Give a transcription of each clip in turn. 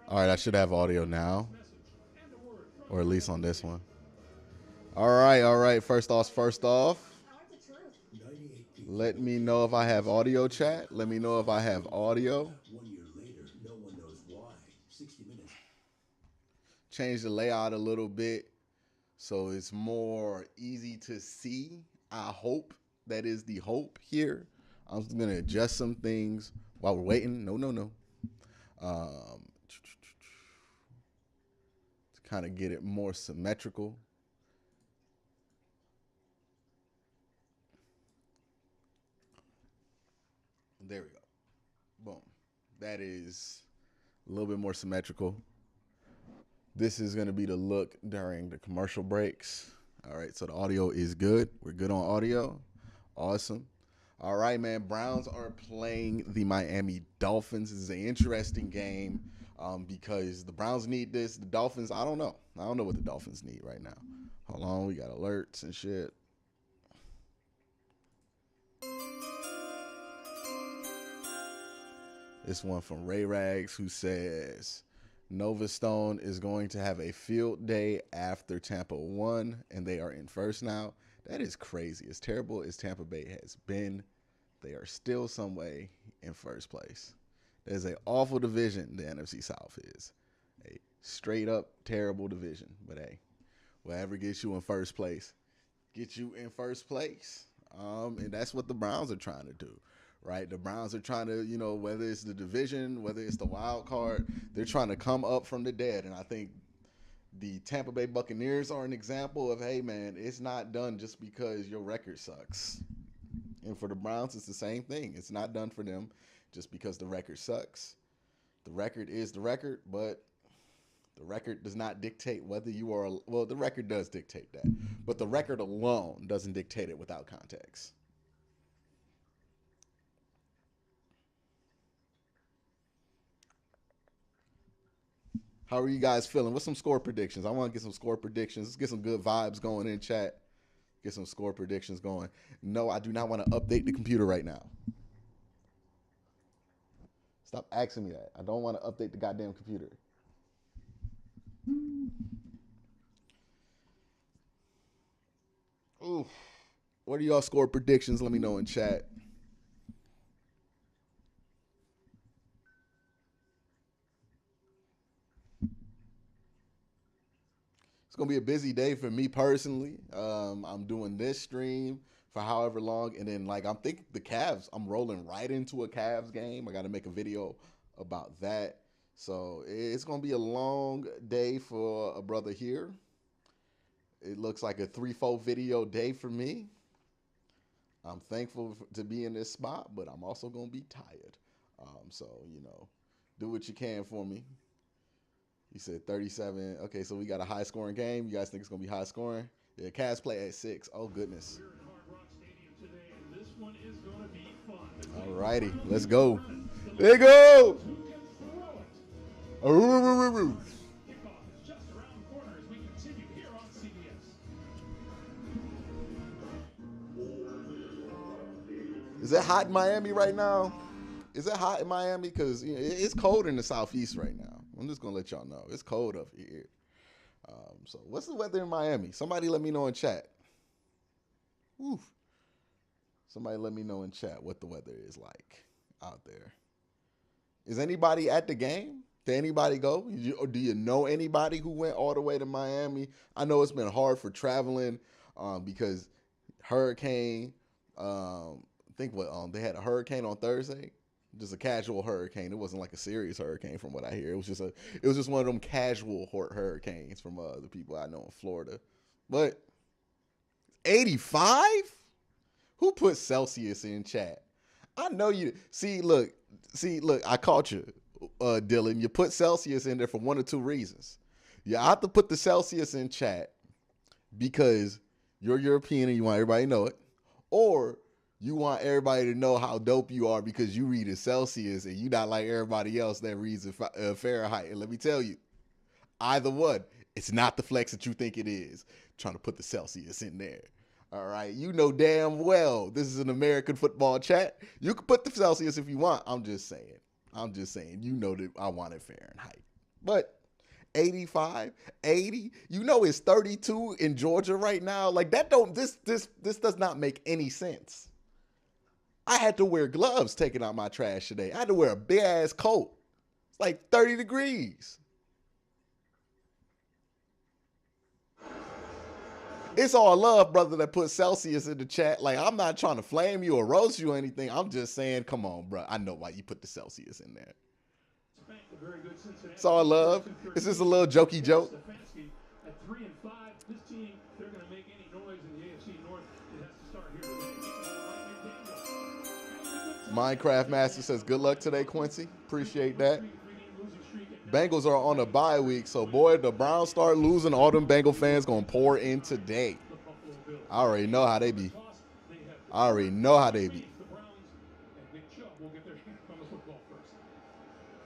All right, I should have audio now, or at least on this one. All right, all right. First off, let me know if I have audio, chat. Let me know if I have audio. 1 year later, no one knows why. 60 Minutes. Change the layout a little bit so it's more easy to see. I hope that is the hope here. I'm just gonna adjust some things while we're waiting. No, no, no. To kind of get it more symmetrical. There we go. Boom. That is a little bit more symmetrical. This is going to be the look during the commercial breaks. All right, so the audio is good. We're good on audio. Awesome. All right, man. Browns are playing the Miami Dolphins. This is an interesting game because the Browns need this. The Dolphins, I don't know. I don't know what the Dolphins need right now. Hold on. We got alerts and shit. This one from Ray Rags who says Nova Stone is going to have a field day after Tampa won, and they are in first now. That is crazy. As terrible as Tampa Bay has been, they are still some way in first place. There's an awful division the NFC South is. A straight up terrible division. But hey, whatever gets you in first place, get you in first place. And that's what the Browns are trying to do, right? The Browns are trying to, whether it's the division, whether it's the wild card, they're trying to come up from the dead. And I think the Tampa Bay Buccaneers are an example of, hey, man, it's not done just because your record sucks. And for the Browns, it's the same thing. It's not done for them just because the record sucks. The record is the record, but the record does not dictate whether you are, well, the record does dictate that, but the record alone doesn't dictate it without context. How are you guys feeling? What's some score predictions? I want to get some score predictions. Let's get some good vibes going in chat. Get some score predictions going. No, I do not want to update the computer right now. Stop asking me that. I don't want to update the goddamn computer. Ooh. What are y'all score predictions? Let me know in chat. It's gonna be a busy day for me personally. I'm doing this stream for however long, and then I'm thinking the Cavs. I'm rolling right into a Cavs game. I got to make a video about that. So it's gonna be a long day for a brother here. It looks like a 3-4 video day for me. I'm thankful to be in this spot, but I'm also gonna be tired. So do what you can for me. You said 37. Okay, so we got a high scoring game. You guys think it's gonna be high scoring? Yeah, Cavs play at 6. Oh goodness. All righty, let's go. There you go. Is it hot in Miami right now? Is it hot in Miami? Because it's cold in the southeast right now. I'm just gonna let y'all know it's cold up here. So what's the weather in Miami? Somebody let me know in chat. Woo. Somebody let me know in chat what the weather is like out there. Is anybody at the game? Did anybody go? Or do you know anybody who went all the way to Miami? I know it's been hard for traveling because hurricane. I think they had a hurricane on Thursday. Just a casual hurricane. It wasn't like a serious hurricane, from what I hear. It was just one of them casual hurricanes from the people I know in Florida. But 85? Who put Celsius in chat? I know you. Look. I caught you, Dylan. You put Celsius in there for one or two reasons. You have to put the Celsius in chat because you're European and you want everybody to know it, or you want everybody to know how dope you are because you read in Celsius and you not like everybody else that reads in Fahrenheit. And let me tell you, either one, it's not the flex that you think it is. Trying to put the Celsius in there. All right, you know damn well this is an American football chat. You can put the Celsius if you want. I'm just saying. I'm just saying, you know that I want it Fahrenheit. But 85, 80, you know it's 32 in Georgia right now. Like that don't this does not make any sense. I had to wear gloves taking out my trash today. I had to wear a big ass coat. It's like 30 degrees. It's all love, brother, that put Celsius in the chat. Like, I'm not trying to flame you or roast you or anything. I'm just saying, come on, bro. I know why you put the Celsius in there. It's all love. It's just a little jokey joke. At 3-5, this team, they're going to make any noise in the AFC North. It has to start here today. Minecraft Master says, good luck today, Quincy. Appreciate that. Bengals are on a bye week, so boy, the Browns start losing, all them Bengal fans going to pour in today. I already know how they be. I already know how they be.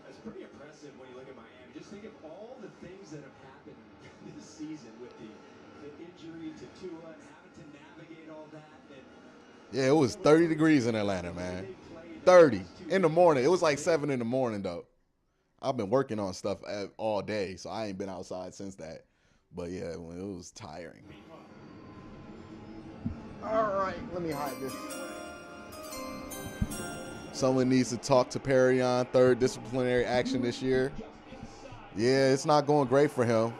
That's pretty impressive when you look at Miami. Just think of all the things that have happened this season with the injury to Tua and having to navigate all that. And yeah, it was 30 degrees in Atlanta, man. 30 in the morning. It was like 7 in the morning, though. I've been working on stuff all day, so I ain't been outside since that. But yeah, it was tiring. All right, let me hide this. Someone needs to talk to Perrion. Third disciplinary action this year. Yeah, it's not going great for him.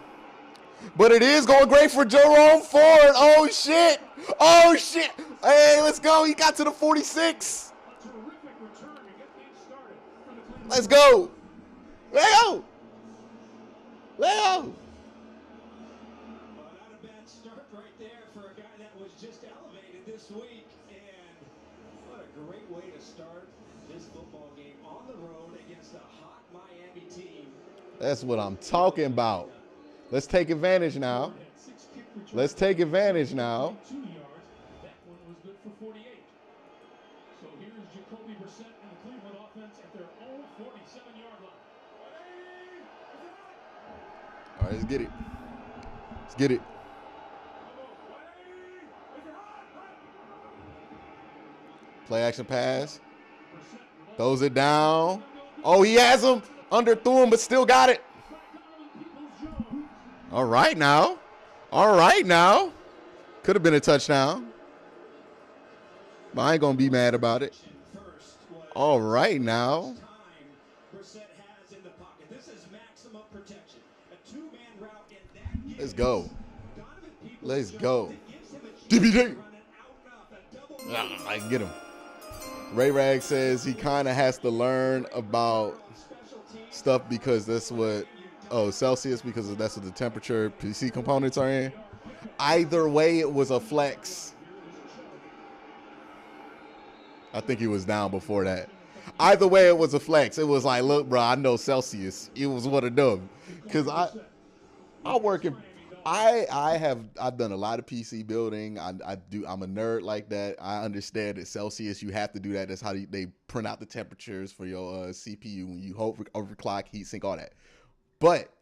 But it is going great for Jerome Ford. Oh, shit. Oh, shit. Hey, let's go. He got to the 46. Let's go. Leo! well, not a bad start right there for a guy that was just elevated this week. And what a great way to start this football game on the road against a hot Miami team. That's what I'm talking about. Let's take advantage now. Let's take advantage now. 2 yards. That one was good for 48. So here's Jacoby Brissett and the Cleveland offense at their own 47-yard line. All right, let's get it. Let's get it. Play action pass. Throws it down. Oh, he has him. Underthrew him, but still got it. All right now. All right now. Could have been a touchdown. But I ain't going to be mad about it. All right now. Let's go. Let's go. DBD. I can get him. Ray Rag says he kind of has to learn about stuff because that's what, Celsius, because that's what the temperature PC components are in. Either way, it was a flex. I think he was down before that. Either way, it was a flex. It was like, look, bro, I know Celsius. It was one of them. Because I work in, I've done a lot of PC building. I'm a nerd like that. I understand that Celsius, you have to do that. That's how they print out the temperatures for your CPU when you overclock, heat sink, all that. But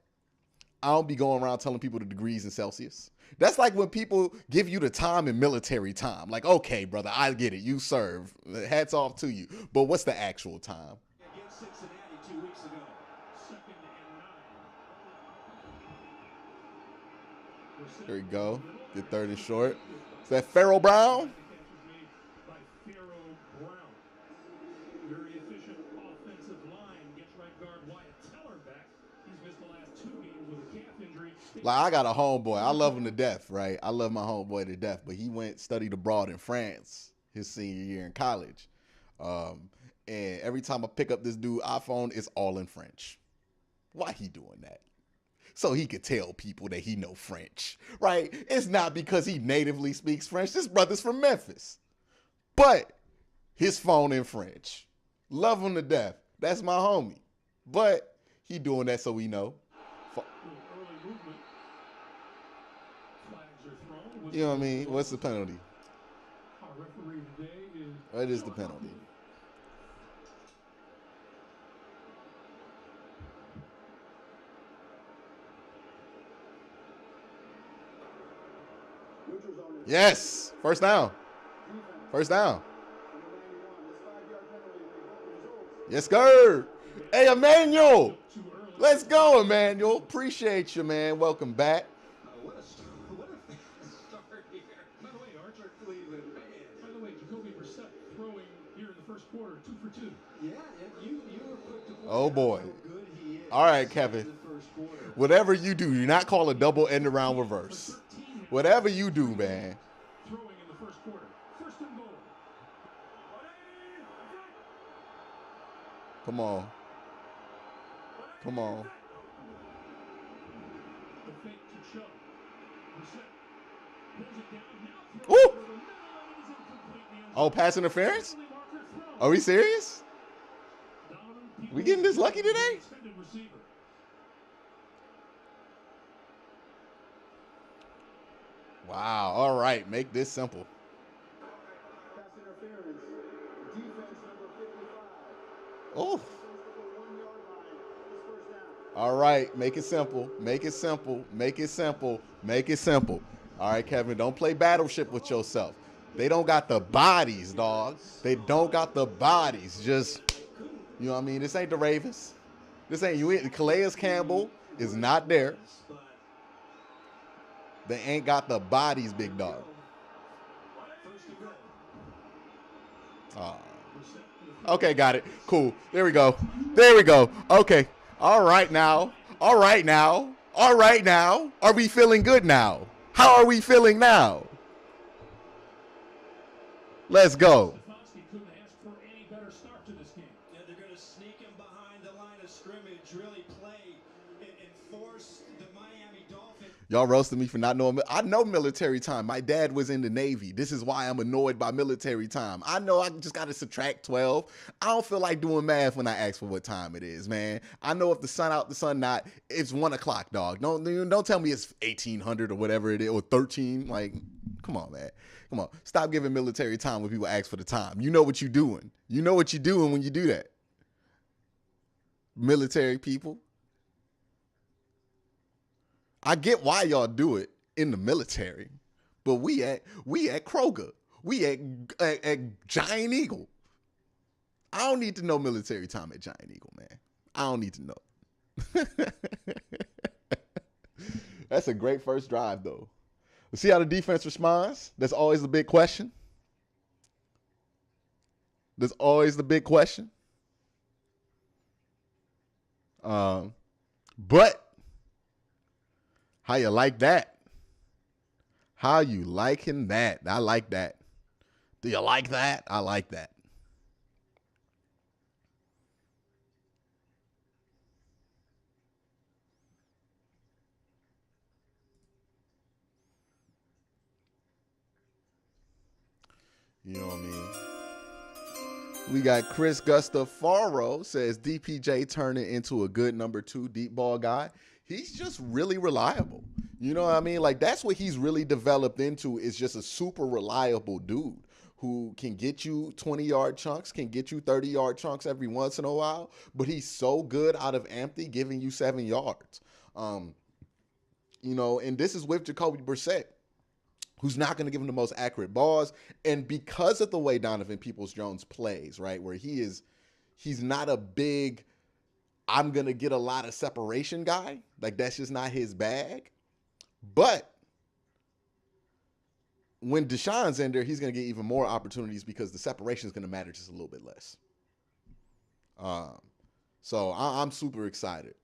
I don't be going around telling people the degrees in Celsius. That's like when people give you the time in military time. Like, okay, brother, I get it. You serve. Hats off to you. But what's the actual time? Against Cincinnati 2 weeks ago. 2nd and 9. There you go. Get third and short. Is that Farrell Brown? Very efficient offensive line. Gets right guard Wyatt Teller back. He's missed the last 2 games with a calf injury. Like, I got a homeboy. I love him to death, right? I love my homeboy to death. But he studied abroad in France his senior year in college. And every time I pick up this dude iPhone, it's all in French. Why he doing that? So he could tell people that he know French, right? It's not because he natively speaks French. This brother's from Memphis. But his phone in French. Love him to death. That's my homie. But he doing that so we know. You know what I mean? What's the penalty? What is the penalty? Yes. First down. First down. Yes, sir. Hey, Emmanuel. Let's go, Emmanuel. Appreciate you, man. Welcome back. What a start here. By the way, Archer Cleveland. By the way, Jacoby Brissett throwing here in the first quarter, 2 for 2. Yeah, you were quick to point Oh, boy. out how good he is. All right, in Kevin. the first quarter. Whatever you do not call a double end around reverse. Whatever you do, man. Throwing in the first quarter. First and goal. Come on. Come on. The fake to Chubb. Brissett pulls it down. Now Woo! throws over the middle, and it is incomplete in the end zone. Oh, pass interference? Penalty marker thrown. Are we serious? Donovan We Peoples, getting this lucky today? extended receiver. Wow. All right. Make this simple. Pass interference. Defense number 55. Oh. Defense number 1 yard line. This first down. All right. Make it simple. Make it simple. Make it simple. Make it simple. All right, Kevin. Don't play battleship with yourself. They don't got the bodies, dog. They don't got the bodies. Just, you know what I mean? This ain't the Ravens. This ain't you. Calais Campbell is not there. They ain't got the bodies, big dog. Okay, got it. Cool. There we go. There we go. Okay. All right now. All right now. All right now. Are we feeling good now? How are we feeling now? Let's go. Stefanski couldn't ask for any better start to this game. Yeah, they're going to sneak him behind the line of scrimmage, really play and force the Miami Dolphins. Y'all roasted me for not knowing. I know military time. My dad was in the Navy. This is why I'm annoyed by military time. I know I just got to subtract 12. I don't feel like doing math when I ask for what time it is, man. I know if the sun out, the sun not. It's 1 o'clock, dog. Don't tell me it's 1800 or whatever it is, or 13. Like, come on, man. Come on. Stop giving military time when people ask for the time. You know what you're doing. You know what you're doing when you do that. Military people. I get why y'all do it in the military, but we at Kroger. We at Giant Eagle. I don't need to know military time at Giant Eagle, man. I don't need to know. That's a great first drive, though. Let's see how the defense responds. That's always the big question. That's always the big question. But how you like that? How you liking that? I like that. Do you like that? I like that. You know what I mean? We got Chris Gustafaro says DPJ turning into a good number 2 deep ball guy. He's just really reliable. You know what I mean? Like, that's what he's really developed into, is just a super reliable dude who can get you 20-yard chunks, can get you 30-yard chunks every once in a while, but he's so good out of empty, giving you 7 yards. You know, and this is with Jacoby Brissett, who's not going to give him the most accurate balls. And because of the way Donovan Peoples-Jones plays, right, where he's not a big, I'm going to get a lot of separation guy. Like, that's just not his bag. But when Deshaun's in there, he's going to get even more opportunities because the separation is going to matter just a little bit less. So I'm super excited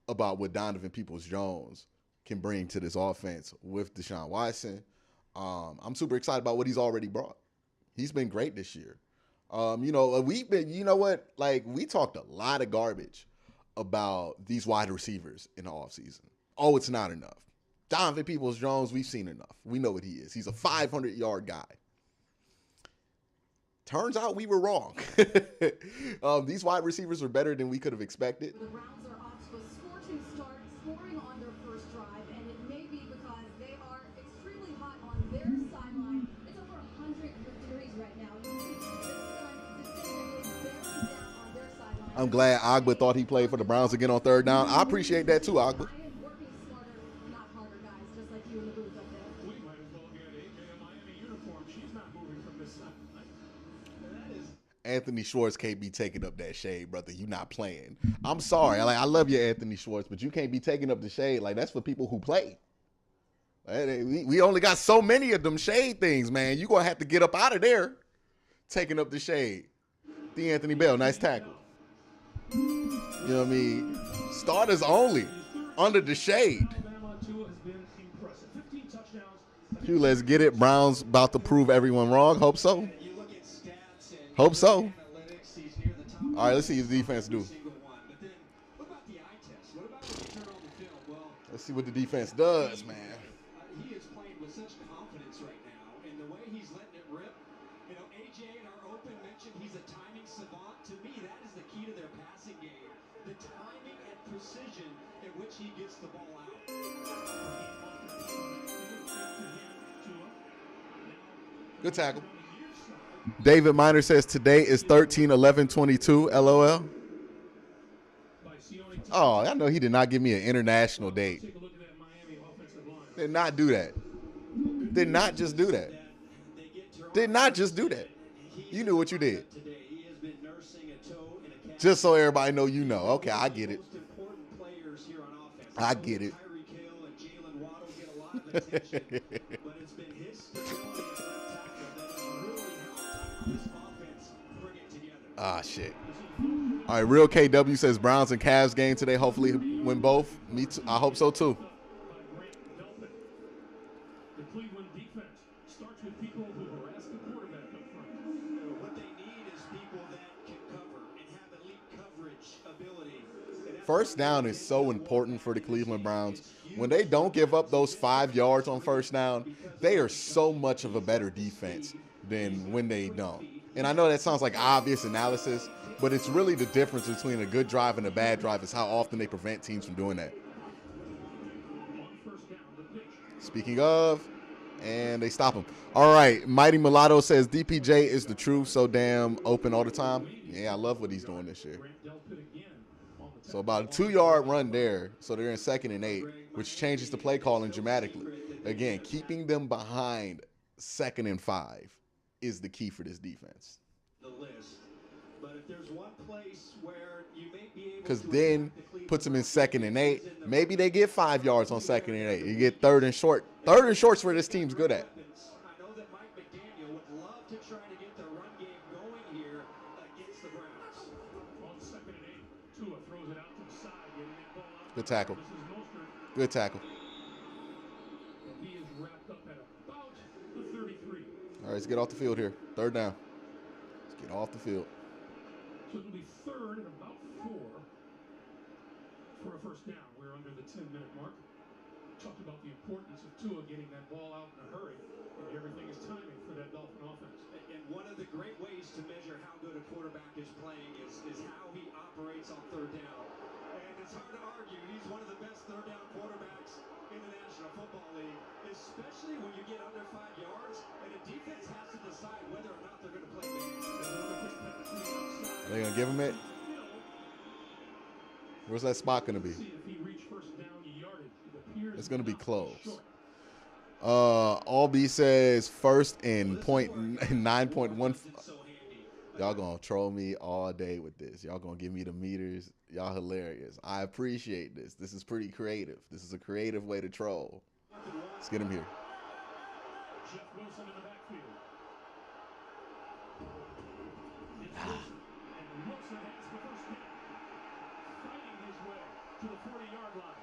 about what Donovan Peoples-Jones can bring to this offense with Deshaun Watson. I'm super excited about what he's already brought. He's been great this year. You know, we talked a lot of garbage about these wide receivers in the offseason. Oh, it's not enough. Donovan Peoples-Jones, we've seen enough. We know what he is. He's a 500-yard guy. Turns out we were wrong. These wide receivers are better than we could have expected. The Browns are off to a scorching start, scoring on their first drive, and it may be because they are extremely hot on their sideline. It's over 100 degrees right now. You can see the sun definitively bearing down on their sideline. I'm glad Agba thought he played for the Browns again on 3rd down. I appreciate that too, Agba. I am working smarter, not harder, guys, just like you in the booth up there. We might as well get AJ a Miami uniform. She's not moving from this side. That is Anthony Schwartz can't be taking up that shade, brother. You not playing. I'm sorry. I love you, Anthony Schwartz, but you can't be taking up the shade. Like, that's for people who play. We only got so many of them shade things, man. You going to have to get up out of there taking up the shade. Anthony Bell, nice tackle. You know what I mean? Starters only. Under the shade. Let's get it. Browns about to prove everyone wrong. Hope so. Hope so. All right, let's see what the defense do. Let's see what the defense does, man. He is playing with such confidence right now, and the way he's letting it rip. You know, AJ in our open mentioned he's a timing savant. To me, that is the key to their passing game. The timing and precision at which he gets the ball out. Good tackle. David Miner says today is 13/11/22. LOL. Oh, I know he did not give me an international date. Did not do that. Did not just do that. Did not just do that. You knew what you did. Just so everybody know you know. Okay, I get it. I get it. Ah, shit. All right, Real KW says Browns and Cavs game today. Hopefully win both. Me too. I hope so, too. The Cleveland defense starts with people who harass the quarterback up front. What they need is people that can cover and have elite coverage ability. First down is so important for the Cleveland Browns. When they don't give up those 5 yards on first down, they are so much of a better defense than when they don't. And I know that sounds like obvious analysis, but it's really the difference between a good drive and a bad drive is how often they prevent teams from doing that. Speaking of, and they stop him. All right, Mighty Mulatto says DPJ is the truth, so damn open all the time. Yeah, I love what he's doing this year. So about a 2-yard run there, so they're in 2nd and 8, which changes the play calling dramatically. Again, keeping them behind 2nd and 5 is the key for this defense. Because then puts them in 2nd and 8. Maybe they get 5 yards on 2nd and 8. You get 3rd and short. 3rd and short's where this team's good at. I know that Mike McDaniel would love to try to get the run game going here against the Browns. On 2nd and 8, Tua throws it out to the side, getting that ball out. Good tackle. Good tackle. He is wrapped up at about the 33. All right, let's get off the field here. 3rd down. Let's get off the field. So it'll be 3rd and about 4 for a first down. We're under the 10-minute mark. Talked about the importance of Tua getting that ball out in a hurry, and everything is timing for that Dolphin offense. And one of the great ways to measure how good a quarterback is playing is how he operates on 3rd down. And it's hard to argue he's one of the best 3rd down quarterbacks in the National Football League, especially when you get under 5 yards, and a defense has to decide whether or not they're going to play man. Are they going to give him it? Where's that spot going to be? It's going to be close. Albie says 1st and 9.1. Y'all going to troll me all day with this. Y'all going to give me the meters. Y'all hilarious. I appreciate this. This is pretty creative. This is a creative way to troll. Let's get him here. Jeff Wilson in the backfield. And Wilson has the first down. Fighting his way to the 40-yard line.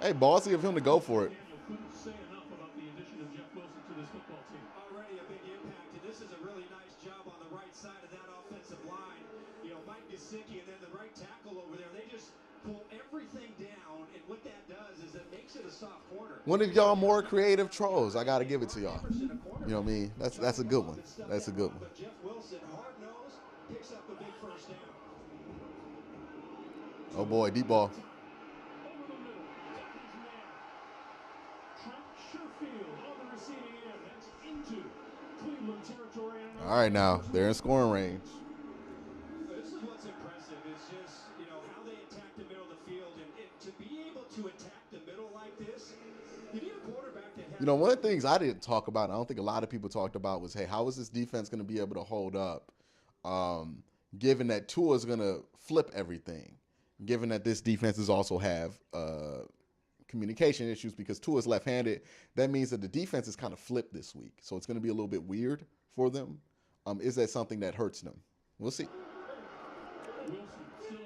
Hey, ballsy of him to go for it. Daniel couldn't say enough about the addition of Jeff Wilson to this football team. Already a big impact, and this is a really nice job on the right side of that offensive line. You know, Mike Gesicki and then the right tackle over there, they just pull everything down, and what that does is it makes it a soft corner. One of y'all more creative trolls. I got to give it to y'all. You know what I mean? That's a good one. That's a good one. But Jeff Wilson, hard-nosed, picks up a big first down. Oh, boy, deep ball. All right, now they're in scoring range. This is what's impressive. It's just, you know, how they attack the middle of the field. And to be able to attack the middle like this, you need a quarterback that You know, one of the things I didn't talk about, I don't think a lot of people talked about, was, hey, how is this defense going to be able to hold up, um, given that Tua is going to flip everything, given that this defense is also have communication issues because Tua is left-handed. That means that the defense is kind of flipped this week, so it's going to be a little bit weird for them. Is that something that hurts them? We'll see.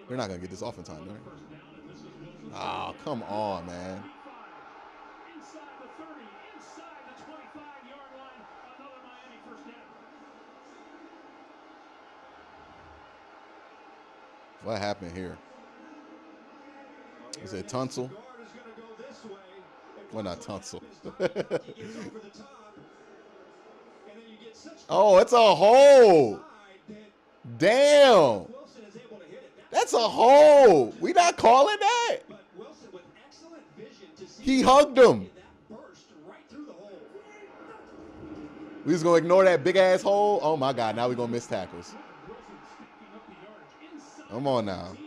They're not going to get this off in time, right? Oh, come on, man. Inside the 30, inside the 25-yard line, another Miami first down. What happened here? Is it Tunsil? Well, not Tunsil. Oh, it's a hole. Damn. That's a hole. We not calling that. He hugged him. We just going to ignore that big-ass hole? Oh, my God. Now we're going to miss tackles. Come on now.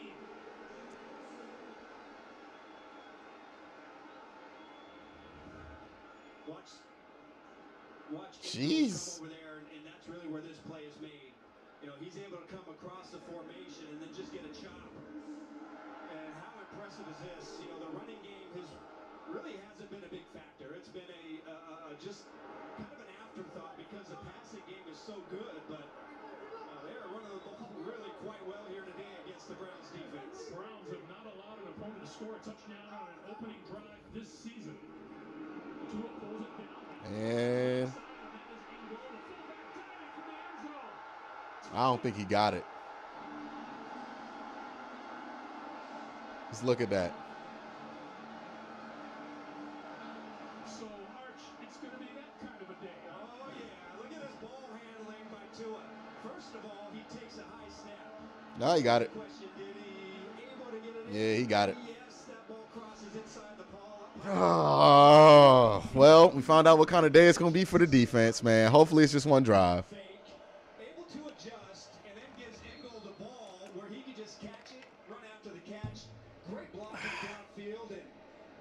Jeez. Over there, and that's really where this play is made. You know, he's able to come across the formation and then just get a chop. And how impressive is this? You know, the running game really hasn't been a big factor. It's been just kind of an afterthought because the passing game is so good, but they're running the ball really quite well here today against the Browns defense. Browns have not allowed an opponent to score a touchdown on an opening drive this season. Tua pulls it down. And I don't think he got it. Just look at that. So, Arch, it's going to be that kind of a day. Oh, yeah. Look at this ball handling by Tua. First of all, he takes a high snap. No, he got it. Question, did he able to get it in? Yeah, he got it. Yes, that ball crosses inside the ball. Oh, well, we found out what kind of day it's going to be for the defense, man. Hopefully it's just one drive. Able to adjust and then gives Engel the ball where he can just catch it, run after the catch. Great blocking downfield, and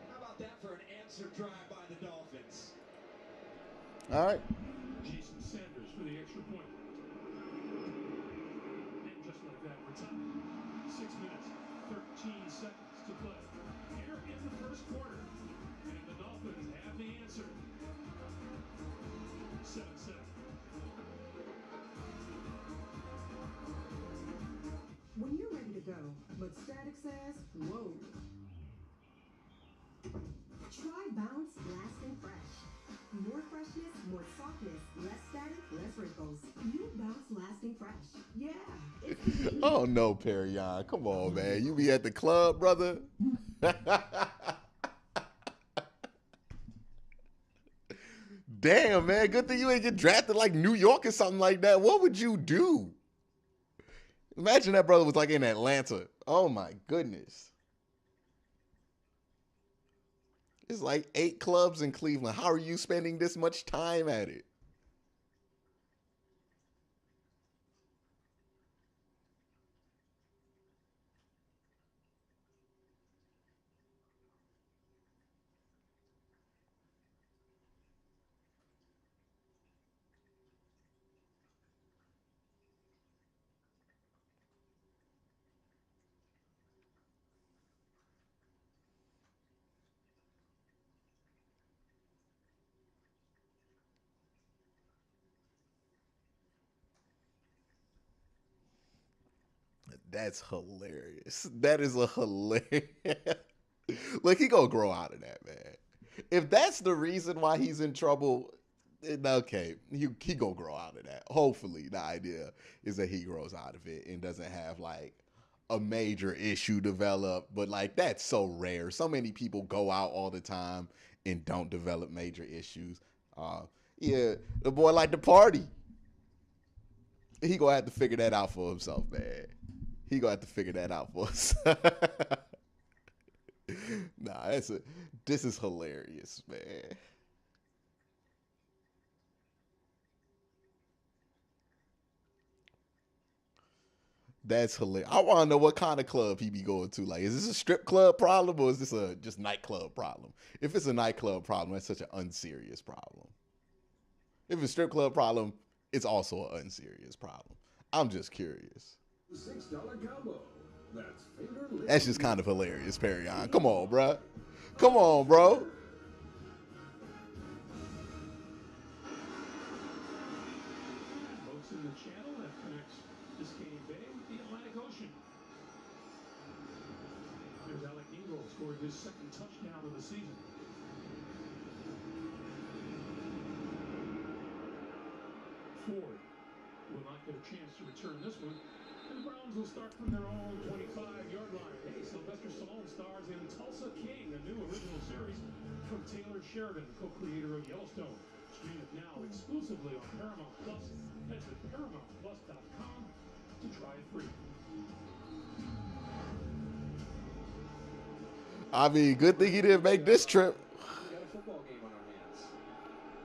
how about that for an answer drive by the Dolphins? All right. Jason Sanders for the extra point. And just like that, we're tied. 6 minutes, 13 seconds to play. Here in the first quarter. And the Dolphins have the answer. 7-7. When you're ready to go, but static says, whoa. Try Bounce Lasting Fresh. More freshness, more softness, less static, less wrinkles. New Bounce Lasting Fresh. Yeah. It's Oh, no, Perrion. Come on, man. You be at the club, brother? Damn, man. Good thing you ain't get drafted like New York or something like that. What would you do? Imagine that brother was like in Atlanta. Oh, my goodness. It's like 8 clubs in Cleveland. How are you spending this much time at it? That's hilarious. That is a hilarious. Look, he gonna grow out of that, man. If that's the reason why he's in trouble, okay, he gonna grow out of that. Hopefully, the idea is that he grows out of it and doesn't have like a major issue develop. But like that's so rare. So many people go out all the time and don't develop major issues. Yeah, the boy like to party. He gonna have to figure that out for himself, man. He gonna have to figure that out for us. Nah, this is hilarious, man. That's hilarious. I want to know what kind of club he be going to. Like, is this a strip club problem or is this a just nightclub problem? If it's a nightclub problem, that's such an unserious problem. If it's a strip club problem, it's also an unserious problem. I'm just curious. $6 combo. That's finger That's just kind of hilarious, Perion. Come on, bro. Come on, bro. Boats in the channel that connects Biscayne Bay with the Atlantic Ocean. There's Alec Ingold scoring his second touchdown of the season. Ford will not get a chance to return this one. And the Browns will start from their own 25-yard line. Hey, Sylvester Stallone stars in Tulsa King, a new original series from Taylor Sheridan, co-creator of Yellowstone. Stream it now exclusively on Paramount Plus. Head to ParamountPlus.com to try it free. I mean, good thing he didn't make this trip. We got a football game on our hands.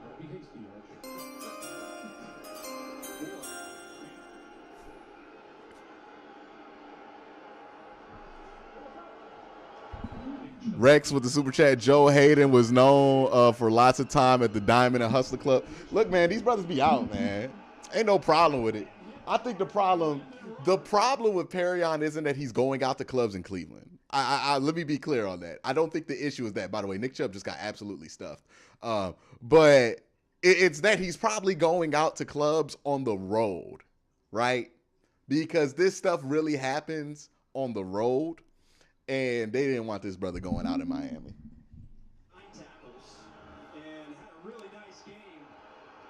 Don't be hasty, Archie. Rex with the super chat. Joe Hayden was known for lots of time at the Diamond and Hustler Club. Look, man, these brothers be out, man. Ain't no problem with it. I think the problem with Perion isn't that he's going out to clubs in Cleveland. Let me be clear on that. I don't think the issue is that. By the way, Nick Chubb just got absolutely stuffed. But it's that he's probably going out to clubs on the road, right? Because this stuff really happens on the road. And they didn't want this brother going out in Miami. 9 tackles and had a really nice game.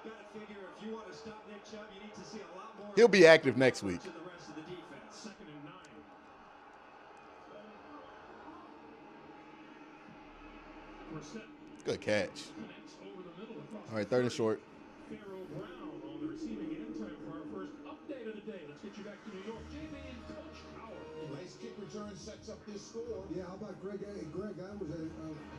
Got to figure if you want to stop Nick Chubb, you need to see a lot more. He'll be active next week. To the rest of the defense. Second and 9. Brissett Good catch. connects over the middle across All right, third and short. Pharaoh Brown on the receiving end. Time for our first update of the day. Let's get you back to New York. JB and Coach Howard. Nice kick return sets up this score. Yeah, how about Greg? Hey, Greg, that was a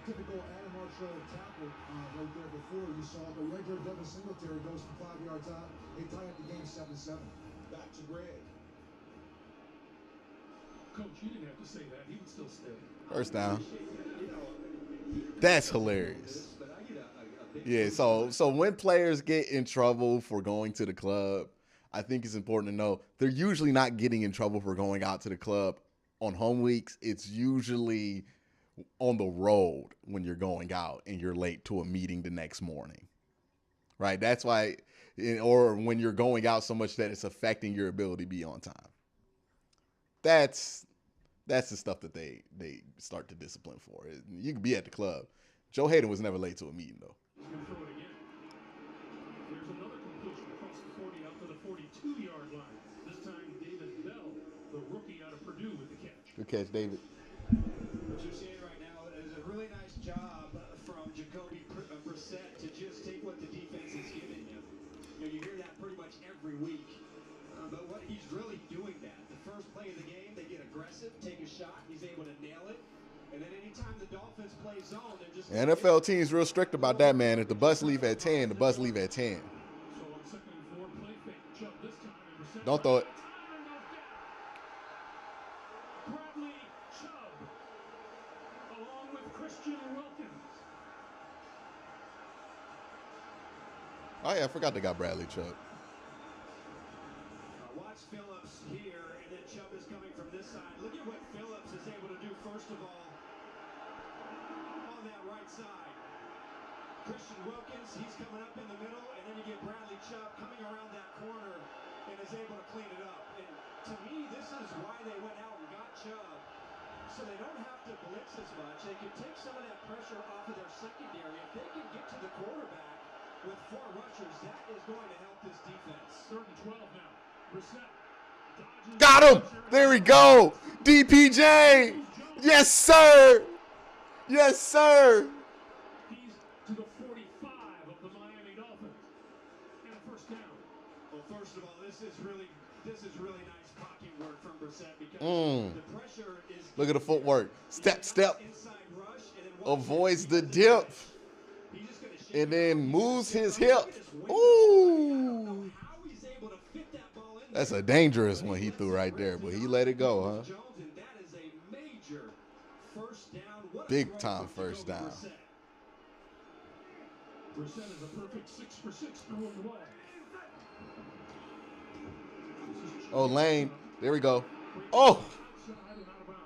typical Adam Marshall tackle right there before you saw it. But right there, Devin Singletary goes for 5 yards out. They tie up the game 7-7. Back to Greg. Coach, you didn't have to say that. He would still stay. First down. You know, That's hilarious. but I get a big Yeah, so when players get in trouble for going to the club, I think it's important to know they're usually not getting in trouble for going out to the club on home weeks. It's usually on the road when you're going out and you're late to a meeting the next morning, right? That's why, or when you're going out so much that it's affecting your ability to be on time. That's the stuff that they start to discipline for. You can be at the club. Joe Hayden was never late to a meeting, though. He's going to throw it again. There's another completion across the 40 out to the 42-yard line. This time, David Bell, the rookie out of Purdue, with the catch. Good catch, David. What you're seeing right now is a really nice job from Jacoby Brissett to just take what the defense is giving him. You know, you hear that pretty much every week. But what he's really doing that. The first play of the game, they get aggressive, take a shot, he's able to nail it. And then anytime the Dolphins play zone, they're just... NFL team's real strict about that, man. If the bus leave at 10, the bus leave at 10. So on second and 4, play fake. Chubb this time. And Brissett Don't throw it. Bradley Chubb, along with Christian Wilkins. Oh, yeah, I forgot they got Bradley Chubb. Watch Phillips here, and then Chubb is coming from this side. Look at what Phillips is able to do, first of all, on that right side. Christian Wilkins, he's coming up in the middle, and then you get Bradley Chubb coming around that corner and is able to clean it up. And to me, this is why they went out and got Chubb, so they don't have to blitz as much. They can take some of that pressure off of their secondary. If they can get to the quarterback with 4 rushers, that is going to help this defense. Third and 12 now. Brissett dodges. Got him! There we go! DPJ! Yes, sir! Yes, sir! He's to the 45 of the Miami Dolphins. And a first down. Well, first of all, this is really nice blocking work from Brissett because the pressure is... Look at the footwork. Step, step. Inside rush, and then watch Avoids him. the dip. He's just gonna shake And it then off. moves his Just hip. wait. I don't Ooh. know how he's able to fit that ball in That's a dangerous one he threw right there, but he let it go, huh? Jones, and that is a major first down. What a Big throw time from first Jacoby down. Brissett. Brissett is a perfect 6 for 6 throwing the ball. Oh, Lane. There we go. Oh! Outside and out of bounds.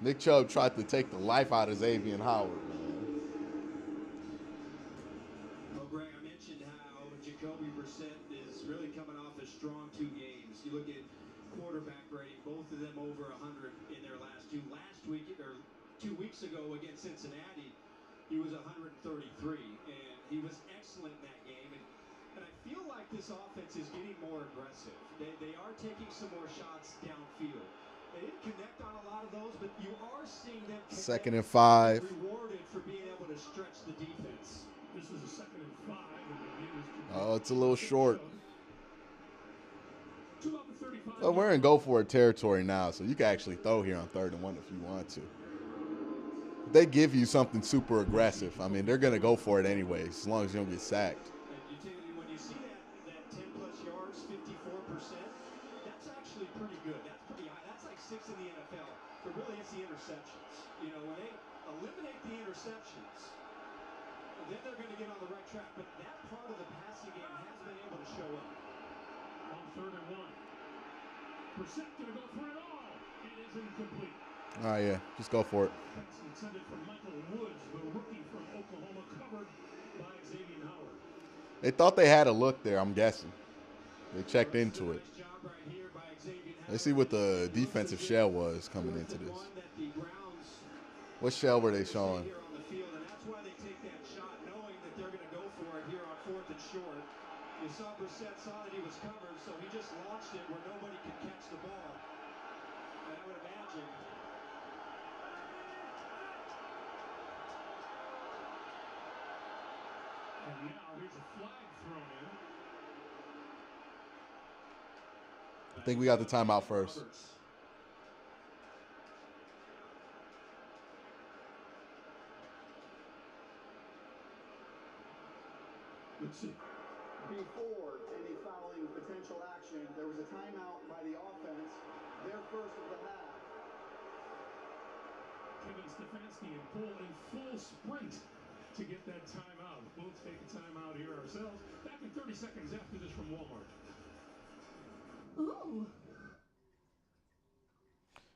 Nick Chubb tried to take the life out of Xavier Howard, man. Well, Greg, I mentioned how Jacoby Brissett is really coming off a strong 2 games. You look at quarterback rating, both of them over 100 in their last 2. Last week, or 2 weeks ago against Cincinnati, he was 133, and he was excellent in that game. And I feel like this offense is getting more aggressive. They are taking some more shots downfield. They didn't connect on a lot of those, but you are seeing them connect 2nd and 5. rewarded for being able to stretch the defense. This is a 2nd and 5. And the game is Oh, it's a little short. to about the 35. Well, we're in go for it territory now, so you can actually throw here on 3rd and 1 if you want to. If they give you something super aggressive, I mean, they're going to go for it anyway, as long as you don't get sacked. When you see that 10-plus yards, 54%, that's actually pretty good. That's pretty high. That's like 6th in the NFL. But really, it's the interceptions. You know, when they eliminate the interceptions, then they're going to get on the right track. But that part of the passing game has been able to show up. On 3rd and 1. Brissett going to go for it all. It is incomplete. Oh, yeah, just go for it. Pass intended for Michael Woods, the rookie from Oklahoma, covered by Xavier Howard. They thought they had a look there, I'm guessing. They checked into it. Let's see what the defensive shell was coming into this. What shell were they showing? And that's why they take that shot, knowing that they're going to go for it here on 4th and short. You saw Brissett saw that he was covered, so he just launched it where nobody could catch the ball. And I would imagine And now here's a flag thrown in. I think we got the timeout first. Let's see. Before any fouling potential action, there was a timeout by the offense, their first of the half. Kevin Stefanski and Cole in full sprint to get that timeout. We'll take a timeout here ourselves. Back in 30 seconds after this from Walmart. Ooh.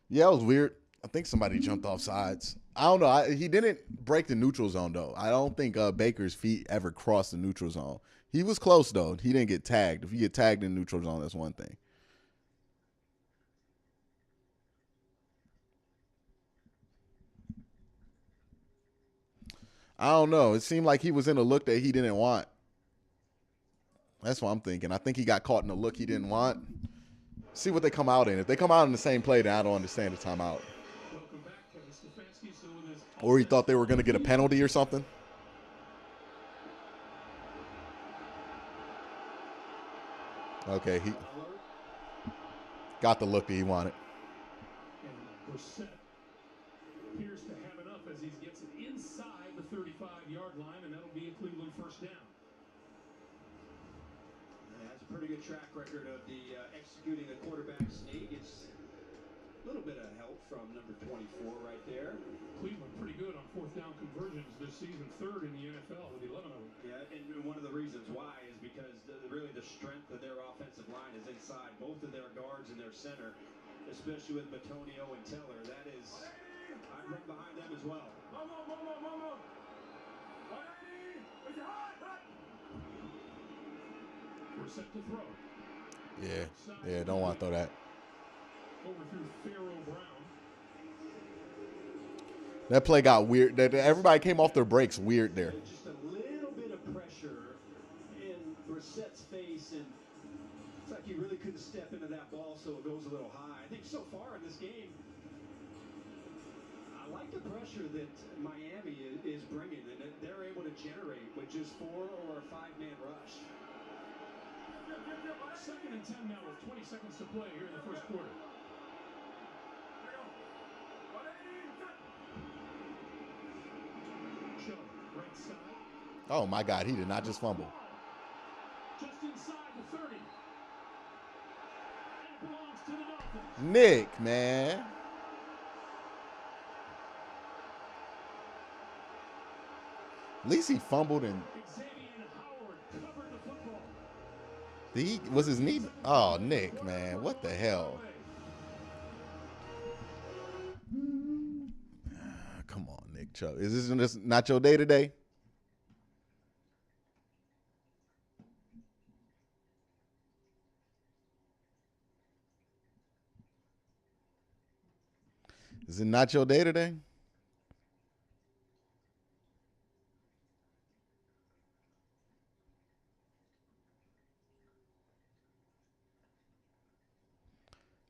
Yeah, it was weird. I think somebody jumped off sides. I don't know. He didn't break the neutral zone, though. I don't think Baker's feet ever crossed the neutral zone. He was close, though. He didn't get tagged. If you get tagged in the neutral zone, that's one thing. I don't know. It seemed like he was in a look that he didn't want. That's what I'm thinking. I think he got caught in a look he didn't want. See what they come out in. If they come out in the same play, then I don't understand the timeout. Or he thought they were going to get a penalty or something. Okay, he got the look that he wanted. And Brissett appears to have enough as he gets it inside the 35-yard line, and that'll be a Cleveland first down. Has a pretty good track record of the executing the quarterback sneak. It's a little bit of help from number 24 right there. Cleveland pretty good on 4th down conversions this season, 3rd in the NFL with 11 of them. Yeah, and one of the reasons why is because really the strength of their offensive line is inside. Both of their guards and their center, especially with Batonio and Teller. That is, I'd run behind them as well. We're set to throw. Yeah, don't want to throw that. Overthrew Pharaoh Brown. That play got weird. Everybody came off their breaks weird there. Just a little bit of pressure in Brissett's face, and it's like he really couldn't step into that ball, so it goes a little high. I think so far in this game, I like the pressure that Miami is bringing, and that they're able to generate with just 4 or a 5-man rush. 2nd and 10 now with 20 seconds to play here in the first quarter. Chubb, right side. Oh, my God. He did not just fumble. Nick, man. At least he fumbled and Xavier Howard covered the football. was his knee. Oh, Nick, man, what the hell? Come on, Nick Chubb. Is this just not your day today? Is it not your day today?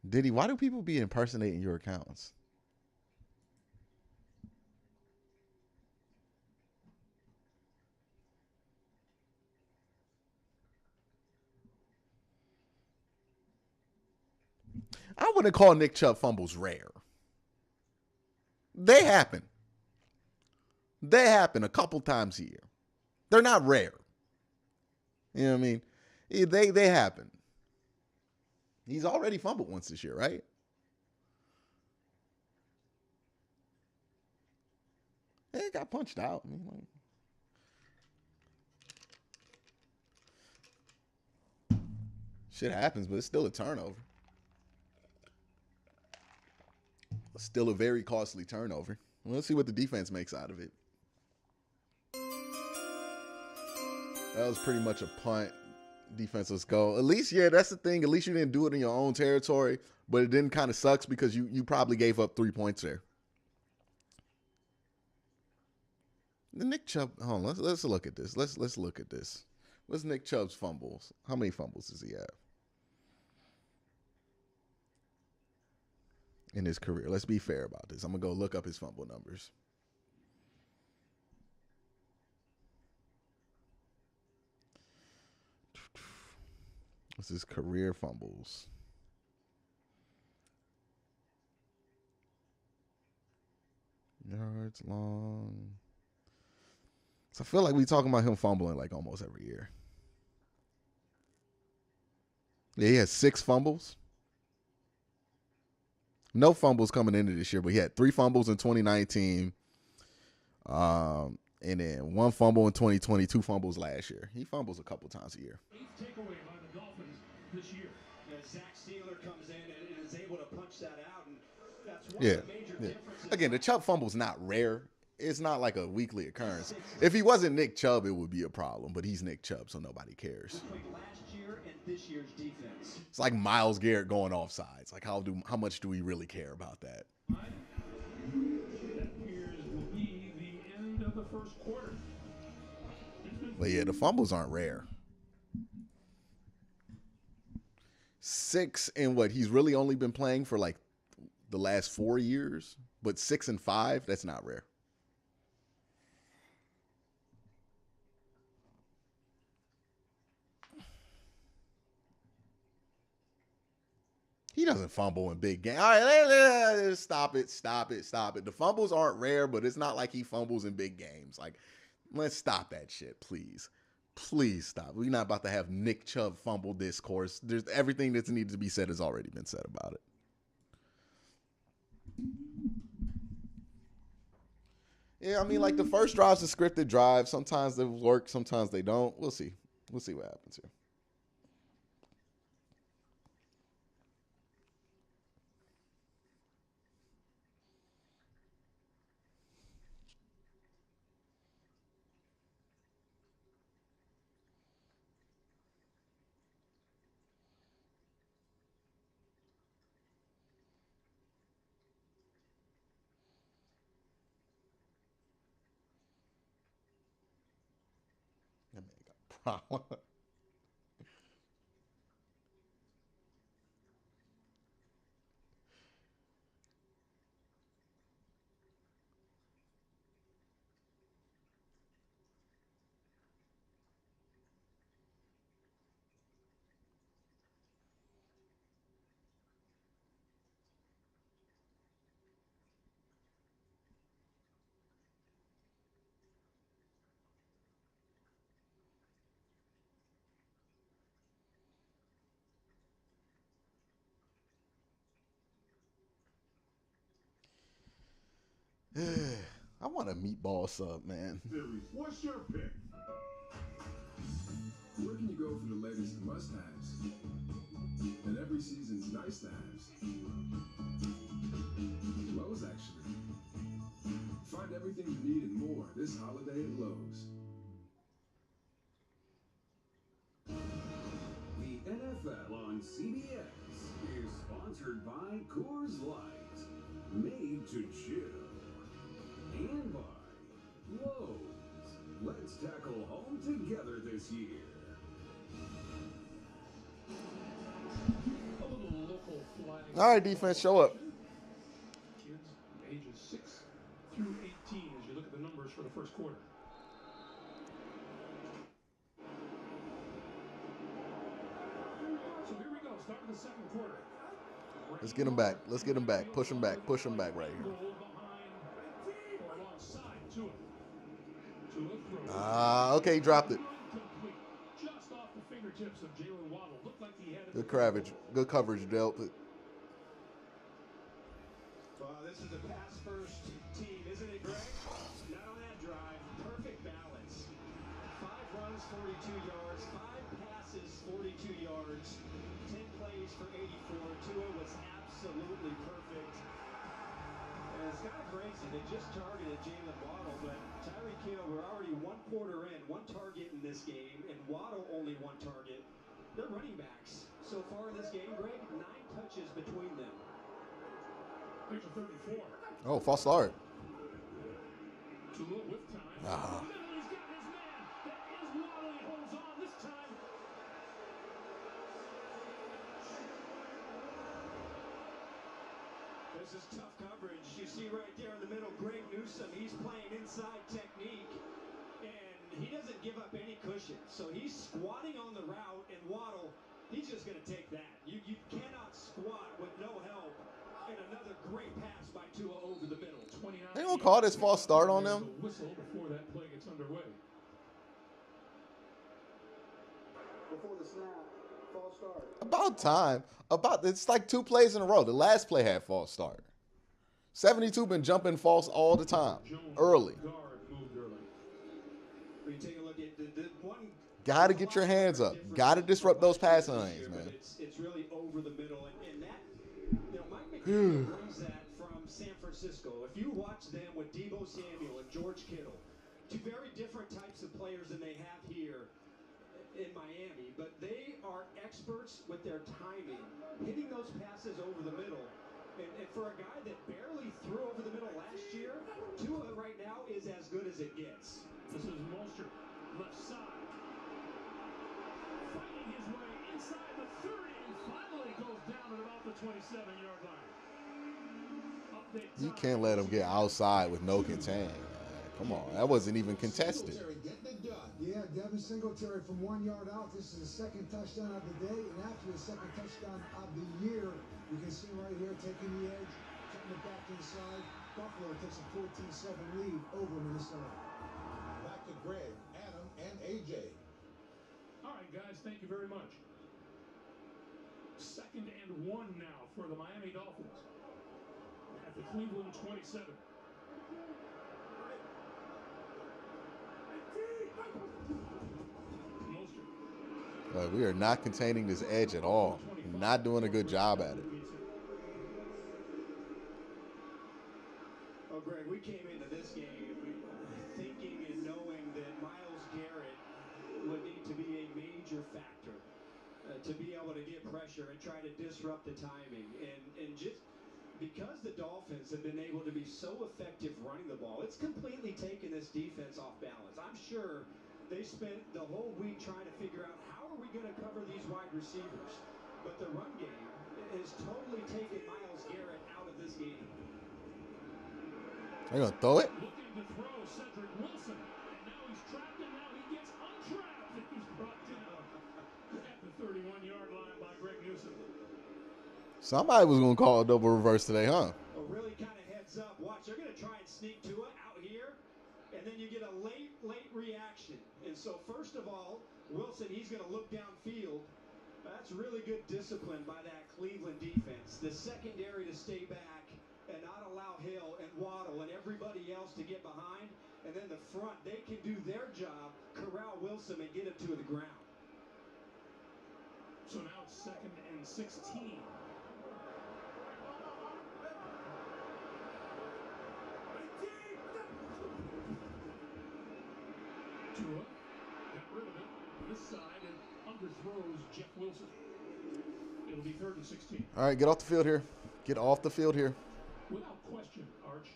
Diddy, why do people be impersonating your accounts? I wouldn't call Nick Chubb fumbles rare. They happen. They happen a couple times a year. They're not rare. You know what I mean? They happen. He's already fumbled once this year, right? He got punched out. I mean, shit happens, but it's still a turnover. Still a very costly turnover. Let's see what the defense makes out of it. That was pretty much a punt. Defense, let's go. At least, yeah, that's the thing. At least you didn't do it in your own territory, but it didn't kind of sucks because you probably gave up 3 points there. The Nick Chubb, hold on, let's look at this. Let's look at this. What's Nick Chubb's fumbles? How many fumbles does he have in his career? Let's be fair about this. I'm gonna go look up his fumble numbers. What's his career fumbles? Yards long. So I feel like we talking about him fumbling like almost every year. Yeah, he has 6 fumbles. No fumbles coming into this year, but he had 3 fumbles in 2019. And then 1 fumble in 2020, 2 fumbles last year. He fumbles a couple times a year. 8th takeaway by the Dolphins this year. Zach Steeler comes in and is able to punch that out, and that's one Yeah. of the major differences. Again, the Chubb fumble's not rare. It's not like a weekly occurrence. If he wasn't Nick Chubb, it would be a problem. But he's Nick Chubb, so nobody cares. Between last year and this year's defense. It's like Myles Garrett going off sides. Like how much do we really care about that? That appears will be the end of the first quarter. But yeah, the fumbles aren't rare. 6 in what? He's really only been playing for like the last 4 years. But 6 and 5, that's not rare. He doesn't fumble in big games. All right, stop it. The fumbles aren't rare, but it's not like he fumbles in big games. Like, let's stop that shit, please. Please stop. We're not about to have Nick Chubb fumble discourse. There's everything that's needed to be said has already been said about it. Yeah, I mean, like the first drive's a scripted drive. Sometimes they work, sometimes they don't. We'll see. We'll see what happens here. That man got a problem. I want a meatball sub, man. What's your pick? Where can you go for the latest must-haves and every season's nice-to-haves? Lowe's, actually. Find everything you need and more this holiday at Lowe's. The NFL on CBS is sponsored by Coors Light, made to chill, and by Lowe's. Let's tackle home together this year. A little local flag. All right, defense, show up. Kids ages 6 through 18 as you look at the numbers for the first quarter. So here we go, start of the second quarter. Let's get him back. Let's get him back. Push him back. Push him back right here. Goal behind or alongside Tua. Tua throws. Okay, he dropped it. Incomplete. Just off the fingertips of Jalen Waddle. Looked like he had it. Good coverage. Good coverage, Del. Well, this is a pass-first team, isn't it, Greg? Not on that drive. Perfect balance. 5 runs, 42 yards. 5 passes, 42 yards. 10 plays for 84. Tua was absolutely perfect. And it's kind of crazy. They just targeted Jalen Waddle, but Tyreek Hill, we're already 1 quarter in, 1 target in this game, and Waddle only 1 target. They're running backs so far in this game, Greg. 9 touches between them. Here's a 34. Oh, false start. Tua with time. He's got his man. That is Waddle. He holds on this time. This is tough coverage. You see right there in the middle, Greg Newsome. He's playing inside technique, and he doesn't give up any cushion. So he's squatting on the route, and Waddle, he's just going to take that. You cannot squat with no help. And another great pass by Tua over the middle. 29. They gonna call this false start on them? The whistle before that play gets underway. Before the snap, false start. About time. It's like 2 plays in a row. The last play had false start. 72 been jumping false all the time. Early. Guard moved early. When you take a look at the one. Got to get your hands up. Got to disrupt those passing lanes, man. It's really over the middle, and that, Mike McDaniel brings that from San Francisco. If you watch them with Deebo Samuel and George Kittle, 2 very different types of players than they have here in Miami, but they are experts with their timing, hitting those passes over the middle. And for a guy that barely threw over the middle last year, Tua right now is as good as it gets. This is Mostert, left side. Fighting his way inside the 30 and finally goes down at about the 27-yard line. You can't let him get outside with no contain. Come on, that wasn't even contested. Yeah, Devin Singletary from 1 yard out. This is the 2nd touchdown of the day and actually the 2nd touchdown of the year. You can see right here taking the edge, cutting it back inside. Buffalo takes a 14-7 lead over Minnesota. Back to Greg, Adam, and AJ. All right, guys, thank you very much. 2nd and 1 now for the Miami Dolphins at the Cleveland 27. We are not containing this edge at all. Not doing a good job at it. Oh, Greg, we came into this game thinking and knowing that Myles Garrett would need to be a major factor to be able to get pressure and try to disrupt the timing. And just because the Dolphins have been able to be so effective running the ball, it's completely taken this defense off balance. I'm sure they spent the whole week trying to figure out how are we going to cover these wide receivers. But the run game has totally taken Myles Garrett out of this game. They're going to throw it? Looking to throw Cedric Wilson. And now he's trapped, and now he gets untrapped. And he's brought down at the 31-yard line by Greg Newsome. Somebody was going to call a double reverse today, huh? Oh, really kind of heads up. Watch, they're going to try and sneak to it out here. And then you get a late reaction. And so, first of all, Wilson, he's going to look downfield. That's really good discipline by that Cleveland defense. The secondary to stay back, and not allow Hill and Waddle and everybody else to get behind. And then the front, they can do their job, corral Wilson and get him to the ground. So now it's 2nd and 16. Tua got rid of it this side and underthrows Jeff Wilson. It'll be 3rd and 16. All right, get off the field here. Get off the field here. Without question, Arch,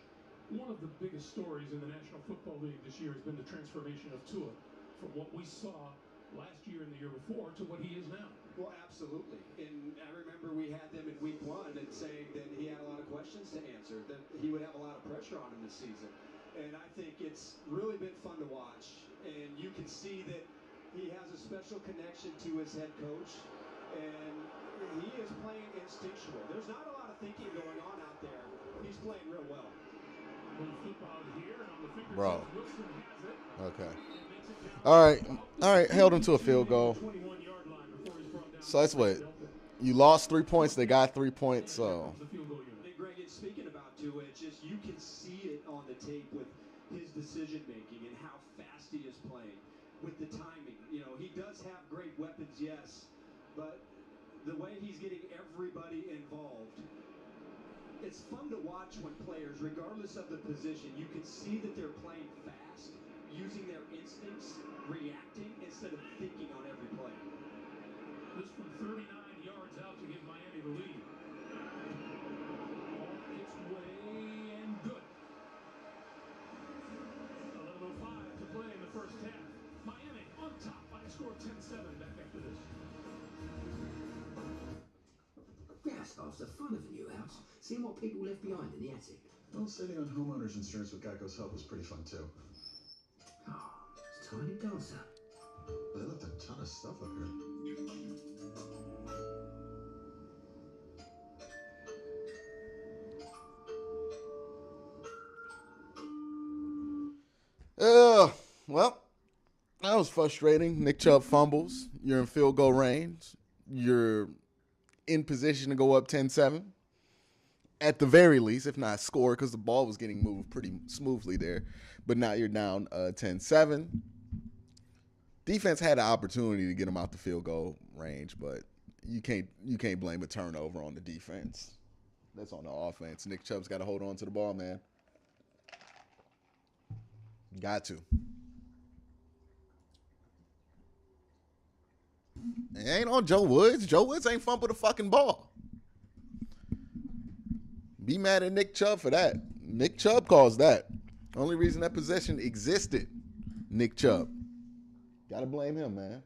one of the biggest stories in the National Football League this year has been the transformation of Tua from what we saw last year and the year before to what he is now. Well, absolutely. And I remember we had them in week 1 and saying that he had a lot of questions to answer, that he would have a lot of pressure on him this season. And I think it's really been fun to watch. And you can see that he has a special connection to his head coach. And he is playing instinctual. There's not a lot of thinking going on out there. He's playing real well. Flip out here and on the fingertips, Bro. Wilson has it. Okay. All right. Held him to a field goal. So that's what. You lost 3 points. They got 3 points. So. And Greg, speaking about Tua, it's just you can see it on the tape with his decision making and how fast he is playing, with the timing. You know, he does have great weapons, yes, but the way he's getting everybody involved. It's fun to watch when players, regardless of the position, you can see that they're playing fast, using their instincts, reacting instead of thinking on every play. This from 39 yards out to give Miami the lead. Ball gets way and good. 11:05 to play in the first half. Miami on top by a score of 10-7 back after this. That's half the fun of a new house. Seeing what people left behind in the attic. Well, saving on homeowners insurance with Geico's help was pretty fun too. Ah, it's tiny dancer. They left a ton of stuff up here. Well, that was frustrating. Nick Chubb fumbles. You're in field goal range. You're in position to go up 10-7. At the very least, if not score, because the ball was getting moved pretty smoothly there. But now you're down 10-7. Defense had an opportunity to get them out the field goal range, but you can't blame a turnover on the defense. That's on the offense. Nick Chubb's got to hold on to the ball, man. Got to. It ain't on Joe Woods. Joe Woods ain't fumbled the fucking ball. Be mad at Nick Chubb for that. Nick Chubb caused that. Only reason that possession existed, Nick Chubb. Gotta blame him, man.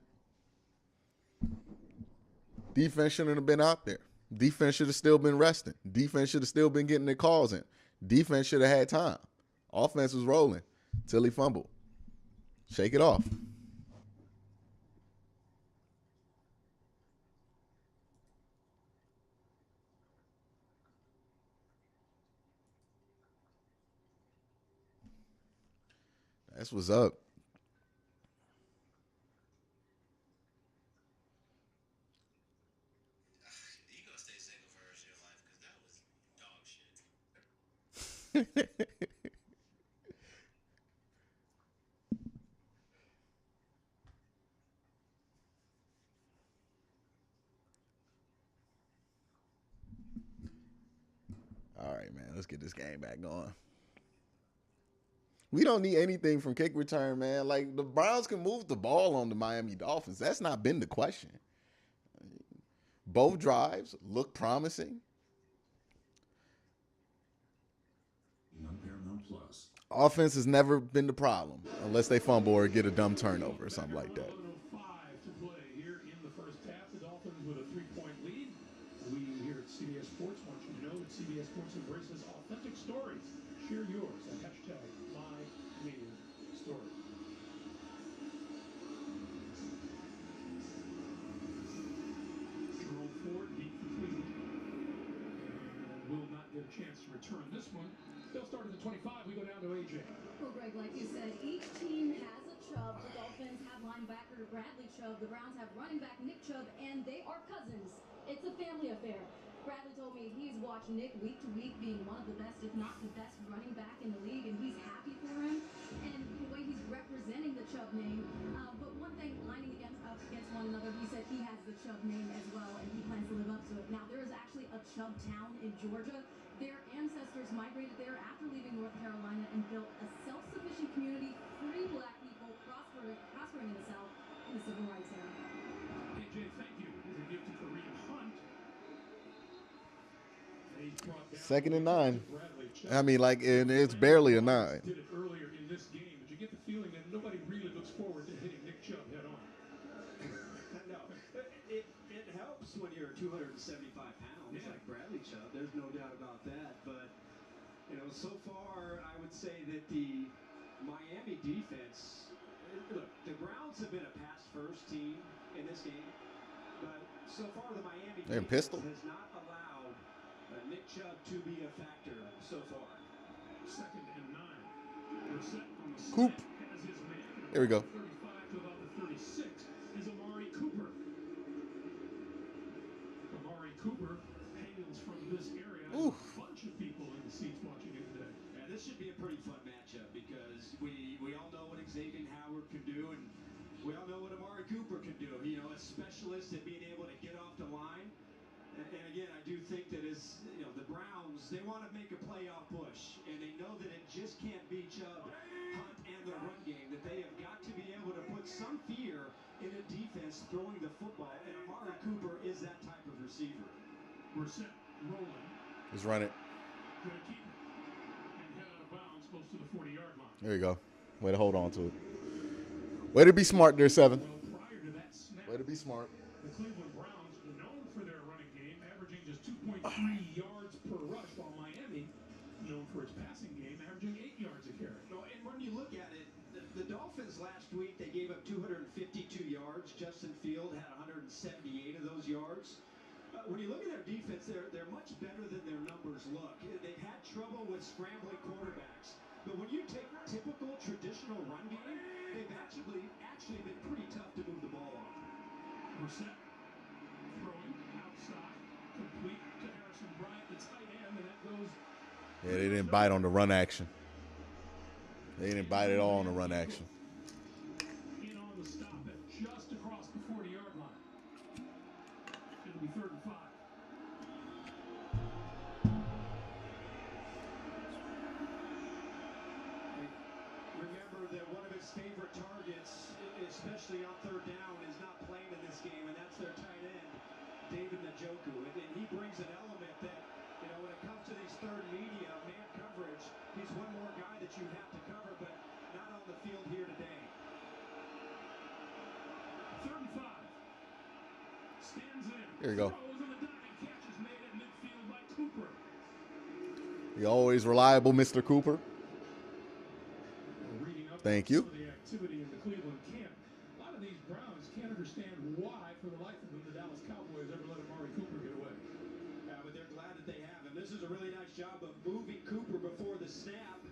Defense shouldn't have been out there. Defense should have still been resting. Defense should have still been getting their calls in. Defense should have had time. Offense was rolling till he fumbled. Shake it off. That's what's up. You gonna stay single for the rest of your life because that was dog shit. All right, man. Let's get this game back going. We don't need anything from kick return, man. Like, the Browns can move the ball on the Miami Dolphins. That's not been the question. Both drives look promising. Paramount Plus. Offense has never been the problem unless they fumble or get a dumb turnover or something like that. 11:05 to play here in the first half. The Dolphins with a 3-point lead. We here at CBS Sports want you to know that CBS Sports embraces authentic stories. Share yours at #MyMediaStory. Jerome Ford deep for Cleveland. And will not get a chance to return this one. They'll start at the 25. We go down to AJ. Well, Greg, like you said, each team has a Chubb. The Dolphins have linebacker Bradley Chubb. The Browns have running back Nick Chubb, and they are cousins. It's a family affair. Bradley told me he's watched Nick week to week being one of the best, if not the best running back in the league, and he's happy for him and the way he's representing the Chubb name. But one thing, lining up against one another, he said he has the Chubb name as well, and he plans to live up to it. Now, there is actually a Chubb town in Georgia. Their ancestors migrated there after leaving North Carolina and built a self-sufficient community, free black people, prospering in the South in the Civil Rights era. AJ, thank you. We'll give to Kareem Hunt. 2nd and 9. I mean, like, and it's barely a 9. Did it earlier in this game, but you get the feeling that nobody really looks forward to hitting Nick Chubb head on. No, it helps when you're 275 pounds like Bradley Chubb. There's no doubt about that. But so far, I would say that the Miami defense. Look, the Browns have been a pass-first team in this game, but so far the Miami defense has not allowed Nick Chubb to be a factor so far. 2nd and 9. Brissett on the Coop. has his man. Here we go. 35 to about the 36 is Amari Cooper. Amari Cooper hails from this area. A bunch of people in the seats watching it today. Yeah, this should be a pretty fun matchup because we all know what Xavier Howard can do, and we all know what Amari Cooper can do. A specialist at being able to get off the line. And again, I do think that the Browns, they want to make a playoff push, and they know that it just can't be Chubb, Hunt, and the run game, that they have got to be able to put some fear in a defense throwing the football, and Amari Cooper is that type of receiver. Brissett rolling. Let's run it. Going to keep it and head out of bounds close to the 40-yard line. There you go. Way to hold on to it. Way to be smart there, 7. Well, prior to that snap, way to be smart. The Cleveland Browns, known for their running game, averaging just 2.3 yards per rush, while Miami, known for its passing game, averaging 8 yards a carry. No, and when you look at it, the Dolphins last week, they gave up 252 yards. Justin Field had 178 of those yards. When you look at their defense, they're much better than their numbers look. They've had trouble with scrambling quarterbacks. But when you take typical traditional run game, they've actually been pretty tough to move the ball off. Brissett throwing outside, complete to Harrison Bryant, the tight end, and that goes. Yeah, they didn't bite on the run action. They didn't bite at all on the run action. In on the stop at just across the 40-yard line. It'll be 3rd and 5. Remember that one of his favorite targets, especially on 3rd down, is not playing in this game, and that's their tight end, David Njoku. And he brings an element that, when it comes to these third media, man coverage, he's one more guy that you have to cover, but not on the field here today. 3rd and 5. Stands in. Here you go. Throws, and the diving catch is made at midfield by Cooper. The always reliable Mr. Cooper. Thank you. The activity in the Cleveland camp. A lot of these Browns can't understand why, for the life of them, the Dallas Cowboys ever let Amari Cooper get away. But they're glad that they have him. This is a really nice job of moving Cooper before the snap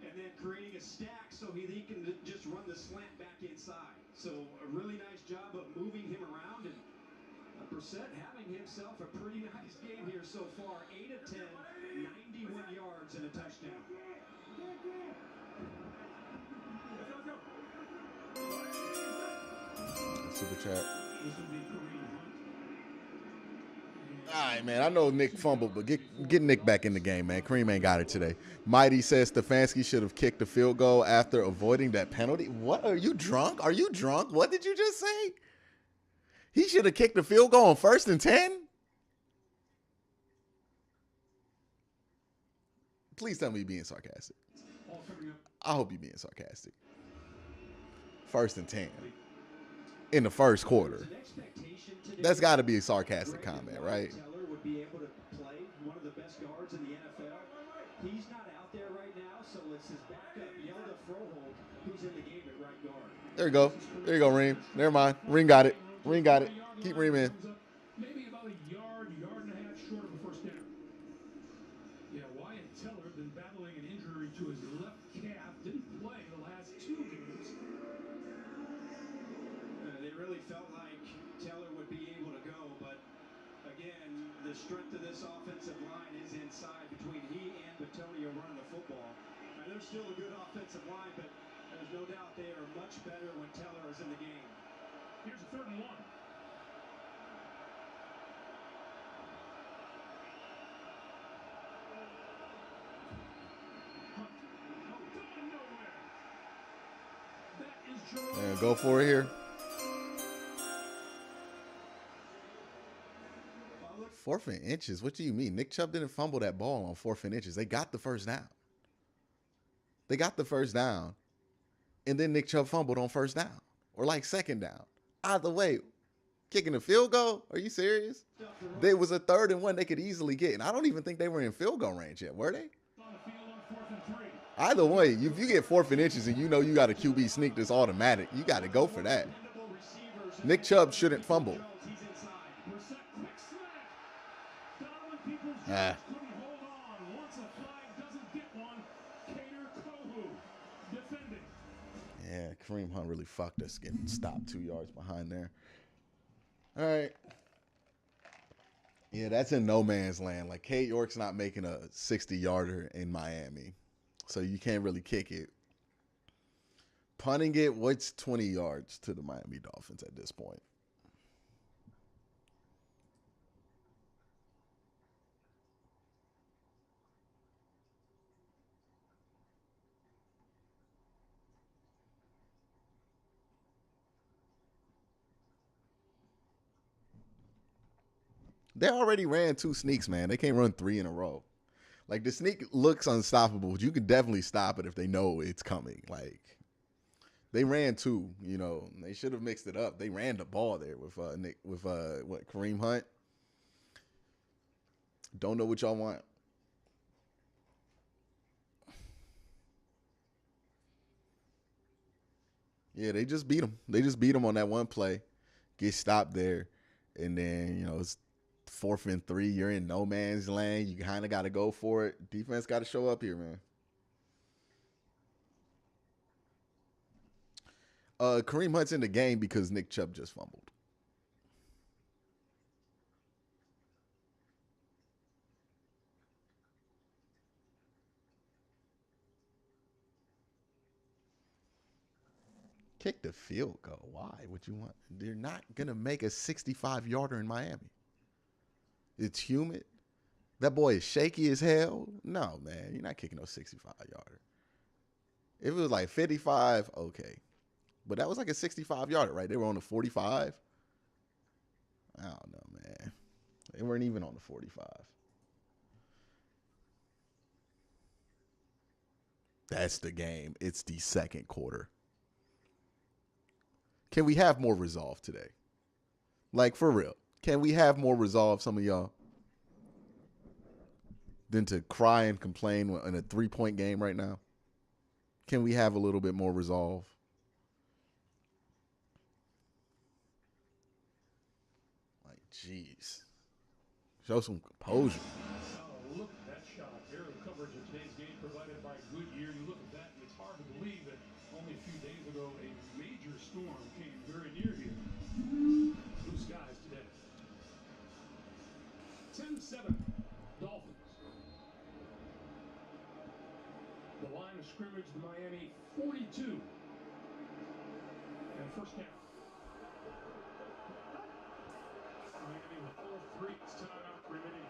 and then creating a stack so he can just run the slant back inside. So a really nice job of moving him around, and Brissett having himself a pretty nice game here so far. 8 of 10, 91 yards and a touchdown. Super chat. This will be Kareem Hunt. All right, man. I know Nick fumbled, but get Nick back in the game, man. Kareem ain't got it today. Mighty says Stefanski should have kicked the field goal after avoiding that penalty. What? Are you drunk? Are you drunk? What did you just say? He should have kicked the field goal on 1st and 10? Please tell me you're being sarcastic. I hope you're being sarcastic. 1st and 10. In the first quarter. That's got to be a sarcastic comment, right? Teller would be able to play one of the best guards in the NFL. He's not out there right now, so it's his backup, Yelda Froholt, who's in the game at right guard. There you go. There you go, Reem. Never mind. Reem got it. Reem got it. Keep Reem in. Maybe about a yard and a half short of a 1st down. Yeah, Wyatt Teller been battling an injury to his left calf. Didn't play the last 2 games. They really felt like Teller would be able to go, but again, the strength of this offensive line is inside between he and Batonio running the football. And they're still a good offensive line, but there's no doubt they are much better when Teller is in the game. Here's a 3rd and 1. And go for it here. 4th and inches. What do you mean? Nick Chubb didn't fumble that ball on 4th and inches. They got the first down. They got the first down. And then Nick Chubb fumbled on 1st down. Or like 2nd down. Either way, kicking a field goal? Are you serious? There was a 3rd and 1 they could easily get. And I don't even think they were in field goal range yet. Were they? Either way, if you get 4th and inches and you know you got a QB sneak that's automatic, you got to go for that. Nick Chubb shouldn't fumble. Ah. Yeah, Kareem Hunt really fucked us getting stopped 2 yards behind there. All right. Yeah, that's in no man's land. Like, Cade York's not making a 60-yarder in Miami, so you can't really kick it. Punting it, what's 20 yards to the Miami Dolphins at this point? They already ran 2 sneaks, man. They can't run 3 in a row. Like, the sneak looks unstoppable, but you can definitely stop it if they know it's coming. Like, they ran 2, you know. They should have mixed it up. They ran the ball there with Kareem Hunt. Don't know what y'all want. Yeah, they just beat him. They just beat him on that one play. Get stopped there. And then, you know, it's 4th and 3. You're in no man's land. You kind of got to go for it. Defense got to show up here, man. Kareem Hunt's in the game because Nick Chubb just fumbled. Kick the field goal. Why would you want? They're not going to make a 65-yarder in Miami. It's humid. That boy is shaky as hell. No, man. You're not kicking no 65-yarder. If it was like 55, okay. But that was like a 65-yarder, right? They were on the 45. I don't know, man. They weren't even on the 45. That's the game. It's the 2nd quarter. Can we have more resolve today? Like, for real. Can we have more resolve, some of y'all, than to cry and complain in a 3-point game right now? Can we have a little bit more resolve? Like, jeez. Show some composure. Oh, look at that shot. Aerial coverage of today's game provided by Goodyear. You look at that, and it's hard to believe that only a few days ago a major storm came very near here. Blue skies today. 10-7, Dolphins. The line of scrimmage, the Miami 42. And 1st down. Miami with all 3 timeout remaining.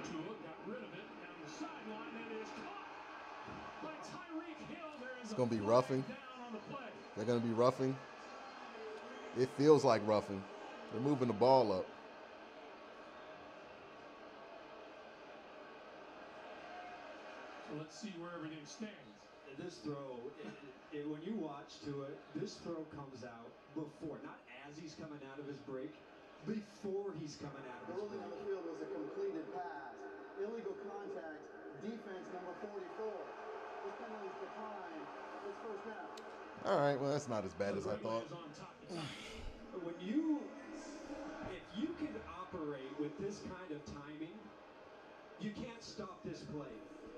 Tua got rid of it down the sideline and is caught by Tyreek Hill. It's going to be roughing. They're going to be roughing. It feels like roughing. They're moving the ball up. So let's see where everything stands. This throw, when you watch to it, this throw comes out before, not as he's coming out of his break, before he's coming out of his break. Early on the field was a completed pass. Illegal contact, defense number 44. This penalty's declined. It's 1st down. All right, well, that's not as bad as I thought. If you can operate with this kind of timing, you can't stop this play.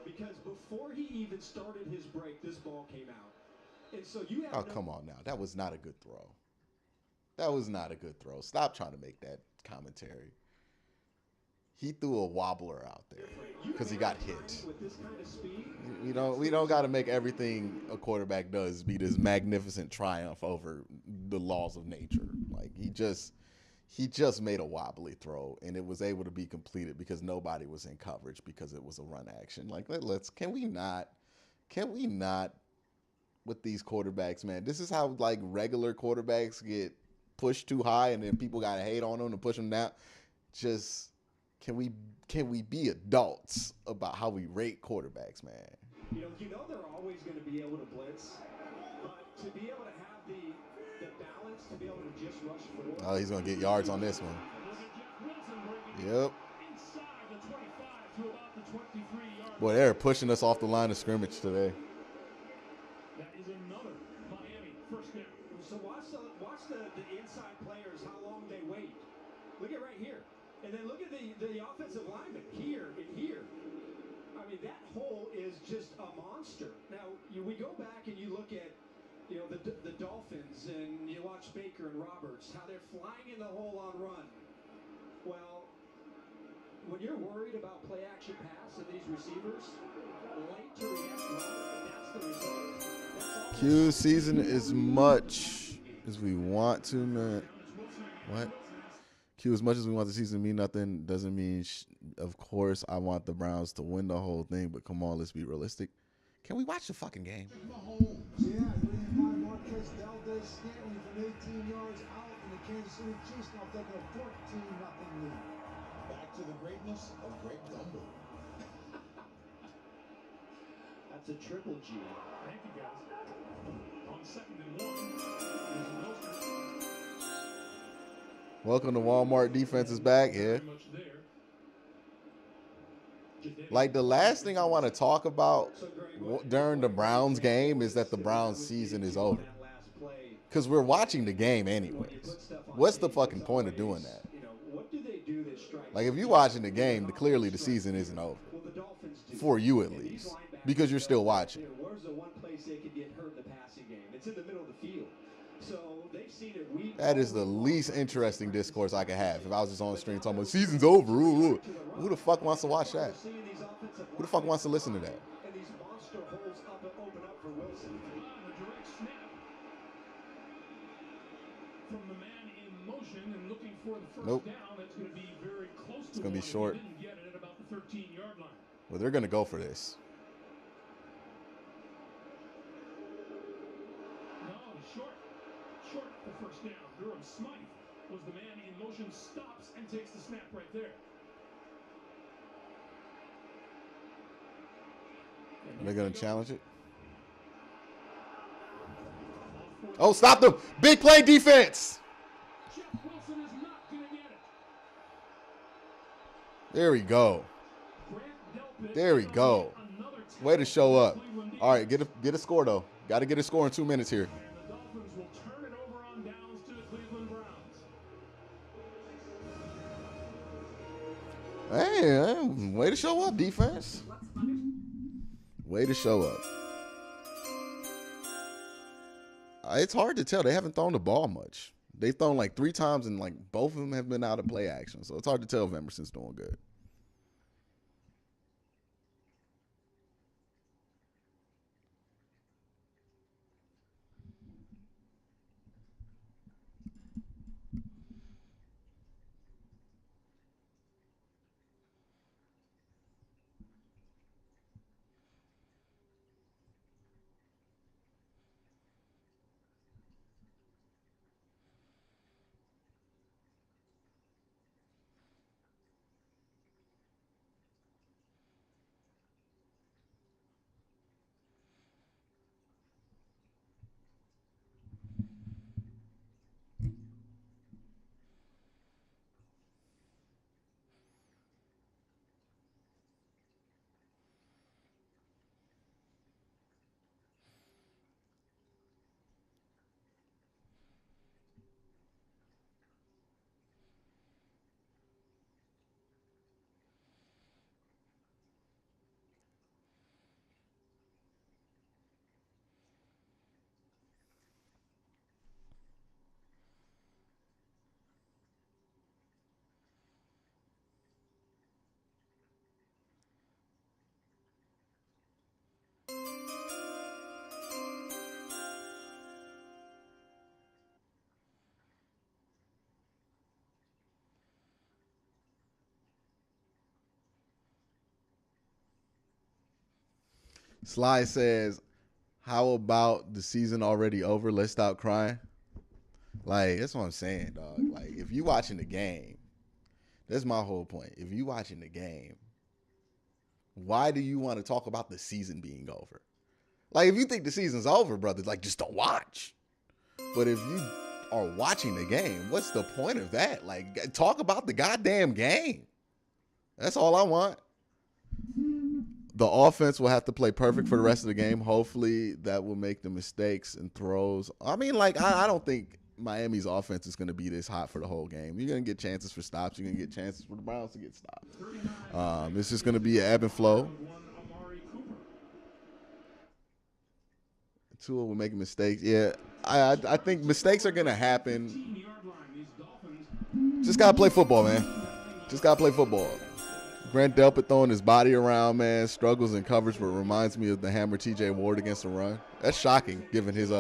Because before he even started his break, this ball came out. And so you have come on now. That was not a good throw. That was not a good throw. Stop trying to make that commentary. He threw a wobbler out there because he got hit. We don't got to make everything a quarterback does be this magnificent triumph over the laws of nature. Like he just made a wobbly throw and it was able to be completed because nobody was in coverage because it was a run action. Like can we not with these quarterbacks, man? This is how like regular quarterbacks get pushed too high and then people got to hate on them to push them down. Just can we be adults about how we rate quarterbacks, man? You know they're always going to be able to blitz, but to be able to have the balance to be able to just rush forward. Oh, he's going to get yards on this one. Yep. Boy, they're pushing us off the line of scrimmage today. That is another Miami first down. So watch the inside players, how long they wait. Look at right here. And then look at the offensive lineman here and here. I mean, that hole is just a monster. Now, we go back and you look at, the Dolphins and you watch Baker and Roberts, how they're flying in the hole on run. Well, when you're worried about play action pass and these receivers, late to react wrong, that's the result. Q season as much as we want to, man. What? Q, as much as we want the season to mean nothing, doesn't mean, of course, I want the Browns to win the whole thing, but come on, let's be realistic. Can we watch the fucking game? Yeah, Marquez Valdez-Scantling from 18 yards out, and the Kansas City Chiefs now taking a 14-0 lead. Back to the greatness of Greg Gumbel. That's a triple G. Thank you, guys. On 2nd and 1, there's a Mostert. Welcome to Walmart. Defense is back. Yeah. Like the last thing I want to talk about during the Browns game is that the Browns season is over. Because we're watching the game anyways. What's the fucking point of doing that? Like if you're watching the game, clearly the season isn't over. For you at least. Because you're still watching. Where's the one place they could get hurt in the passing game? It's in the middle of the field. So they've seen it week. That is the least interesting discourse I could have if I was just on the stream talking about season's over. Ooh. Who the fuck wants to watch that? Who the fuck wants to listen to that? And these monster holes open up for Wilson. A direct snap from the man in motion and looking for the first down. That's going to be very close to it's going to be short. Didn't get it at about the 13-yard line. Well, they're going to go for this. No, short for first down. Durham Smythe was the man in motion, stops and takes the snap right there. Are they going to challenge it? Oh, stop them! Big play defense! Jeff Wilson is not going to get it. There we go. There we go. Way to show up. All right, get a score, though. Got to get a score in 2 minutes here. And the Dolphins will turn it over on downs to the Cleveland Browns. Hey, way to show up, defense. Way to show up. It's hard to tell. They haven't thrown the ball much. They've thrown like 3 times, and like both of them have been out of play action. So it's hard to tell if Emerson's doing good. Sly says, "How about the season already over? Let's stop crying." Like that's what I'm saying, dog. Like if you watching the game, that's my whole point. If you watching the game, why do you want to talk about the season being over? Like if you think the season's over, brother, like just don't watch. But if you are watching the game, what's the point of that? Like talk about the goddamn game. That's all I want. The offense will have to play perfect for the rest of the game. Hopefully that will make the mistakes and throws. I mean, like, I don't think Miami's offense is going to be this hot for the whole game. You're going to get chances for stops. You're going to get chances for the Browns to get stopped. It's just going to be an ebb and flow. Tua will make mistakes. Yeah, I think mistakes are going to happen. Just got to play football, man. Just got to play football. Grant Delpit throwing his body around, man, struggles in coverage, but reminds me of the hammer T.J. Ward against the run. That's shocking, given his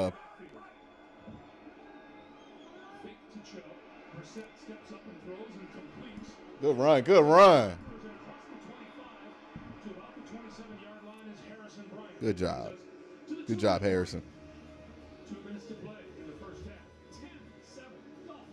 Good run, good run. Good job. Good job, Harrison. 2 minutes to play in the first half. 10-7 Dolphins.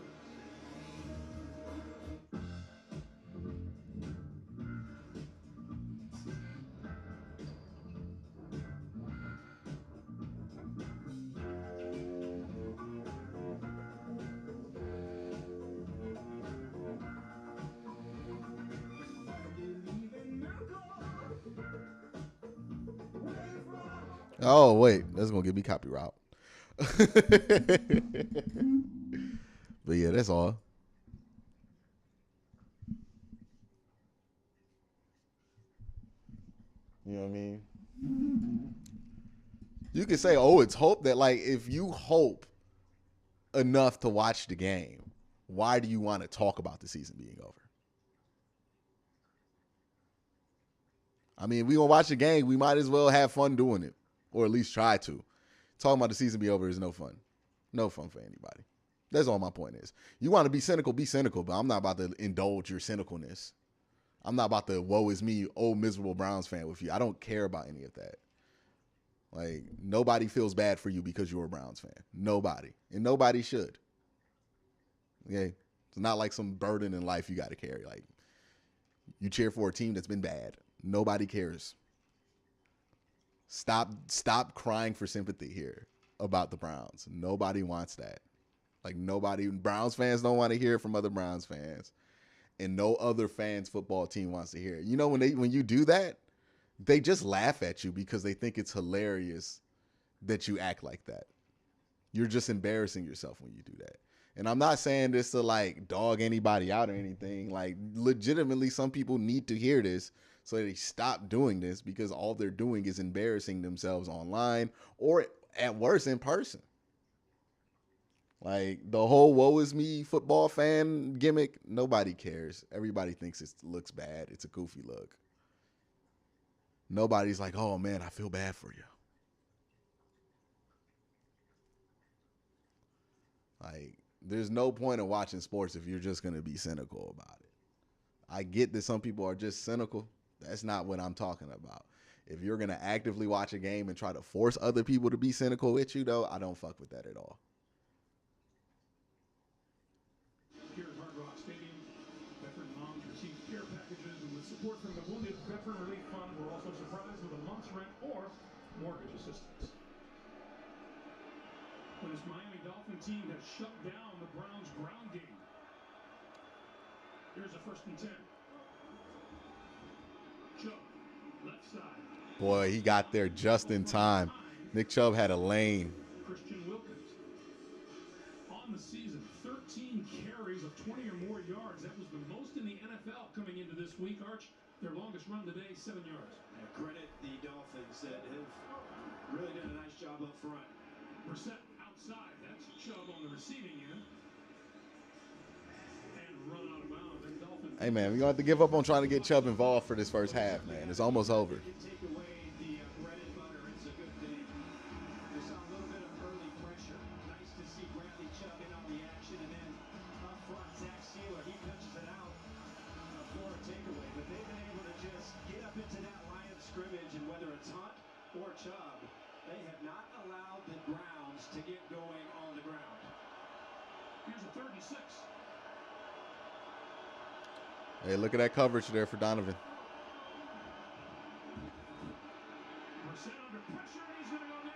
Oh, wait. That's going to give me copyright. But yeah, that's all. You know what I mean? You can say, oh, it's hope that, like, if you hope enough to watch the game, why do you want to talk about the season being over? I mean, if we going to watch the game, we might as well have fun doing it, or at least try to. Talking about the season be over is no fun. No fun for anybody. That's all my point is. You want to be cynical, but I'm not about to indulge your cynicalness. I'm not about to woe is me, old miserable Browns fan with you. I don't care about any of that. Like, nobody feels bad for you because you're a Browns fan. Nobody. And nobody should. Okay? It's not like some burden in life you got to carry. Like, you cheer for a team that's been bad. Nobody cares. Stop crying for sympathy here about the Browns. Nobody wants that. Like, nobody, Browns fans don't want to hear it from other Browns fans. And no other fans' football team wants to hear it. You know, when you do that, they just laugh at you because they think it's hilarious that you act like that. You're just embarrassing yourself when you do that. And I'm not saying this to, like, dog anybody out or anything. Like, legitimately, some people need to hear this so they stop doing this because all they're doing is embarrassing themselves online or, at worst, in person. Like, the whole woe is me football fan gimmick, nobody cares. Everybody thinks it looks bad. It's a goofy look. Nobody's like, oh, man, I feel bad for you. Like, there's no point in watching sports if you're just going to be cynical about it. I get that some people are just cynical. That's not what I'm talking about. If you're going to actively watch a game and try to force other people to be cynical with you, though, I don't fuck with that at all. Here at Hard Rock Stadium, veteran moms received care packages, and with support from the Wounded Veteran Relief Fund, we're also surprised with a month's rent or mortgage assistance. When this Miami Dolphin team has shut down the Browns' ground game. Here's a 1st and 10. Chubb, left side. Boy, he got there just in time. Nick Chubb had a lane. Christian Wilkins. On the season, 13 carries of 20 or more yards. That was the most in the NFL coming into this week. Arch, their longest run today, 7 yards. Credit the Dolphins that have really done a nice job up front. Brissett outside. That's Chubb on the receiving end. And run out of bounds. And Dolphins. Hey, man, we're going to have to give up on trying to get Chubb involved for this first half, man. It's almost over. Take away the bread and butter. It's a good thing. We saw a little bit of early pressure. Nice to see Bradley Chubb in on the action. And then up front, Zach Sealer, he pitches it out for a takeaway. But they've been able to just get up into that line of scrimmage, and whether it's Hunt or Chubb, they have not allowed the Browns to get going on the ground. Here's a 36. Hey, look at that coverage there for Donovan. Brissett under pressure, and he's going to go down.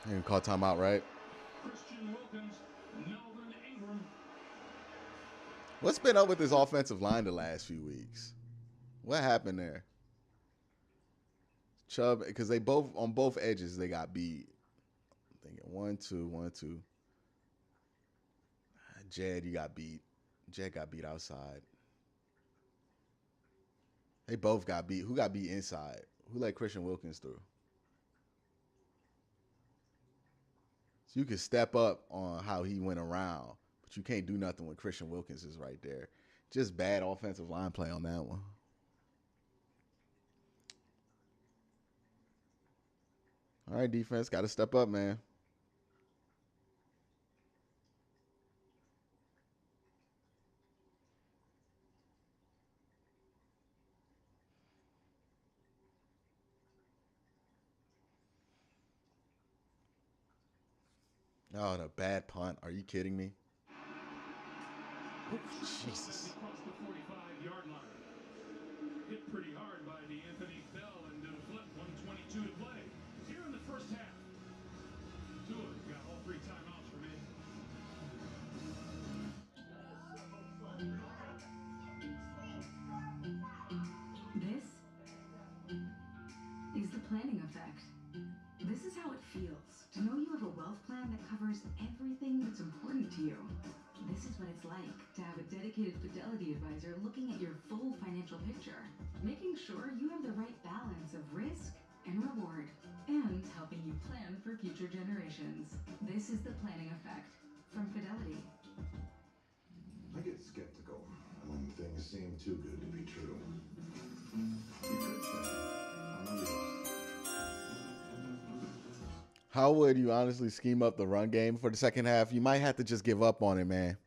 You can call timeout, right? Christian Wilkins, Melvin Ingram. What's been up with this offensive line the last few weeks? What happened there? Chubb, because they both, on both edges, they got beat. I'm thinking 1-2. Jed, you got beat. Jed got beat outside. They both got beat. Who got beat inside? Who let Christian Wilkins through? So you can step up on how he went around, but you can't do nothing when Christian Wilkins is right there. Just bad offensive line play on that one. All right, defense, got to step up, man. Oh, and a bad punt. Are you kidding me? Jesus. Across the 45-yard line. Hit pretty hard by Anthony Bell and did a flip. 1:22 to play. Here in the first half. Tua got all 3 timeouts remaining. This is the planning effect. This is how it feels to know you have a wealth plan that covers everything that's important to you. This is what it's like to have a dedicated Fidelity advisor looking at your full financial picture, making sure you have the right balance of risk and reward, and helping you plan for future generations. This is the planning effect from Fidelity. I get skeptical when things seem too good to be true. You could say, I'm a realist. How would you honestly scheme up the run game for the second half? You might have to just give up on it, man.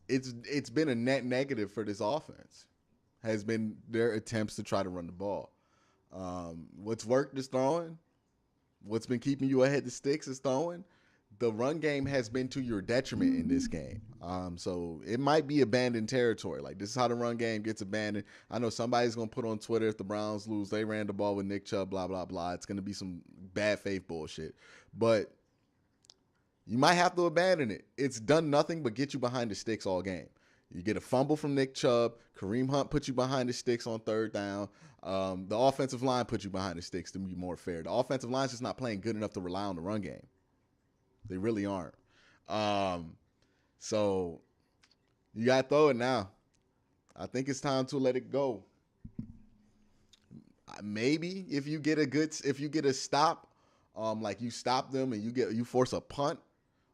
It's been a net negative for this offense. Has been their attempts to try to run the ball. What's worked is throwing. What's been keeping you ahead the sticks is throwing. The run game has been to your detriment in this game. So it might be abandoned territory. Like, this is how the run game gets abandoned. I know somebody's going to put on Twitter, if the Browns lose, they ran the ball with Nick Chubb, blah, blah, blah. It's going to be some bad faith bullshit. But you might have to abandon it. It's done nothing but get you behind the sticks all game. You get a fumble from Nick Chubb. Kareem Hunt put you behind the sticks on third down. The offensive line put you behind the sticks to be more fair. The offensive line's just not playing good enough to rely on the run game. They really aren't. So you got to throw it now. I think it's time to let it go. Maybe if you get a stop, like you stop them and you force a punt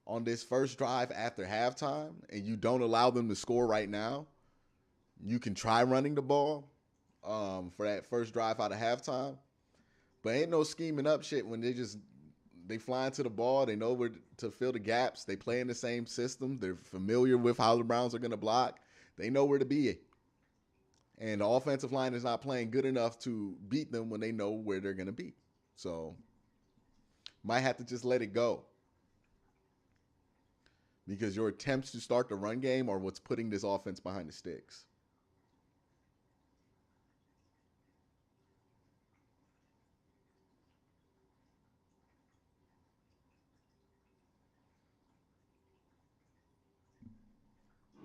on this first drive after halftime and you don't allow them to score right now, you can try running the ball for that first drive out of halftime. But ain't no scheming up shit when they fly into the ball. They know where to fill the gaps. They play in the same system. They're familiar with how the Browns are going to block. They know where to be. And the offensive line is not playing good enough to beat them when they know where they're going to be. So might have to just let it go. Because your attempts to start the run game are what's putting this offense behind the sticks.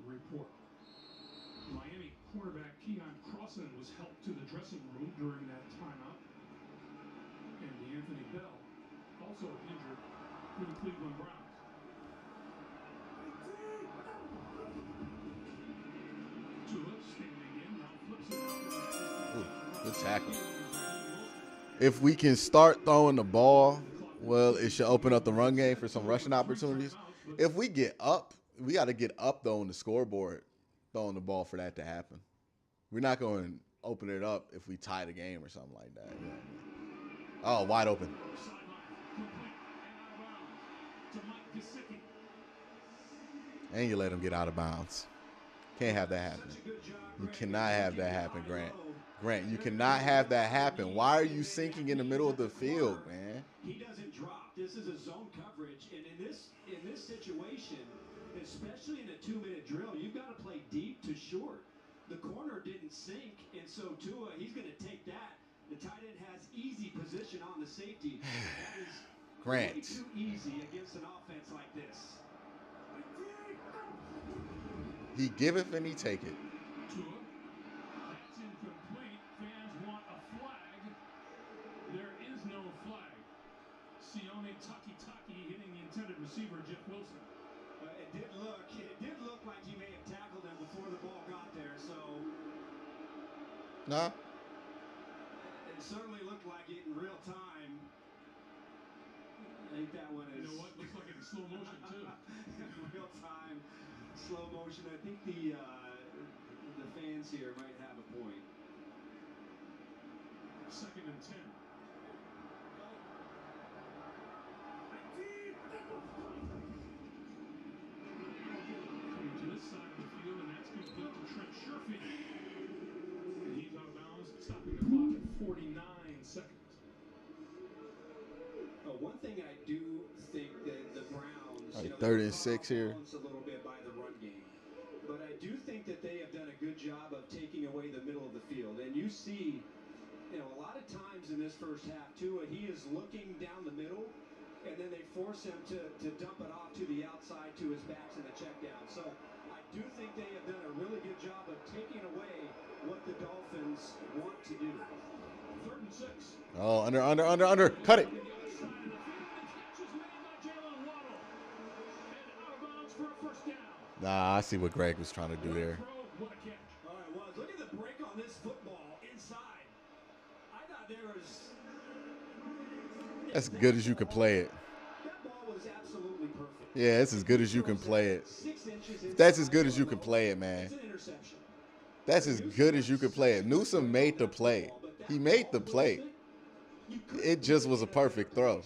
Report. Miami quarterback Keon Crossan was helped to the dressing room during that timeout. And Anthony Bell, also injured for the Cleveland Browns. Tua standing in, now flips it out. Ooh, good tackle. If we can start throwing the ball, well, it should open up the run game for some rushing opportunities. If we get up, we got to get up, though, on the scoreboard, throwing the ball for that to happen. We're not going to open it up if we tie the game or something like that. You know what I mean? Oh, wide open. And you let him get out of bounds. Can't have that happen. Such a good job, You Greg, cannot have that looking happen, high Grant. low. Grant, you There cannot is have a that happen. Why are you and sinking that in the middle of means the at field, corner, man? He doesn't drop. This is a zone coverage, and in this situation, especially in a 2-minute drill, you've got to play deep to short. The corner didn't sink, and so Tua, he's going to take that. The tight end has easy position on the safety. That is Grant. way too easy against an offense like this. He giveth and he taketh. Tua. That's incomplete. Fans want a flag. There is no flag. Sione Taki hitting the intended receiver, Jeff Wilson. It did look like he may have tackled him before the ball got there, so. Nah. It certainly looked like it in real time. I think that one is. You know what? Looks like it in slow motion too. In real time, slow motion. I think the fans here might have a point. 2nd and 10. Coming to this side of the field, and that's complete to Trent Sherfield. And he's out of bounds, stopping the clock at 49 seconds. One thing I do think that the Browns, Like you know, 3rd and 6 here. A little bit by the run game, but I do think that they have done a good job of taking away the middle of the field. And you see, you know, a lot of times in this first half, Tua, he is looking down the middle, and then they force him to dump it off to the outside to his backs in the check down. So I do think they have done a really good job of taking away what the Dolphins want to do. 3rd and 6. Oh, under. Cut it. Nah, I see what Greg was trying to do there. All right, was. Look at the break on this football inside. I thought there was. That's as good as you could play it. That ball was absolutely perfect. Yeah, it's as good as you can play it. 6 inches. That's as good as you can play it, man. It's an interception. That's as good as you could play it. Newsom made the play. He made the play. It just was a perfect throw.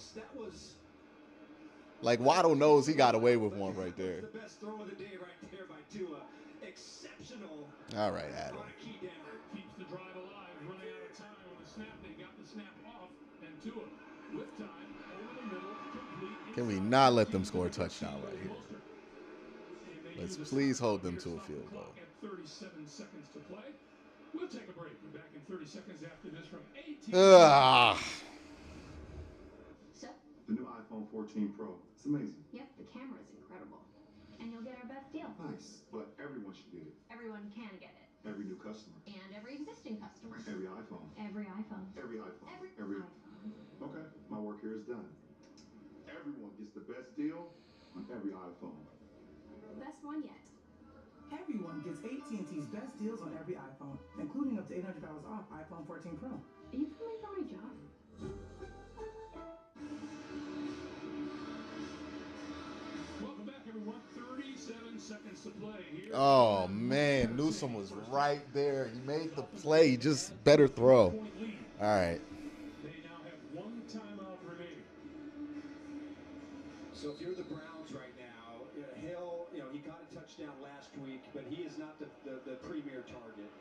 Like Waddle knows he got away with one right there. The best throw of the day right there by Tua. Exceptional. All right, Adam. Keeps the drive alive, running out of time on the snap. They got the snap off, and Tua with time over the middle, complete. Can we not let them score a touchdown right here? Let's please hold them to a field goal. At 37 seconds to play. We'll take a break. We're back in 30 seconds after this from 18. So? The new iPhone 14 Pro. It's amazing. Yep, the camera's incredible. And you'll get our best deal. Nice, but everyone should get it. Everyone can get it. Every new customer. And every existing customer. Every iPhone. Every iPhone. Every iPhone. Every iPhone. Okay, my work here is done. Everyone gets the best deal on every iPhone. Best one yet. Everyone gets AT&T's best deals on every iPhone, including up to $800 off iPhone 14 Pro. Are you coming for my job? Welcome back, everyone. 37 seconds to play here. Oh, man. Newsom was right there. He made the play. Just better throw. All right. They now have 1 timeout remaining. So if you're the Browns right now, Hill, you know, he caught a touchdown last week, but he is not the premier target.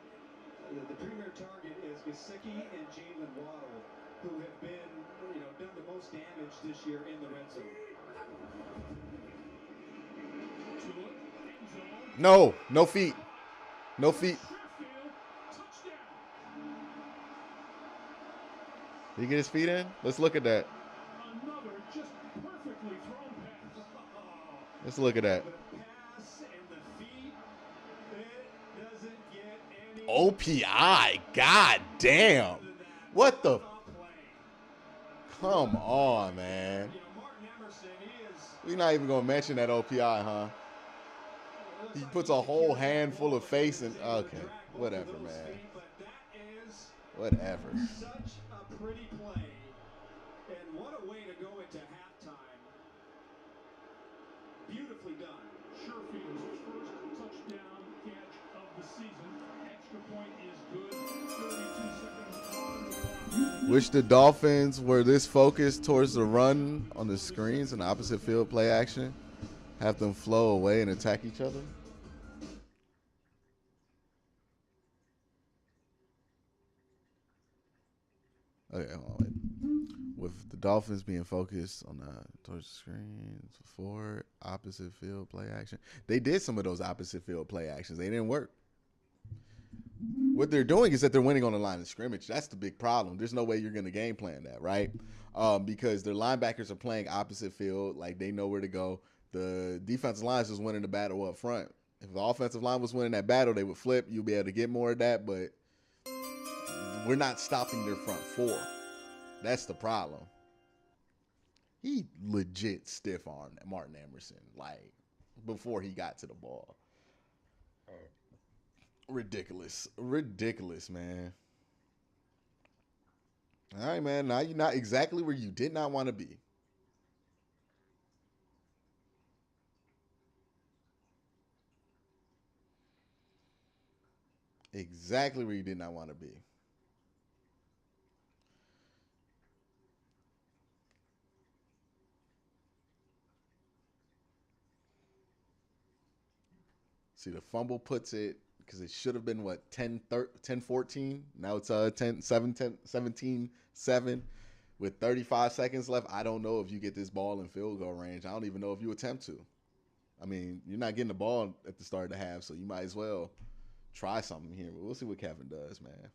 The premier target is Gesicki and Jalen Waddle, who have been, you know, done the most damage this year in the red zone. No, no feet. No feet. Did he get his feet in? Let's look at that. Another just perfectly thrown pass. Let's look at that. OPI. God damn. What the? Come on, man. We're not even going to mention that OPI, huh? He puts a whole handful of face in. Okay. Whatever, man. Whatever. Such a pretty play. And what a way to go into halftime. Beautifully done. Sherfield's first touchdown catch of the season. Extra point is good. 32 seconds on the clock. Wish the Dolphins were this focused towards the run on the screens and opposite field play action. Have them flow away and attack each other. Okay, hold on, wait. With the Dolphins being focused on the towards the screens before opposite field play action, they did some of those opposite field play actions. They didn't work. What they're doing is that they're winning on the line of scrimmage. That's the big problem. There's no way you're going to game plan that, right? Because their linebackers are playing opposite field, like they know where to go. The defensive line is just winning the battle up front. If the offensive line was winning that battle, they would flip. You'll be able to get more of that, but we're not stopping their front four. That's the problem. He legit stiff-armed Martin Emerson, like, before he got to the ball. Ridiculous, man. All right, man. Now you're not exactly where you did not want to be. Exactly where you did not want to be. See, the fumble puts it, because it should have been, what, 10-14? Now it's 17-7 with 35 seconds left. I don't know if you get this ball in field goal range. I don't even know if you attempt to. I mean, you're not getting the ball at the start of the half, so you might as well try something here. But we'll see what Kevin does, man.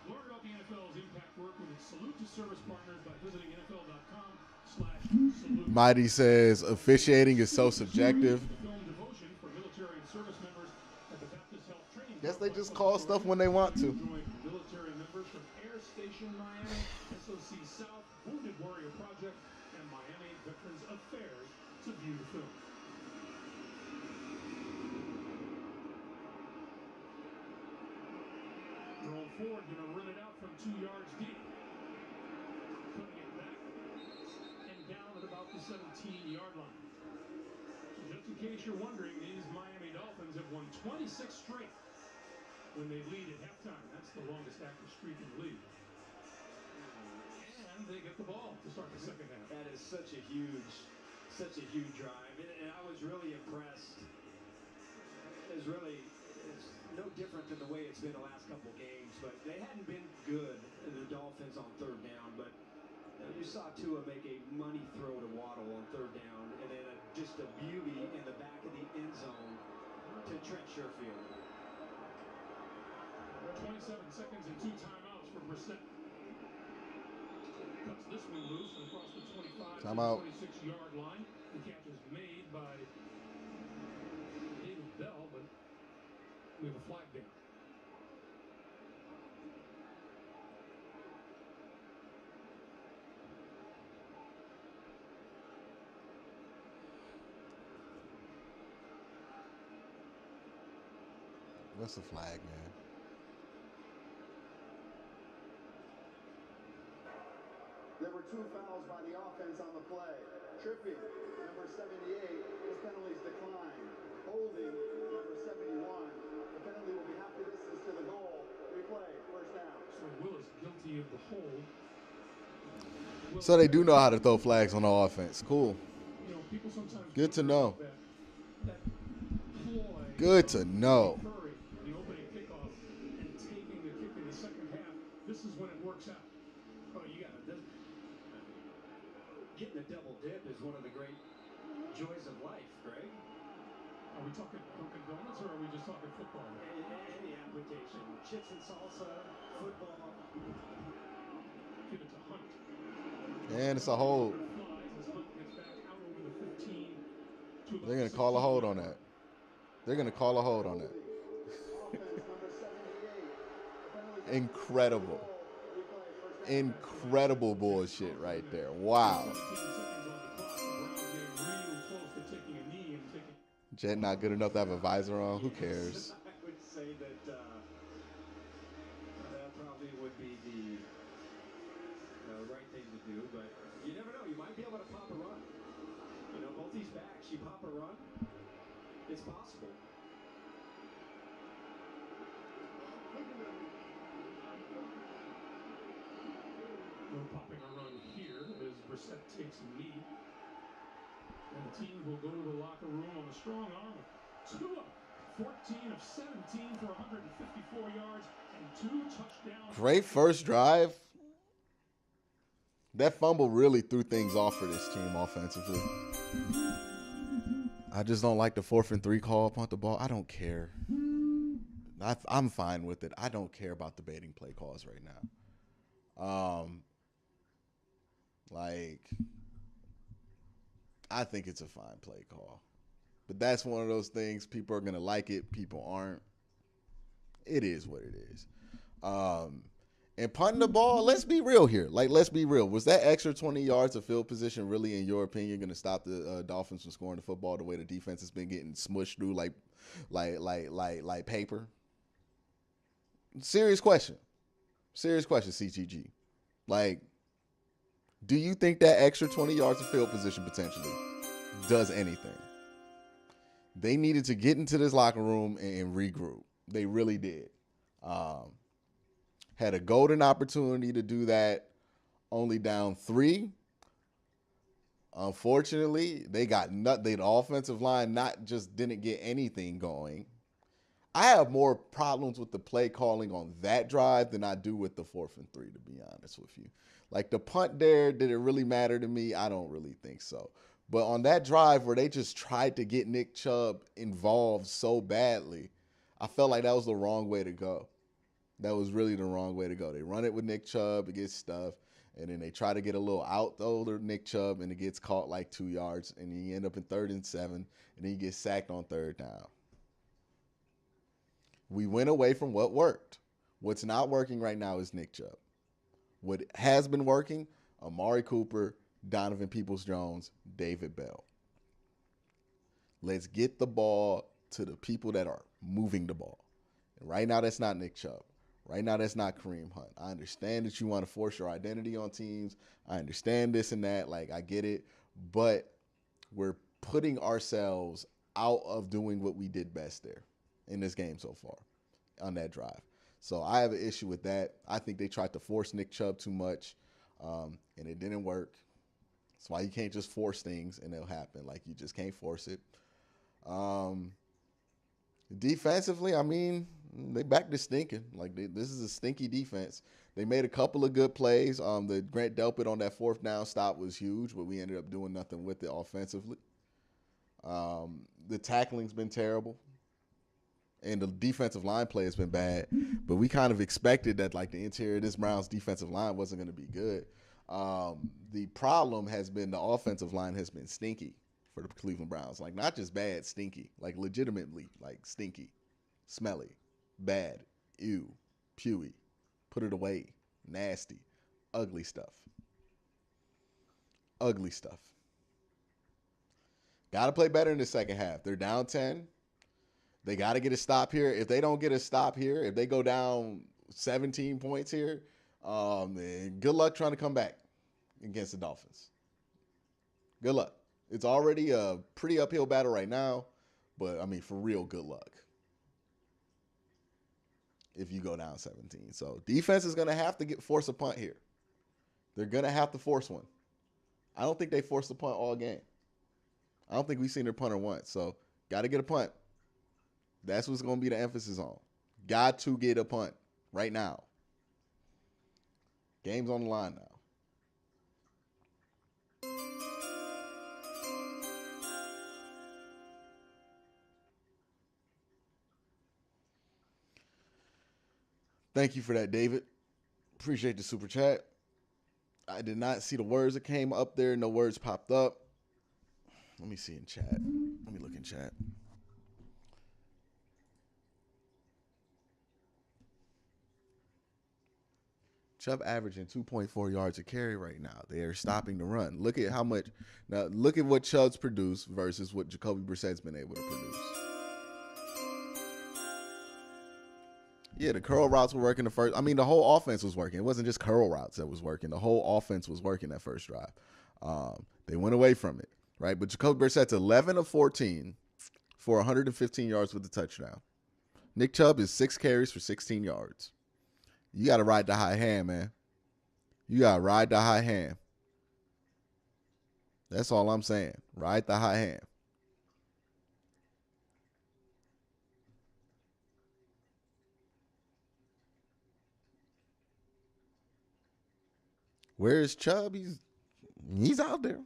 Learn about the NFL's impact work with its Salute to Service partners by visiting NFL.com/salute. Mighty says officiating is so subjective. Guess they just call stuff when they want to. Military members from Air Station Miami, SOC South, Wounded Warrior Project, and Miami Veterans Affairs to view the film. Roll forward, going to run it out from 2 yards deep. Putting it back and down at about the 17-yard line. So just in case you're wondering, these Miami Dolphins have won 26 straight when they lead at halftime. That's the longest active streak in the league. And they get the ball to start the second half. That is such a huge drive. And I was really impressed. It's no different than the way it's been the last couple games, but they hadn't been good, the Dolphins, on third down, but you saw Tua make a money throw to Waddle on third down, and then just a beauty in the back of the end zone to Trent Sherfield. 27 seconds and 2 timeouts for Brissett. Cuts this one loose and across the 25 Timeout. to 26-yard line. The catch is made by David Bell, but we have a flag down. What's the flag, man? There were 2 fouls by the offense on the play. Tripping, number 78, his penalties declined. Holding, number 71. The penalty will be half the distance to the goal. Replay, first down. So Willis guilty of the hold. So they do know how to throw flags on the offense. Cool. You know, people sometimes Good to know. that ploy Good to know. Curry, the opening kickoff, and taking the kick in the second half. This is when it works out. Oh, you got it. Getting a double dip is one of the great joys of life, Greg. Are we talking Dunkin' Donuts or are we just talking football? Any application. Chips and salsa, football. Give it to Hunt. And it's a hold. They're going to call a hold on that. They're going to call a hold on that. Incredible. Incredible bullshit right there. Wow. Jet not good enough to have a visor on. Who cares? I would say that that probably would be the right thing to do, but you never know. You might be able to pop a run. You know, both these backs, you pop a run, it's possible. No popping a run here as Brissett takes a knee. And the team will go to the locker room on the strong arm of Tua. 14 of 17 for 154 yards and 2 touchdowns. Great first drive. That fumble really threw things off for this team offensively. I just don't like the 4th and 3 call, punt the ball. I don't care. I'm fine with it. I don't care about debating play calls right now. I think it's a fine play call. But that's one of those things. People are going to like it. People aren't. It is what it is. And punting the ball, let's be real here. Let's be real. Was that extra 20 yards of field position really, in your opinion, going to stop the Dolphins from scoring the football the way the defense has been getting smushed through like paper? Serious question. Serious question, CGG. Do you think that extra 20 yards of field position potentially does anything? They needed to get into this locker room and regroup. They really did. Had a golden opportunity to do that, only down 3. Unfortunately, they got the offensive line didn't get anything going. I have more problems with the play calling on that drive than I do with the 4th and 3, to be honest with you. The punt there, did it really matter to me? I don't really think so. But on that drive where they just tried to get Nick Chubb involved so badly, I felt like that was the wrong way to go. That was really the wrong way to go. They run it with Nick Chubb, it gets stuffed, and then they try to get a little out the older Nick Chubb, and it gets caught 2 yards, and you end up in 3rd and 7, and then you get sacked on 3rd down. We went away from what worked. What's not working right now is Nick Chubb. What has been working, Amari Cooper, Donovan Peoples-Jones, David Bell. Let's get the ball to the people that are moving the ball. And right now, that's not Nick Chubb. Right now, that's not Kareem Hunt. I understand that you want to force your identity on teams. I understand this and that. I get it. But we're putting ourselves out of doing what we did best there in this game so far on that drive. So I have an issue with that. I think they tried to force Nick Chubb too much, and it didn't work. That's why you can't just force things and it'll happen. You just can't force it. Defensively, they back to stinking. This is a stinky defense. They made a couple of good plays. The Grant Delpit on that 4th down stop was huge, but we ended up doing nothing with it offensively. The tackling's been terrible. And the defensive line play has been bad, but we kind of expected that the interior of this Browns defensive line wasn't going to be good. The problem has been the offensive line has been stinky for the Cleveland Browns. Not just bad, stinky. Legitimately, stinky, smelly, bad, ew, pewy, put it away, nasty, ugly stuff. Ugly stuff. Got to play better in the second half. They're down 10. They got to get a stop here. If they don't get a stop here, if they go down 17 points here, good luck trying to come back against the Dolphins. Good luck. It's already a pretty uphill battle right now, but, for real, good luck if you go down 17. So defense is going to have to force a punt here. They're going to have to force one. I don't think they forced a punt all game. I don't think we've seen their punter once. So got to get a punt. That's what's going to be the emphasis on. Got to get a punt right now. Game's on the line now. Thank you for that, David. Appreciate the super chat. I did not see the words that came up there. No words popped up. Let me see in chat. Let me look in chat. Chubb averaging 2.4 yards a carry right now. They are stopping the run. Look at how much. Now, look at what Chubb's produced versus what Jacoby Brissett's been able to produce. Yeah, the curl routes were working the first. I mean, the whole offense was working. It wasn't just curl routes that was working. The whole offense was working that first drive. They went away from it, right? But Jacoby Brissett's 11 of 14 for 115 yards with the touchdown. Nick Chubb is 6 carries for 16 yards. You got to ride the high hand, man. You got to ride the high hand. That's all I'm saying. Ride the high hand. Where is Chubb? He's out there.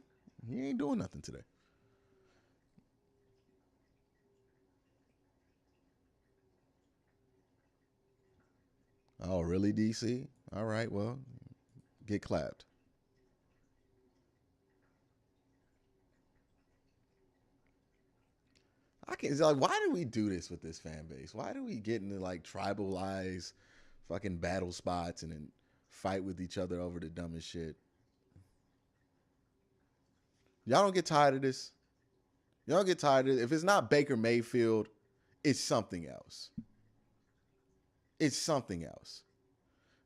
He ain't doing nothing today. Oh, really, DC? All right, well, get clapped. I can't. Like, why do we do this with this fan base? Why do we get into like tribalized fucking battle spots and then fight with each other over the dumbest shit? Y'all don't get tired of this? Y'all don't get tired of it? If it's not Baker Mayfield, it's something else. It's something else.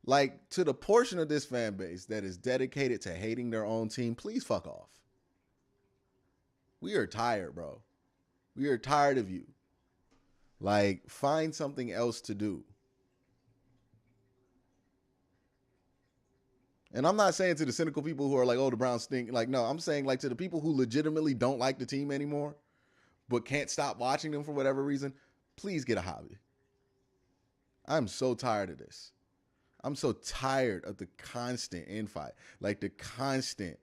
Like, to the portion of this fan base that is dedicated to hating their own team, please fuck off. We are tired, bro. We are tired of you. Like, find something else to do. And I'm not saying to the cynical people who are like, oh, the Browns stink. Like, no, I'm saying like to the people who legitimately don't like the team anymore, but can't stop watching them for whatever reason, please get a hobby. I'm so tired of this. I'm so tired of the constant infight. Like the constant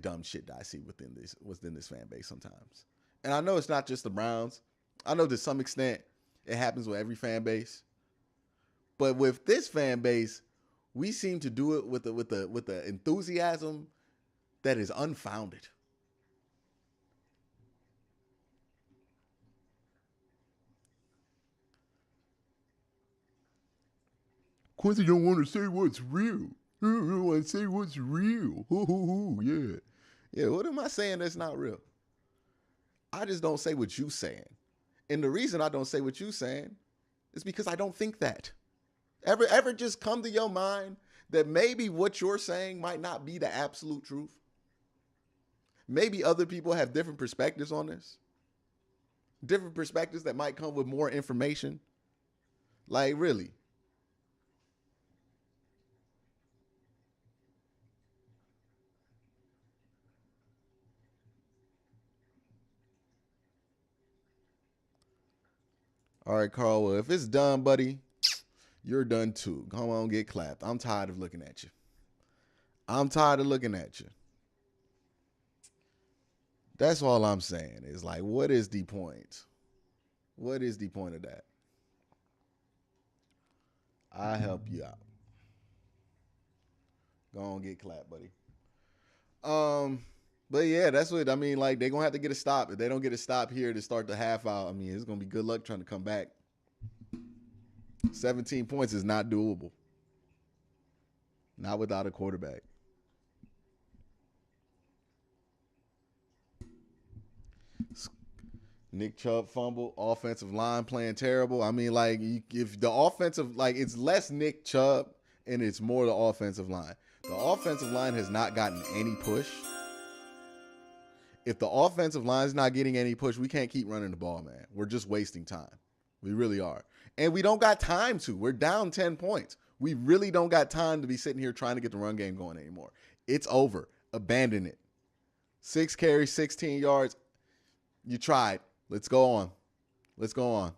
dumb shit that I see within this fan base sometimes. And I know it's not just the Browns. I know to some extent it happens with every fan base. But with this fan base, we seem to do it with the enthusiasm that is unfounded. Quincy don't want to say what's real. I don't want to say what's real. Yeah. Yeah, what am I saying that's not real? I just don't say what you saying. And the reason I don't say what you saying is because I don't think that. Ever just come to your mind that maybe what you're saying might not be the absolute truth? Maybe other people have different perspectives on this. Different perspectives that might come with more information. Like, really. All right, Carl, well, if it's done, buddy, you're done too. Come on, get clapped. I'm tired of looking at you. I'm tired of looking at you. That's all I'm saying is like, what is the point? What is the point of that? I help you out. Go on, get clapped, buddy. But yeah, that's what I mean. Like, they're gonna have to get a stop. If they don't get a stop here to start the half out, I mean, it's gonna be good luck trying to come back. 17 points is not doable. Not without a quarterback. Nick Chubb fumble, offensive line playing terrible. I mean, like, if the offensive, like, it's less Nick Chubb and it's more the offensive line. The offensive line has not gotten any push. If the offensive line is not getting any push, we can't keep running the ball, man. We're just wasting time. We really are. And we don't got time to. We're down 10 points. We really don't got time to be sitting here trying to get the run game going anymore. It's over. Abandon it. 6 carries, 16 yards. You tried. Let's go on. Let's go on.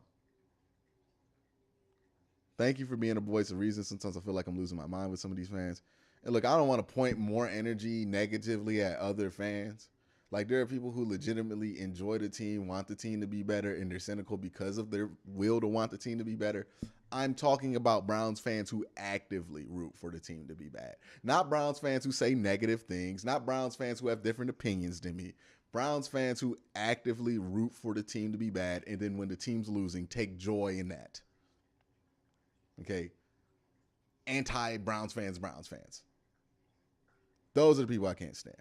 Thank you for being a voice of reason. Sometimes I feel like I'm losing my mind with some of these fans. And look, I don't want to point more energy negatively at other fans. Like, there are people who legitimately enjoy the team, want the team to be better, and they're cynical because of their will to want the team to be better. I'm talking about Browns fans who actively root for the team to be bad. Not Browns fans who say negative things. Not Browns fans who have different opinions than me. Browns fans who actively root for the team to be bad, and then when the team's losing, take joy in that. Okay. Anti-Browns fans. Those are the people I can't stand.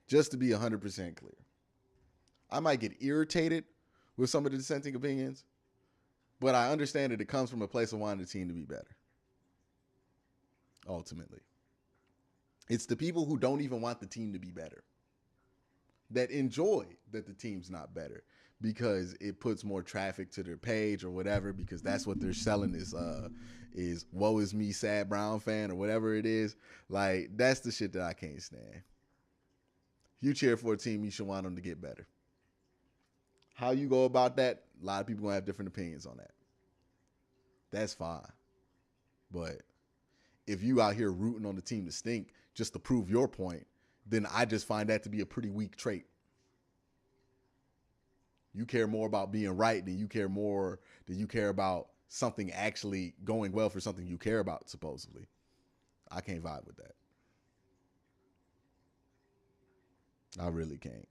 Just to be 100% clear. I might get irritated with some of the dissenting opinions, but I understand that it comes from a place of wanting the team to be better. Ultimately. It's the people who don't even want the team to be better that enjoy that the team's not better because it puts more traffic to their page or whatever, because that's what they're selling is woe is me, sad Brown fan, or whatever it is. Like, that's the shit that I can't stand. If you cheer for a team, you should want them to get better. How you go about that, a lot of people going to have different opinions on that. That's fine. But if you out here rooting on the team to stink just to prove your point, then I just find that to be a pretty weak trait. You care more about being right than you care about something actually going well for something you care about, supposedly. I can't vibe with that. I really can't.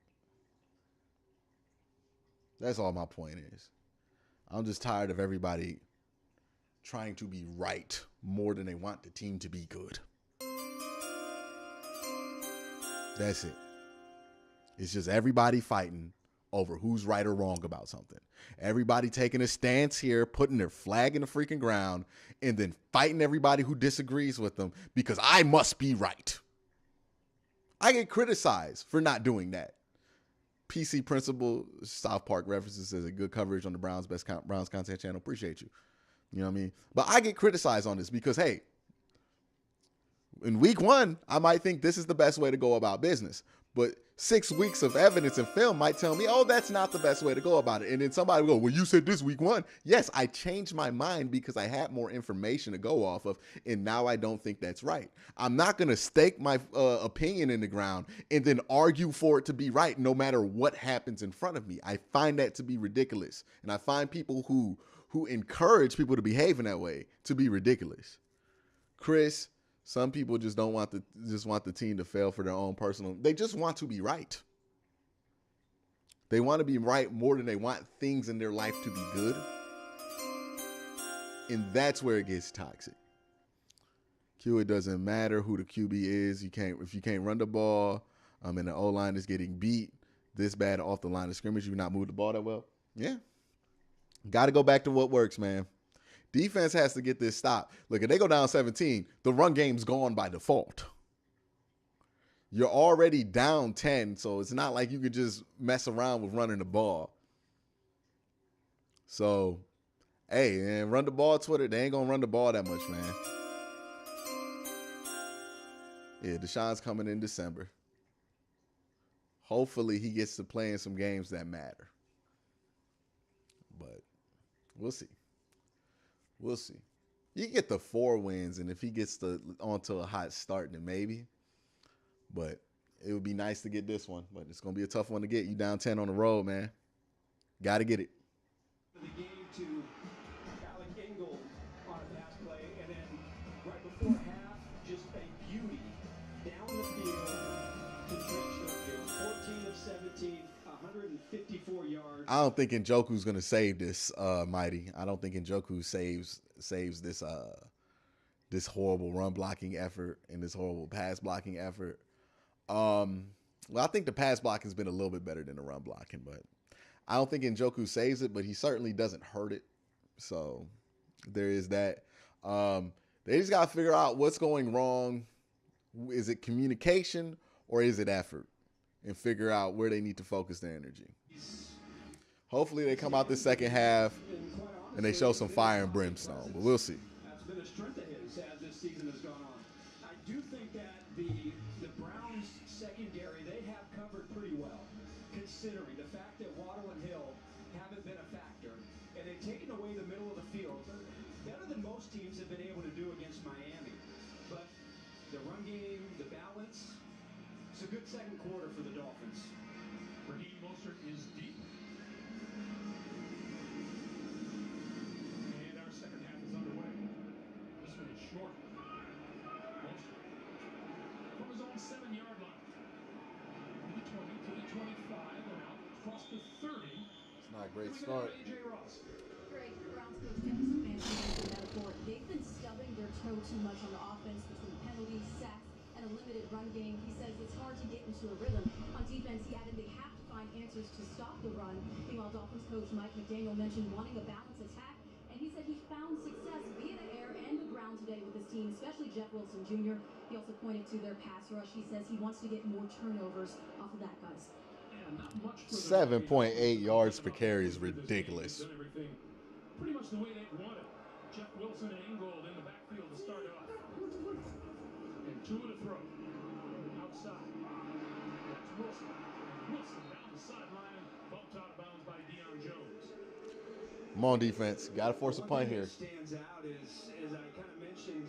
That's all my point is. I'm just tired of everybody trying to be right more than they want the team to be good. That's it. It's just everybody fighting over who's right or wrong about something. Everybody taking a stance here, putting their flag in the freaking ground, and then fighting everybody who disagrees with them because I must be right. I get criticized for not doing that. PC Principal, South Park references, says a good coverage on the Browns content channel. Appreciate you. You know what I mean? But I get criticized on this because, hey, in week 1, I might think this is the best way to go about business. But 6 weeks of evidence and film might tell me, oh, that's not the best way to go about it. And then somebody will go, well, you said this week 1. Yes, I changed my mind because I had more information to go off of, and now I don't think that's right. I'm not going to stake my opinion in the ground and then argue for it to be right no matter what happens in front of me. I find that to be ridiculous. And I find people who encourage people to behave in that way to be ridiculous. Chris, some people just don't want the team to fail for their own personal. They just want to be right. They want to be right more than they want things in their life to be good. And that's where it gets toxic. It doesn't matter who the QB is. If you can't run the ball, and the O-line is getting beat this bad off the line of scrimmage, you not move the ball that well. Yeah. Got to go back to what works, man. Defense has to get this stop. Look, if they go down 17, the run game's gone by default. You're already down 10, so it's not like you could just mess around with running the ball. So, hey, man, run the ball, Twitter. They ain't going to run the ball that much, man. Yeah, Deshaun's coming in December. Hopefully he gets to play in some games that matter. But we'll see. We'll see. You get the 4 wins, and if he gets onto a hot start, then maybe. But it would be nice to get this one. But it's going to be a tough one to get. You down 10 on the road, man. Got to get it. The game to Alec Ingold on a pass play, and then right before half, just a beauty down the field to Drake Sheffield. 14 of 17, 154 yards. I don't think Njoku's going to save this, Mighty. I don't think Njoku saves this horrible run blocking effort and this horrible pass blocking effort. Well, I think the pass blocking has been a little bit better than the run blocking, but I don't think Njoku saves it, but he certainly doesn't hurt it. So there is that. They just got to figure out what's going wrong. Is it communication or is it effort? And figure out where they need to focus their energy. Hopefully they come out the second half and they show some fire and brimstone, but we'll see. That's been a strength of his as this season has gone on. I do think that the Browns secondary, they have covered pretty well, considering the fact that Waddle and Hill haven't been a factor, and they've taken away the middle of the field better than most teams have been able to do against Miami. But the run game, the balance, it's a good second quarter for the Dolphins. Raheem Mostert is deep. And our second half is underway. This one is short. Mostert from his own 7-yard line. To the 20, to the 25, and out across the 30. It's not a great start. A.J. Ross. Greg, Browns coach Kevin Stefanski used the metaphor. They've been stubbing their toe too much on the offense between penalties, sacks, and a limited run game. He says it's hard to get into a rhythm. On defense, he added they have to find answers to stop the run. Meanwhile, Dolphins coach Mike McDaniel mentioned wanting a balanced attack, and he said he found success via the air and the ground today with his team, especially Jeff Wilson Jr. He also pointed to their pass rush. He says he wants to get more turnovers off of that, guys. 7.8 yards per carry is ridiculous. Pretty much the way they wanted. Jeff Wilson and Ingold in the backfield to start off. And Tua to throw. Outside. That's Wilson. And Wilson down the sideline. Bumped out of bounds by Deion Jones. Come on, defense. Got to force a punt here. Stands out is, as I kind of mentioned,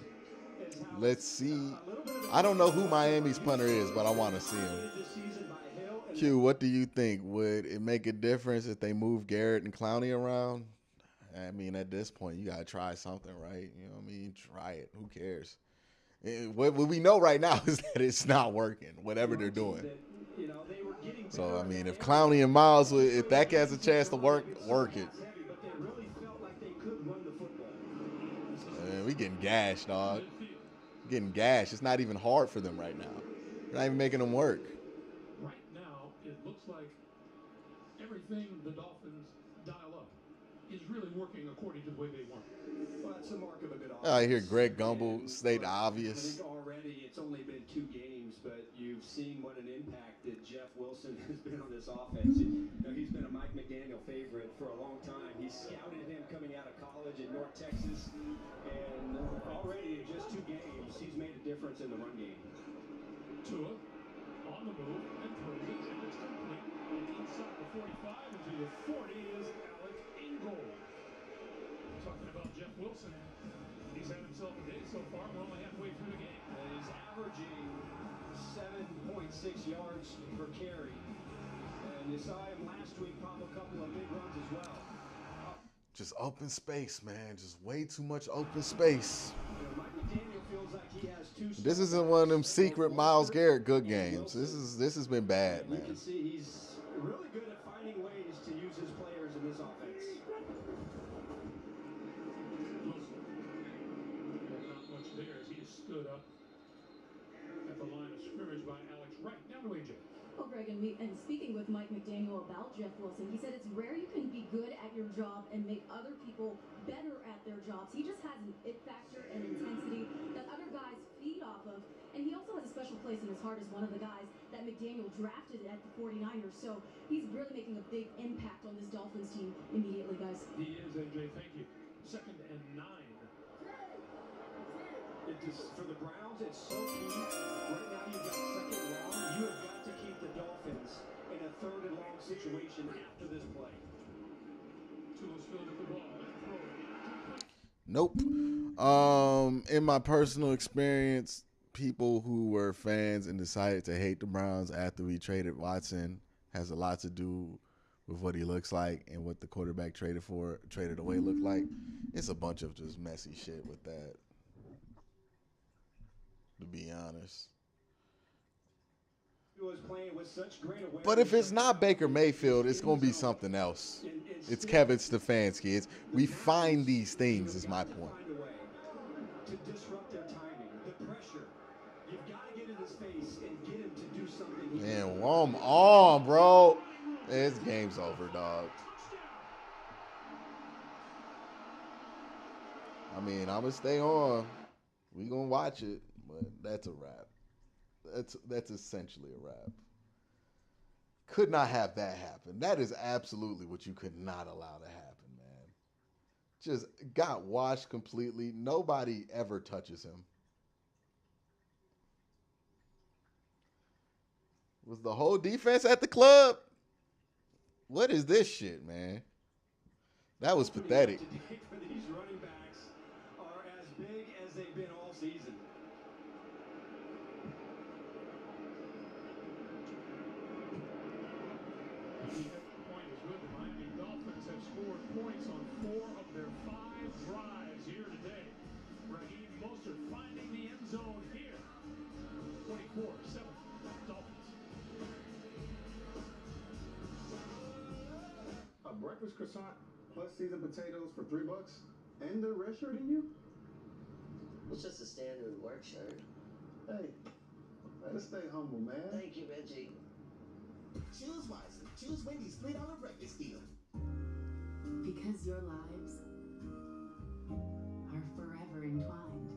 is how Let's see. I don't know who Miami's punter is, but I want to see him. Q, what do you think? Would it make a difference if they move Garrett and Clowney around? I mean, at this point, you got to try something, right? You know what I mean? Try it. Who cares? What we know right now is that it's not working, whatever they're doing. So, I mean, if Clowney and Miles, if that has a chance to work it. Man, we getting gashed, dog. Getting gashed. It's not even hard for them right now. We're not even making them work. Right now, it looks like everything the Dolphins dial up is really working according to the way they want. Well, that's the mark of a good offense. I hear Greg Gumbel state the obvious. I think already it's only been 2 games, but you've seen what an impact that Jeff Wilson has been on this offense. You know, he's been a Mike McDaniel favorite for a long time. He scouted him coming out of college at North Texas, and already in just 2 games, he's made a difference in the run game. Tua on the move and throws it, and it's complete. And inside the 45 into the 40 is Alec Ingold. Talking about Jeff Wilson, he's had himself a day so far. We're only halfway through the game. And he's averaging 7.6 yards per carry. And you saw him last week pop a couple of big runs as well. Just open space, man. Just way too much open space. You know, Mike McDaniel feels like he has 2. This isn't one of them secret Myles Garrett good games. This has been bad, man. You can see he's really good at finding ways to use his players in this offense. Not much there as he stood up at the line of scrimmage by Alex Wright. Now to AJ. Well, Greg, and speaking with Mike McDaniel about Jeff Wilson, he said it's rare you can be good at your job and make other people better at their jobs. He just has an it factor and intensity that other guys feed off of. And he also has a special place in his heart as one of the guys that McDaniel drafted at the 49ers. So he's really making a big impact on this Dolphins team immediately, guys. He is, AJ. Thank you. 2nd and 9. For the Browns, it's so key. Right now, you've got 2nd and long. You have got to keep the Dolphins in a 3rd and long situation after this play. Tua's filled with the ball and Nope. In my personal experience, people who were fans and decided to hate the Browns after we traded Watson has a lot to do with what he looks like and what the quarterback traded away looked like. It's a bunch of just messy shit with that, to be honest. But if it's not Baker Mayfield, it's going to be something else. It's Kevin Stefanski. We find these things, is my point. To disrupt their timing, the pressure. You've got to get in his face and get him to do something. Man, warm on, bro. This game's over, dog. I mean, I'm going to stay on. We going to watch it, but that's a wrap. That's essentially a wrap. Could not have that happen. That is absolutely what you could not allow to happen, man. Just got washed completely. Nobody ever touches him. Was the whole defense at the club? What is this shit, man? That was pathetic. These running backs are as big as they've been all season. Point is good. The Miami Dolphins have scored points on 4 of their 5 drives here today. Raheem Mostert finding the end zone here. 24-7 Dolphins. A breakfast croissant plus seasoned potatoes for $3, and they're redshirting you? It's just a standard work shirt. Hey, way to stay humble, man. Thank you, Reggie. Choose wisely. Choose Wendy's $3 breakfast deal. Because your lives are forever entwined.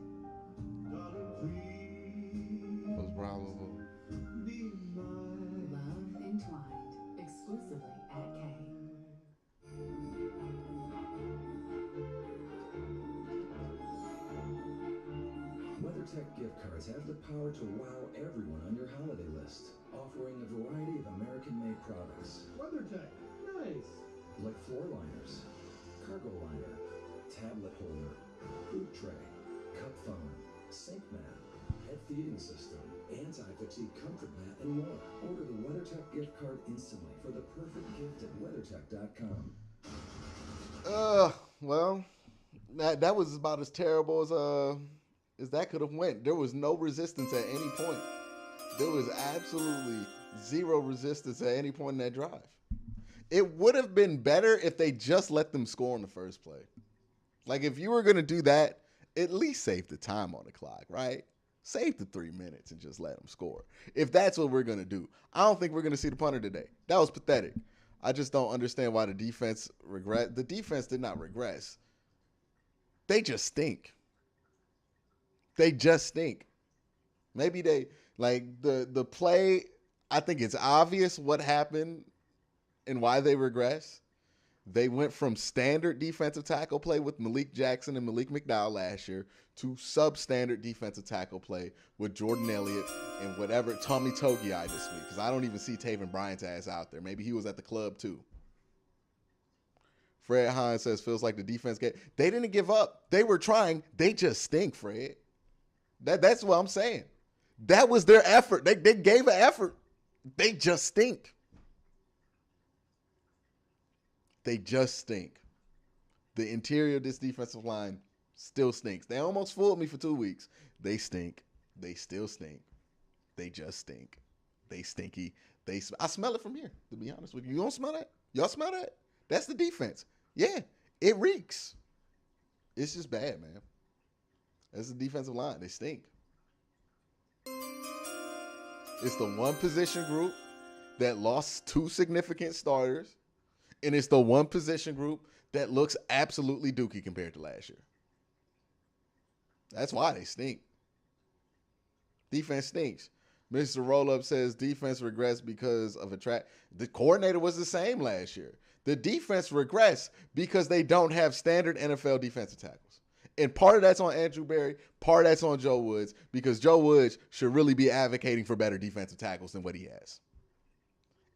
Those probable. Love entwined. Exclusively at K. WeatherTech gift cards have the power to wow everyone on your holiday list, offering a variety of American-made products. WeatherTech. Nice. Like floor liners, cargo liner, tablet holder, food tray, cup phone, sink mat, head feeding system, anti-fatigue comfort mat, and more. Order the WeatherTech gift card instantly for the perfect gift at WeatherTech.com. Well, that was about as terrible as that could have went. There was no resistance at any point. There was absolutely zero resistance at any point in that drive. It would have been better if they just let them score in the first play. Like, if you were going to do that, at least save the time on the clock, right? Save the 3 minutes and just let them score. If that's what we're going to do. I don't think we're going to see the punter today. That was pathetic. I just don't understand why the defense regressed. The defense did not regress. They just stink. They just stink. Maybe they, like, the play, I think it's obvious what happened and why they regress. They went from standard defensive tackle play with Malik Jackson and Malik McDowell last year to substandard defensive tackle play with Jordan Elliott and whatever Tommy Togiai this week, because I don't even see Taven Bryant's ass out there. Maybe he was at the club too. Fred Hines says, feels like the defense they didn't give up. They were trying. They just stink, Fred. That's what I'm saying. That was their effort. They gave an effort. They just stink. They just stink. The interior of this defensive line still stinks. They almost fooled me for 2 weeks. They stink. They still stink. They just stink. They stinky. I smell it from here, to be honest with you. You don't smell that? Y'all smell that? That's the defense. Yeah, it reeks. It's just bad, man. That's the defensive line. They stink. It's the one position group that lost 2 significant starters, and it's the one position group that looks absolutely dookie compared to last year. That's why they stink. Defense stinks. Mr. Rollup says defense regressed because of a track. The coordinator was the same last year. The defense regressed because they don't have standard NFL defensive tackles. And part of that's on Andrew Berry, part of that's on Joe Woods, because Joe Woods should really be advocating for better defensive tackles than what he has.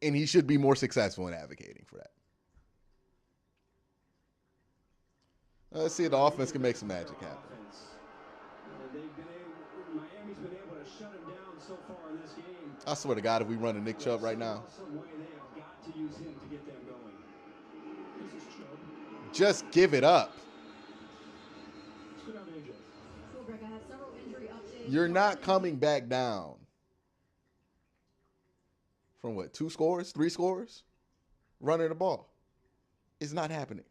And he should be more successful in advocating for that. Let's see if the offense can make some magic happen. Miami's been able to shut him down so far in this game. I swear to God, if we run a Nick Chubb right now. Some way they have got to use him to get them going. This is Chubb. Just give it up. Let's go down to AJ. Well, Greg, I have several injury updates. You're not coming back down. From what, 2 scores, 3 scores? Running the ball. It's not happening.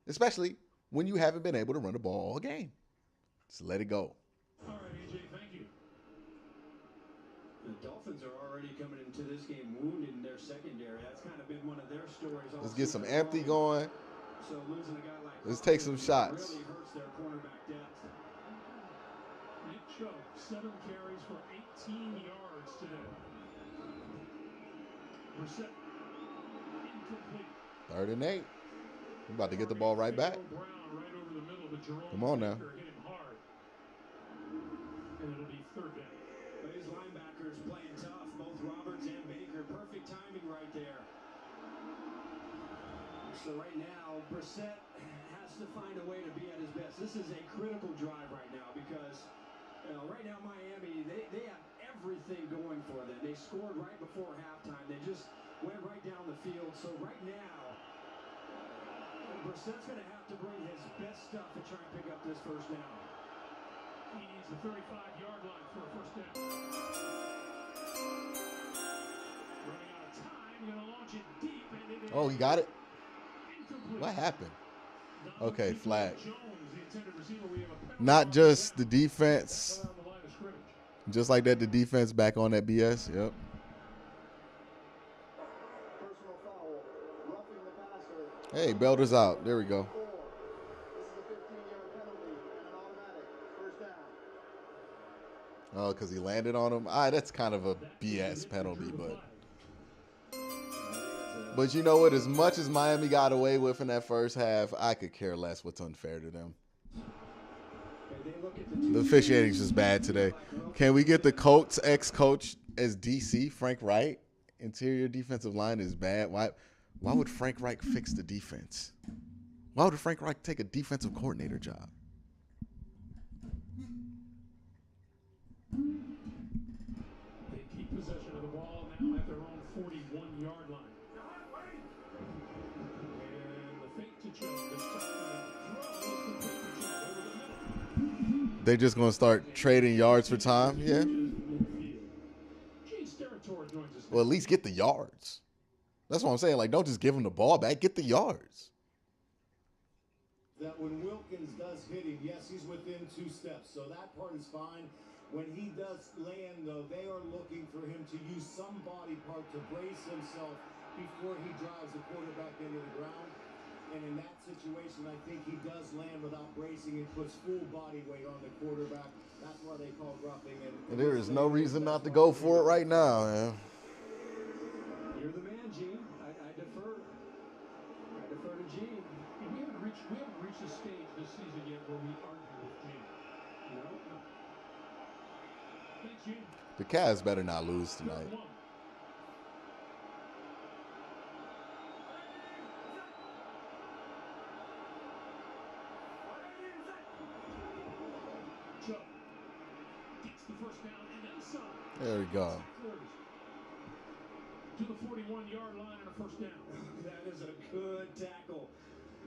Especially when you haven't been able to run the ball all game. Just let it go. All right, AJ, thank you. The Dolphins are already coming into this game wounded in their secondary. That's kind of been one of their stories. Let's get some empty going. So losing a guy like Let's take some shots. really hurts their cornerback depth. Nick Chubb, 7 carries for 18 yards today. Brissett, incomplete. 3rd and 8. We're about to get the ball right back. Brown right over the middle, but Jerome Come on now. Baker hit him hard. And it'll be 3rd down. But his linebackers playing tough, both Roberts and Baker. Perfect timing right there. So right now, Brissett has to find a way to be at his best. This is a critical drive right now because right now Miami, they have everything going for them. They scored right before halftime. They just went right down the field. So right now, Brissett's going to have to bring his best stuff to try and pick up this first down. He needs the 35-yard line for a first down. Running out of time, going to launch it deep. And it Oh, he got it. incomplete. What happened? Okay, flag. Jones, the intended receiver, we have a penalty Not on just the that. defense. Around the line of scrimmage. Just like that, the defense back on that BS. Yep. Personal foul, roughing the passer. Hey, Belder's out. There we go. This is a 15-yard penalty and an automatic first down. Oh, because he landed on him. That's kind of a BS penalty, but you know what? As much as Miami got away with in that first half, I could care less what's unfair to them. The officiating's just bad today. Can we get the Colts ex-coach as DC, Frank Reich? Interior defensive line is bad. Why would Frank Reich fix the defense? Why would Frank Reich take a defensive coordinator job? They keep possession of the ball now at their own 41-yard line. And the fake to Chubb this time. And throw is complete to Chubb over the middle. They're just going to start trading yards for time? Yeah. Well, at least get the yards. That's what I'm saying. Like, don't just give him the ball back. Get the yards. That when Wilkins does hit him, yes, he's within 2 steps, so that part is fine. When he does land, though, they are looking for him to use some body part to brace himself before he drives the quarterback into the ground. And in that situation, I think he does land without bracing and puts full body weight on the quarterback. That's why they call roughing. And there is no reason not to go for it right now, man. You're the man, Gene. I defer. I defer to Gene. We haven't reached a stage this season yet where we argue with Gene. No. Thanks, Gene. The Cavs better not lose tonight. Chubb gets the first down and then some. There we go. To the 41-yard line and a first down. That is a good tackle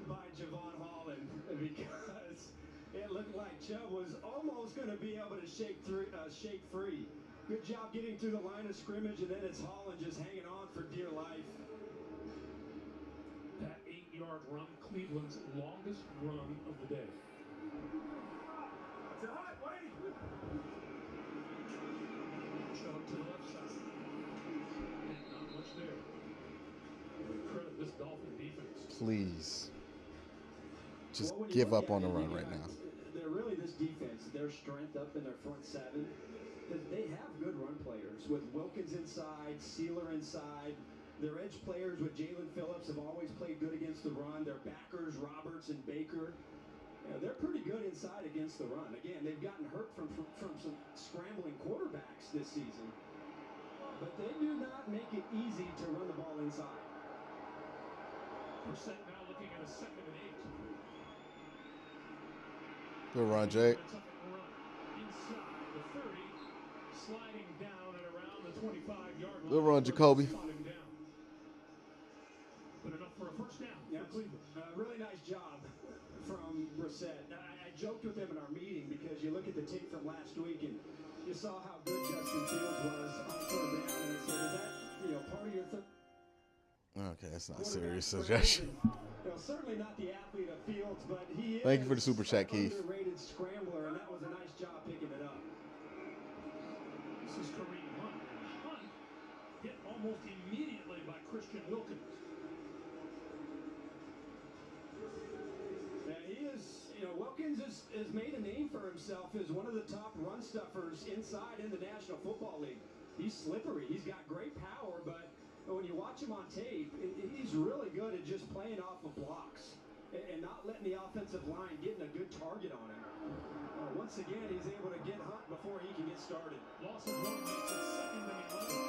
by Javon Holland because it looked like Chubb was almost going to be able to shake free. Good job getting through the line of scrimmage, and then it's Holland just hanging on for dear life. That 8-yard run, Cleveland's longest run of the day. Chubb to the left side. Not much there. Credit this Dolphin defense. Please. Just give up on the run right now. They're really this defense, their strength up in their front seven. They have good run players with Wilkins inside, Sealer inside. Their edge players with Jalen Phillips have always played good against the run. Their backers, Roberts and Baker, they're pretty good inside against the run. Again, they've gotten hurt from some scrambling quarterbacks this season. But they do not make it easy to run the ball inside. Percent now looking at a 2nd and 8. Good run, Jake. Inside the 30, sliding down and around the 25-yard line. Good run, Jacoby. But enough for a first down for Cleveland. Really nice job from Brissett. I joked with him in our meeting because you look at the tape from last week and you saw how good Justin Fields was on 3rd down, and I said, is that part of your Okay, that's not a serious suggestion. Certainly not the athlete of Fields, but he is. Thank you for the super chat, Keith. Underrated scrambler, and that was a nice job picking it up. This is Kareem Hunt. Hunt hit almost immediately by Christian Wilkins. Yeah, he is. Wilkins has made a name for himself as one of the top run stuffers inside in the National Football League. He's slippery. He's got great power, but when you watch him on tape, he's really good at just playing off of blocks and not letting the offensive line getting a good target on him. Once again, he's able to get Hunt before he can get started. Loss of 1 makes it 2nd and 11.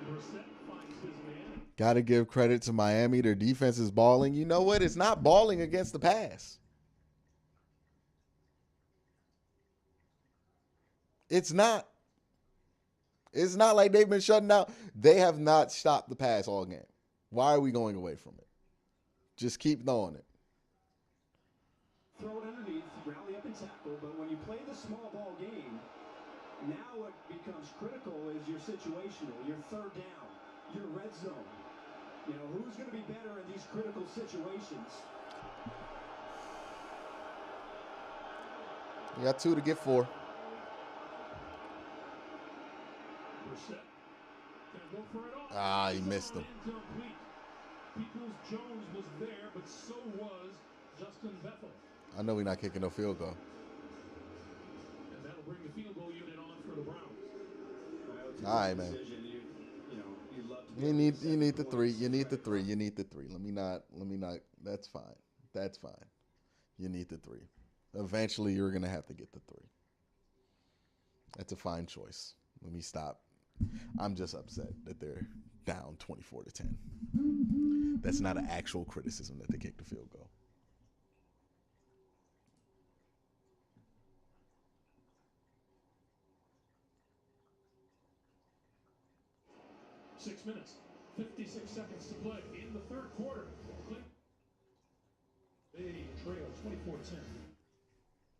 Brissett finds his man. Got to give credit to Miami. Their defense is balling. You know what? It's not balling against the pass. It's not. It's not like they've been shutting down. They have not stopped the pass all game. Why are we going away from it? Just keep throwing it. Throw it underneath, rally up and tackle, but when you play the small ball game, now what becomes critical is your situational, your 3rd down, your red zone. You know, who's going to be better in these critical situations? You got 2 to get 4. Brissett gonna go for it all. Ah, he missed him. Incomplete. Peoples-Jones was there, but so was Justin Bethel. I know we're not kicking no field goal. And that'll bring the field goal unit on for the Browns. All right, man. You need the 3. You need the 3. You need the 3. Let me not. That's fine. That's fine. You need the 3. Eventually, you're gonna have to get the 3. That's a fine choice. Let me stop. I'm just upset that they're down 24-10. That's not an actual criticism that they kicked the field goal. Six minutes, 56 seconds to play in the third quarter. They trail 24-10.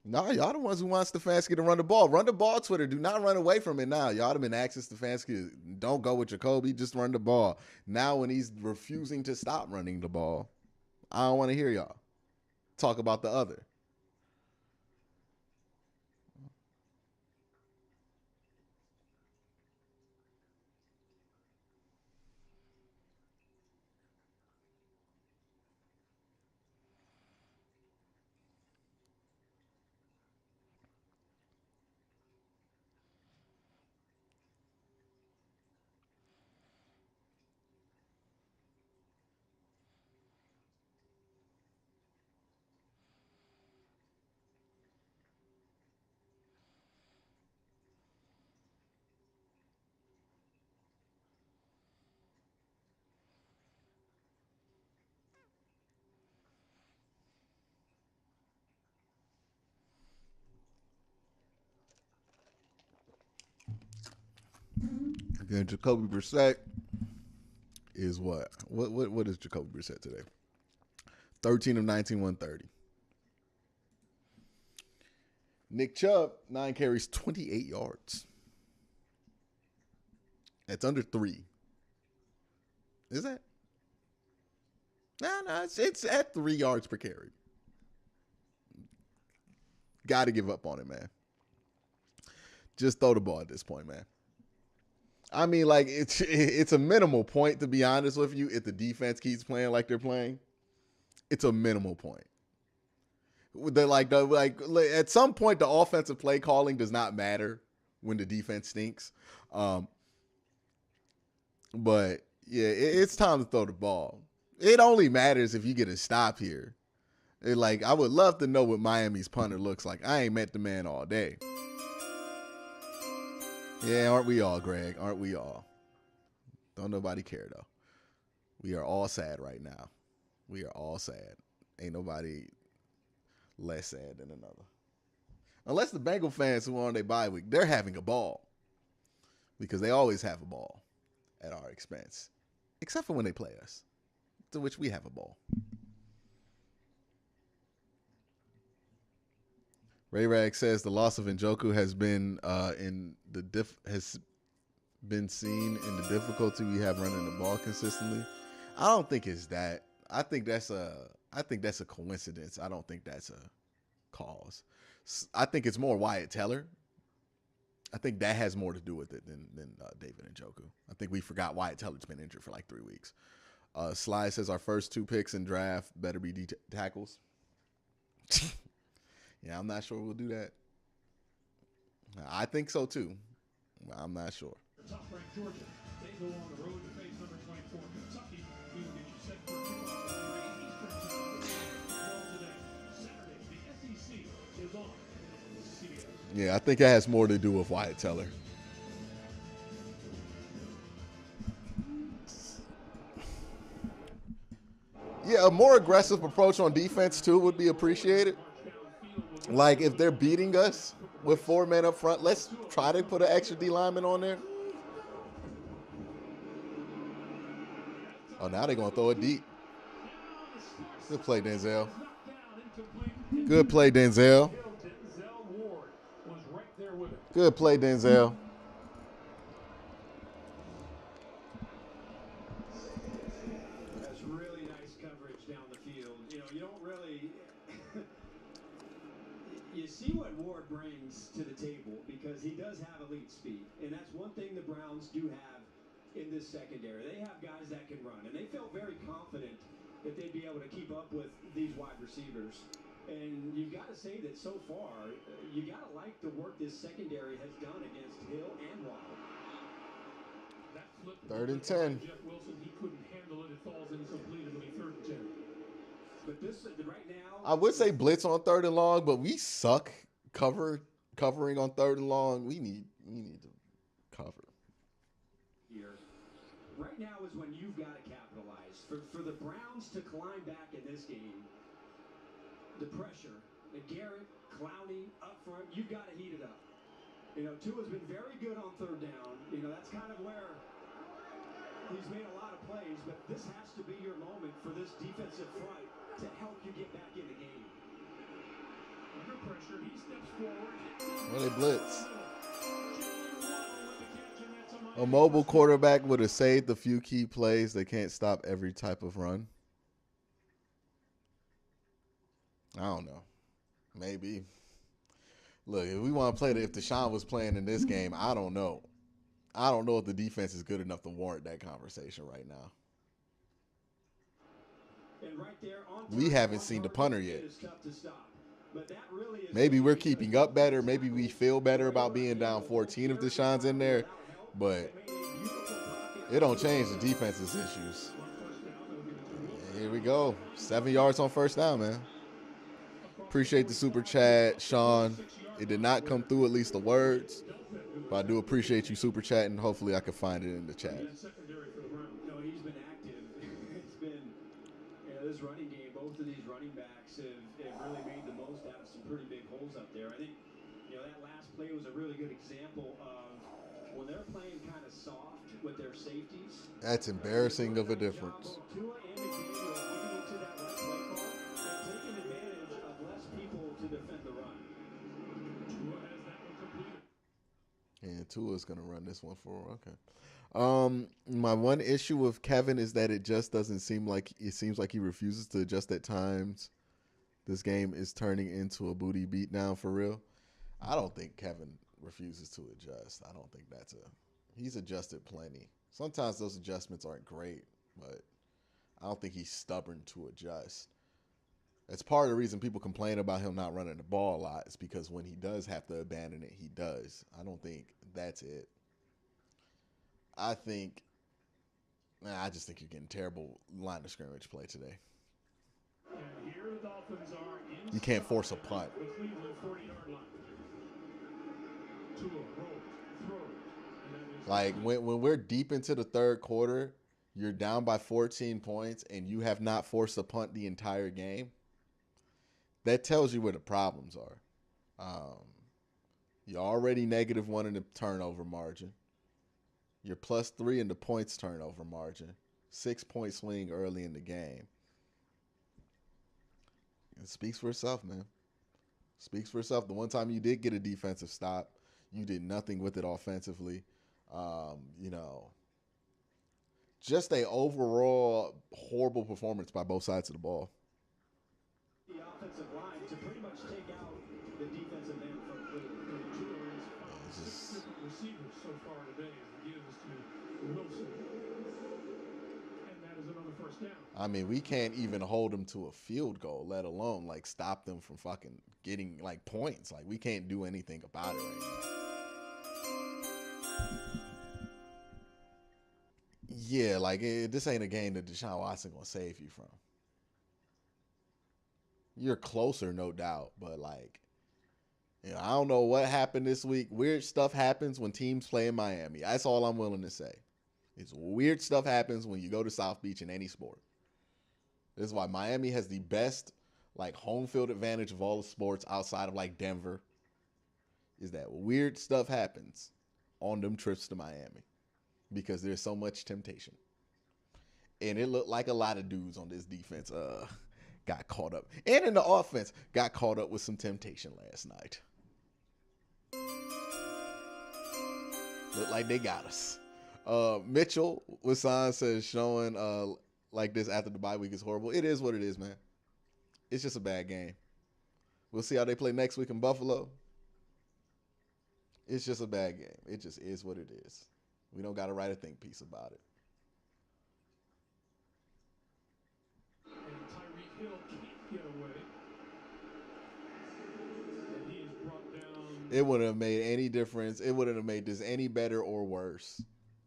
No, y'all the ones who want Stefanski to run the ball. Run the ball, Twitter. Do not run away from it now. Y'all have been asking Stefanski, don't go with Jacoby, just run the ball. Now when he's refusing to stop running the ball, I don't want to hear y'all talk about the other. Again, Jacoby Brissett is what? What is Jacoby Brissett today? 13 of 19, 130. Nick Chubb, 9 carries, 28 yards. It's under 3. Is that? No, it's at 3 yards per carry. Got to give up on it, man. Just throw the ball at this point, man. I mean, like, it's a minimal point, to be honest with you, if the defense keeps playing like they're playing. It's a minimal point. At some point, the offensive play calling does not matter when the defense stinks. But, yeah, it's time to throw the ball. It only matters if you get a stop here. I would love to know what Miami's punter looks like. I ain't met the man all day. Yeah, aren't we all, Greg? Aren't we all? Don't nobody care, though. We are all sad right now. We are all sad. Ain't nobody less sad than another. Unless the Bengal fans who are on their bye week, they're having a ball. Because they always have a ball at our expense. Except for when they play us, to which we have a ball. Ray Rag says the loss of Njoku has been seen in the difficulty we have running the ball consistently. I don't think it's that. I think that's a coincidence. I don't think that's a cause. I think it's more Wyatt Teller. I think that has more to do with it than David Njoku. I think we forgot Wyatt Teller's been injured for like 3 weeks. Sly says our first 2 picks in draft better be tackles. Yeah, I'm not sure we'll do that. I think so too. I'm not sure. Top-ranked Georgia. They go on the road to face number 24 Kentucky. We will get you set for kickoff Eastern time today. Saturday, the SEC is on CBS. Yeah, I think it has more to do with Wyatt Teller. Yeah, a more aggressive approach on defense too would be appreciated. Like if they're beating us with 4 men up front, let's try to put an extra D lineman on there. Oh, now they're going to throw it deep. Good play, Denzel. Good play, Denzel. Good play, Denzel. down the field. You know, you don't really. You see what Ward brings to the table because he does have elite speed, and that's one thing the Browns do have in this secondary. They have guys that can run, and they felt very confident that they'd be able to keep up with these wide receivers. And you've got to say that so far, you got to like the work this secondary has done against Hill and Waddle. That flip 3rd and 10. Jeff Wilson, he couldn't handle it. It falls incomplete. It'll be 3rd and 10. But this right now, I would say blitz on 3rd and long, but we suck covering on 3rd and long. We need to cover. Here, right now is when you've got to capitalize for the Browns to climb back in this game. The pressure, and Garrett, Clowney up front, you've got to heat it up. You know, Tua's been very good on 3rd down. You know, that's kind of where he's made a lot of plays, but this has to be your moment for this defensive front to help you get back in the game. Under pressure, he steps forward. Well, they blitz. A mobile quarterback would have saved a few key plays. They can't stop every type of run. I don't know. Maybe. Look, if we want to play if Deshaun was playing in this game, I don't know. I don't know if the defense is good enough to warrant that conversation right now. And right there We haven't seen the punter yet. Really maybe we're keeping up better. Maybe we feel better about being down 14 if Deshaun's in there. But it don't change the defense's issues. And here we go. 7 yards on 1st down, man. Appreciate the super chat, Sean. It did not come through, at least the words. But I do appreciate you super chatting. Hopefully I can find it in the chat. No, he's been active. It's been, this running game, both of these running backs have really made the most out of some pretty big holes up there. I think, that last play was a really good example of when they're playing kind of soft with their safeties. That's embarrassing of a difference. Tua and McDaniel giving it to that right play call and taking advantage of less people to defend the run. Tua has that one completed. And Tua's going to run this one for okay. My one issue with Kevin is that it just doesn't seem like he refuses to adjust at times. This game is turning into a booty beatdown for real. I don't think Kevin refuses to adjust. I don't think he's adjusted plenty. Sometimes those adjustments aren't great, but I don't think he's stubborn to adjust. That's part of the reason people complain about him not running the ball a lot is because when he does have to abandon it, he does. I don't think that's it. I just think you're getting terrible line of scrimmage play today. And here the Dolphins are You can't force a punt. the Cleveland 40-yard line. Tua rolls, throws, and that is Like when we're deep into the 3rd quarter, you're down by 14 points and you have not forced a punt the entire game. That tells you where the problems are. You're already -1 in the turnover margin. You're +3 in the points turnover margin. 6-point swing early in the game. It speaks for itself, man. Speaks for itself. The one time you did get a defensive stop, you did nothing with it offensively. Just a overall horrible performance by both sides of the ball. The offensive line to pretty much take out the defensive end from Cleveland. Tua has 6 different receivers so far today as he gives to Wilson. And that is another 1st down. I mean, we can't even hold them to a field goal, let alone stop them from fucking getting points. We can't do anything about it right now. Yeah, this ain't a game that Deshaun Watson gonna save you from. You're closer, no doubt, but I don't know what happened this week. Weird stuff happens when teams play in Miami. That's all I'm willing to say. It's weird stuff happens when you go to South Beach in any sport. This is why Miami has the best home field advantage of all the sports outside of Denver. Is that weird stuff happens on them trips to Miami because there's so much temptation. And it looked like a lot of dudes on this defense got caught up. And in the offense, got caught up with some temptation last night. Looked like they got us. Mitchell Wasan says showing like this after the bye week is horrible. It is what it is, man. It's just a bad game. We'll see how they play next week in Buffalo. It's just a bad game. It just is what it is. We don't got to write a think piece about it. And Tyreek Hill can't get away. And he is brought down. It wouldn't have made any difference. It wouldn't have made this any better or worse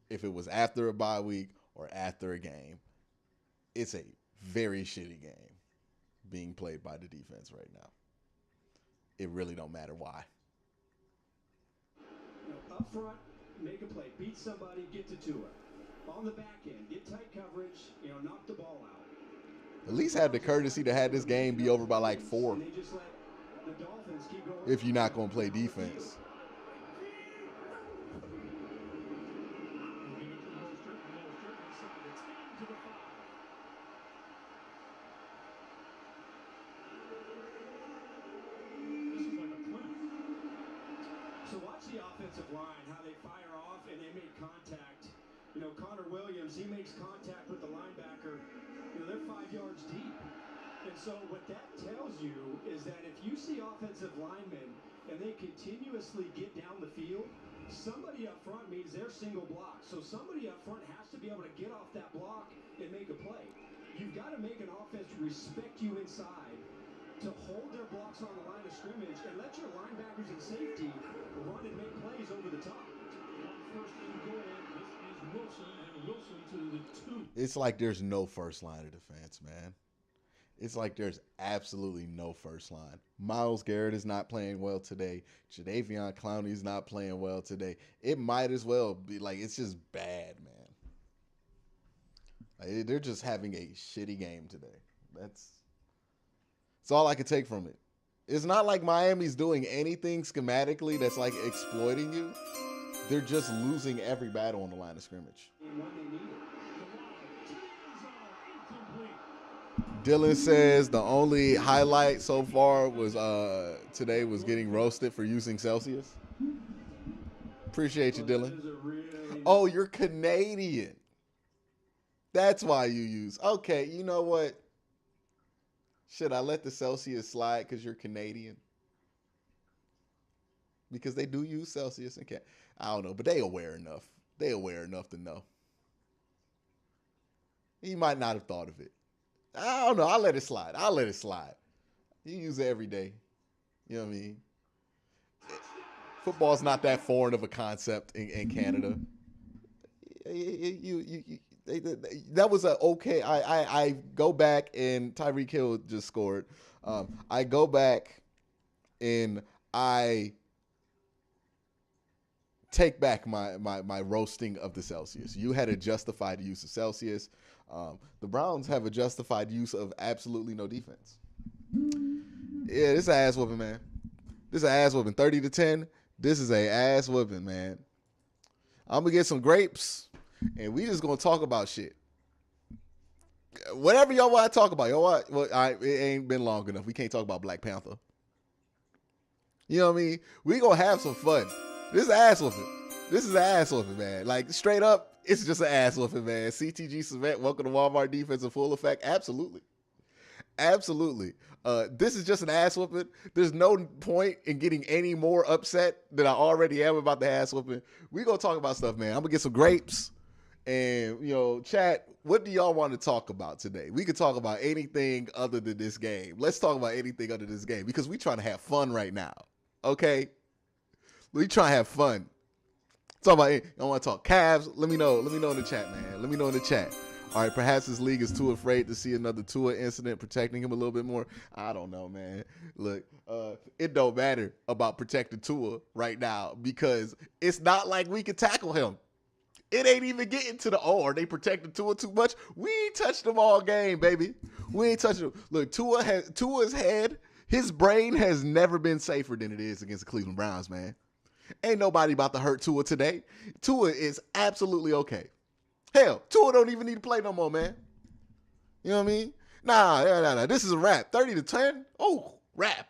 if it was after a bye week or after a game. It's a very shitty game being played by the defense right now. It really don't matter why. Up front, make a play, beat somebody, get to Tua. On the back end, get tight coverage, knock the ball out. At least have the courtesy to have this game be over by like 4. And they just let the Dolphins keep going. If you're not going to play defense. So watch the offensive line, how they fire off and they make contact. Connor Williams, he makes contact with the linebacker. They're 5 yards deep. And so what that tells you is that if you see offensive linemen and they continuously get down the field, somebody up front means they're single block. So somebody up front has to be able to get off that block and make a play. You've got to make an offense respect you inside, to hold their blocks on the line of scrimmage and let your linebackers and safety run and make plays over the top. First and goal. This is Wilson, and Wilson to the 2. It's like there's no first line of defense, man. It's like there's absolutely no first line. Myles Garrett is not playing well today. Jadeveon Clowney is not playing well today. It might as well be like, it's just bad, man. Like, they're just having a shitty game today. That's all I could take from it. It's not like Miami's doing anything schematically that's like exploiting you. They're just losing every battle on the line of scrimmage. Dylan says the only highlight so far was today was getting roasted for using Celsius. Appreciate you, Dylan. Oh, you're Canadian. That's why you use. Okay, you know what? Should I let the Celsius slide because you're Canadian? Because they do use Celsius and can. I don't know, but they aware enough. They aware enough to know. He might not have thought of it. I don't know. I'll let it slide. I'll let it slide. You use it every day. You know what I mean? Football's not that foreign of a concept in Canada. That was a okay. I go back and Tyreek Hill just scored. I go back and I take back my roasting of the Celsius. You had a justified use of Celsius. The Browns have a justified use of absolutely no defense. Yeah, this is an ass whooping, man. This is an ass whooping. 30-10. This is a ass whooping, man. I'm gonna get some grapes, and we just gonna talk about shit. Whatever y'all want to talk about, y'all want. Well, it ain't been long enough. We can't talk about Black Panther. You know what I mean? We gonna have some fun. This is ass whooping. This is an ass whooping, man. Like, straight up, it's just an ass whooping, man. CTG Cement, welcome to Walmart defense in full effect. Absolutely. Absolutely. This is just an ass whooping. There's no point in getting any more upset than I already am about the ass whooping. We gonna talk about stuff, man. I'm gonna get some grapes. And, chat, what do y'all want to talk about today? We could talk about anything other than this game. Let's talk about anything other than this game because we trying to have fun right now. Okay? We trying to have fun. Talk about it. I want to talk Cavs. Let me know. Let me know in the chat, man. Let me know in the chat. All right, perhaps this league is too afraid to see another Tua incident protecting him a little bit more. I don't know, man. Look, it don't matter about protecting Tua right now because it's not like we can tackle him. It ain't even getting to the, are they protecting Tua too much? We ain't touched him all game, baby. We ain't touched him. Look, Tua's head, his brain has never been safer than it is against the Cleveland Browns, man. Ain't nobody about to hurt Tua today. Tua is absolutely okay. Hell, Tua don't even need to play no more, man. You know what I mean? Nah. This is a wrap. 30-10. Oh, wrap.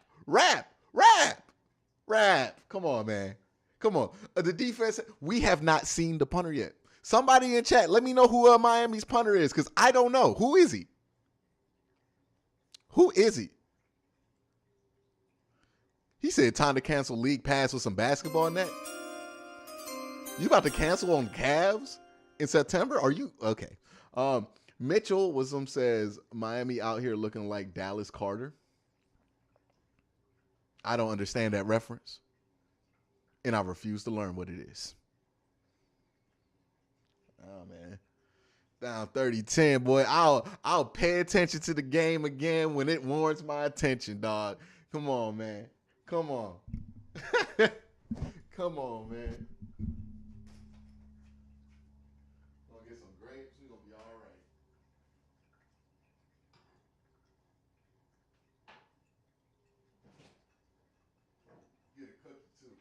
Come on, man. Come on. The defense, we have not seen the punter yet. Somebody in chat, let me know who Miami's punter is, because I don't know. Who is he? Who is he? He said time to cancel league pass with some basketball in that. You about to cancel on Cavs in September? Are you okay? Mitchell Wisdom says Miami out here looking like Dallas Carter. I don't understand that reference, and I refuse to learn what it is. Oh man, down 30-10, boy. I'll pay attention to the game again when it warrants my attention, dog. Come on, man. Come on. Come on, man. Gonna get some grapes. We're gonna be all right. Get a cookie too.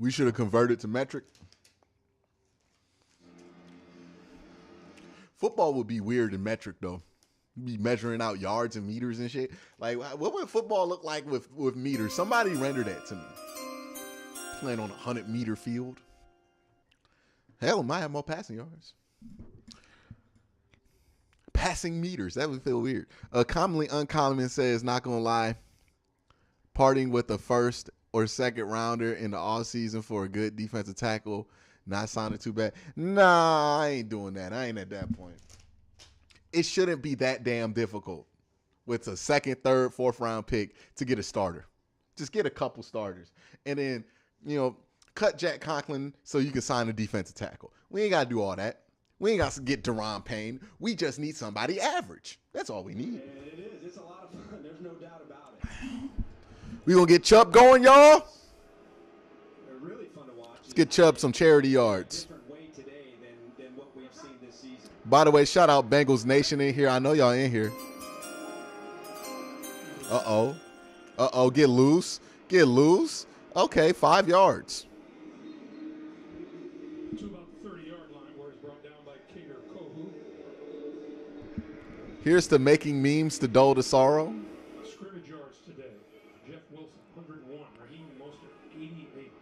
We should have converted to metric. Football would be weird in metric, though. Be measuring out yards and meters and shit. Like, what would football look like with meters? Somebody render that to me. Playing on a 100-meter field. Hell, might have more passing yards. Passing meters. That would feel weird. Commonly Uncommon says, not going to lie, parting with the first or second rounder in the offseason for a good defensive tackle, not sounding too bad. Nah, I ain't doing that. I ain't at that point. It shouldn't be that damn difficult with a second, third, fourth round pick to get a starter. Just get a couple starters. And then, cut Jack Conklin so you can sign a defensive tackle. We ain't got to do all that. We ain't got to get Deron Payne. We just need somebody average. That's all we need. It is. It's a lot of fun. There's no doubt about it. We going to get Chubb going, y'all? They're really fun to watch. Let's get Chubb some charity yards. Different way today than what we've seen this season. By the way, shout out Bengals Nation in here. I know y'all in here. Uh-oh. Get loose. Get loose. Okay, 5 yards. To about the 30-yard line where it's brought down by King or Kohu. Here's to making memes to dull the sorrow. Scrimmage yards today. Jeff Wilson, 101. Raheem Mostert, 88.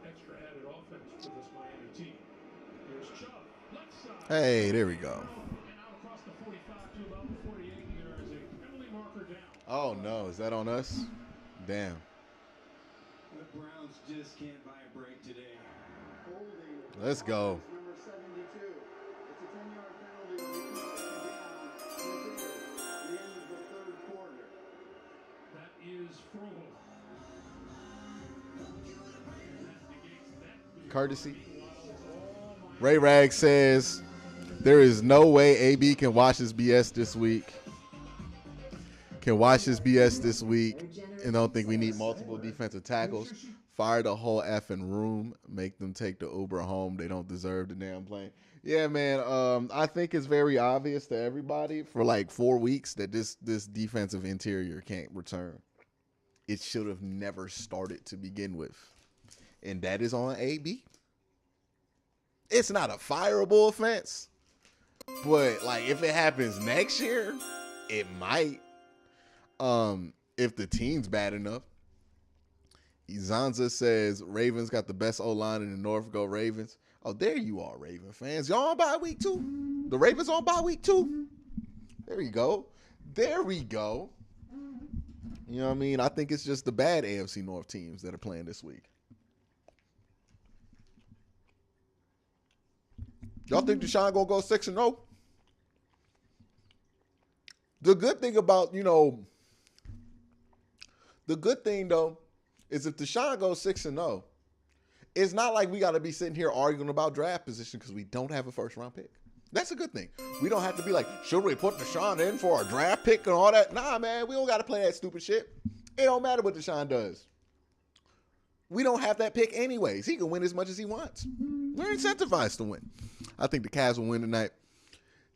Extra added offense for this Miami team. Here's Chubb. Left side. Hey, there we go. And out across the 45 to about the 48. There is a penalty marker down. Oh, no. Is that on us? Damn. The Browns just can't buy a break today. Let's go. Number 72. It's a 10-yard penalty when you keep second down. And it is the end of the third quarter. That is Froho. That negates that. Courtesy. Ray Rag says, there is no way AB can watch his BS this week. Can watch his BS this week and don't think we need multiple defensive tackles. Fire the whole effing room. Make them take the Uber home. They don't deserve the damn plane. Yeah, man. I think it's very obvious to everybody for like 4 weeks that this defensive interior can't return. It should have never started to begin with. And that is on AB. It's not a fireable offense. But like if it happens next year, it might. If the team's bad enough. Izanza says Ravens got the best O-line in the North. Go Ravens. Oh, there you are, Raven fans. Y'all on bye week 2? The Ravens on bye week 2? There we go. There we go. You know what I mean? I think it's just the bad AFC North teams that are playing this week. Y'all think Deshaun gonna go 6-0? The good thing about, the good thing though, is if Deshaun goes 6-0, it's not like we got to be sitting here arguing about draft position because we don't have a first-round pick. That's a good thing. We don't have to be like, should we put Deshaun in for a draft pick and all that? Nah, man, we don't got to play that stupid shit. It don't matter what Deshaun does. We don't have that pick anyways. He can win as much as he wants. We're incentivized to win. I think the Cavs will win tonight.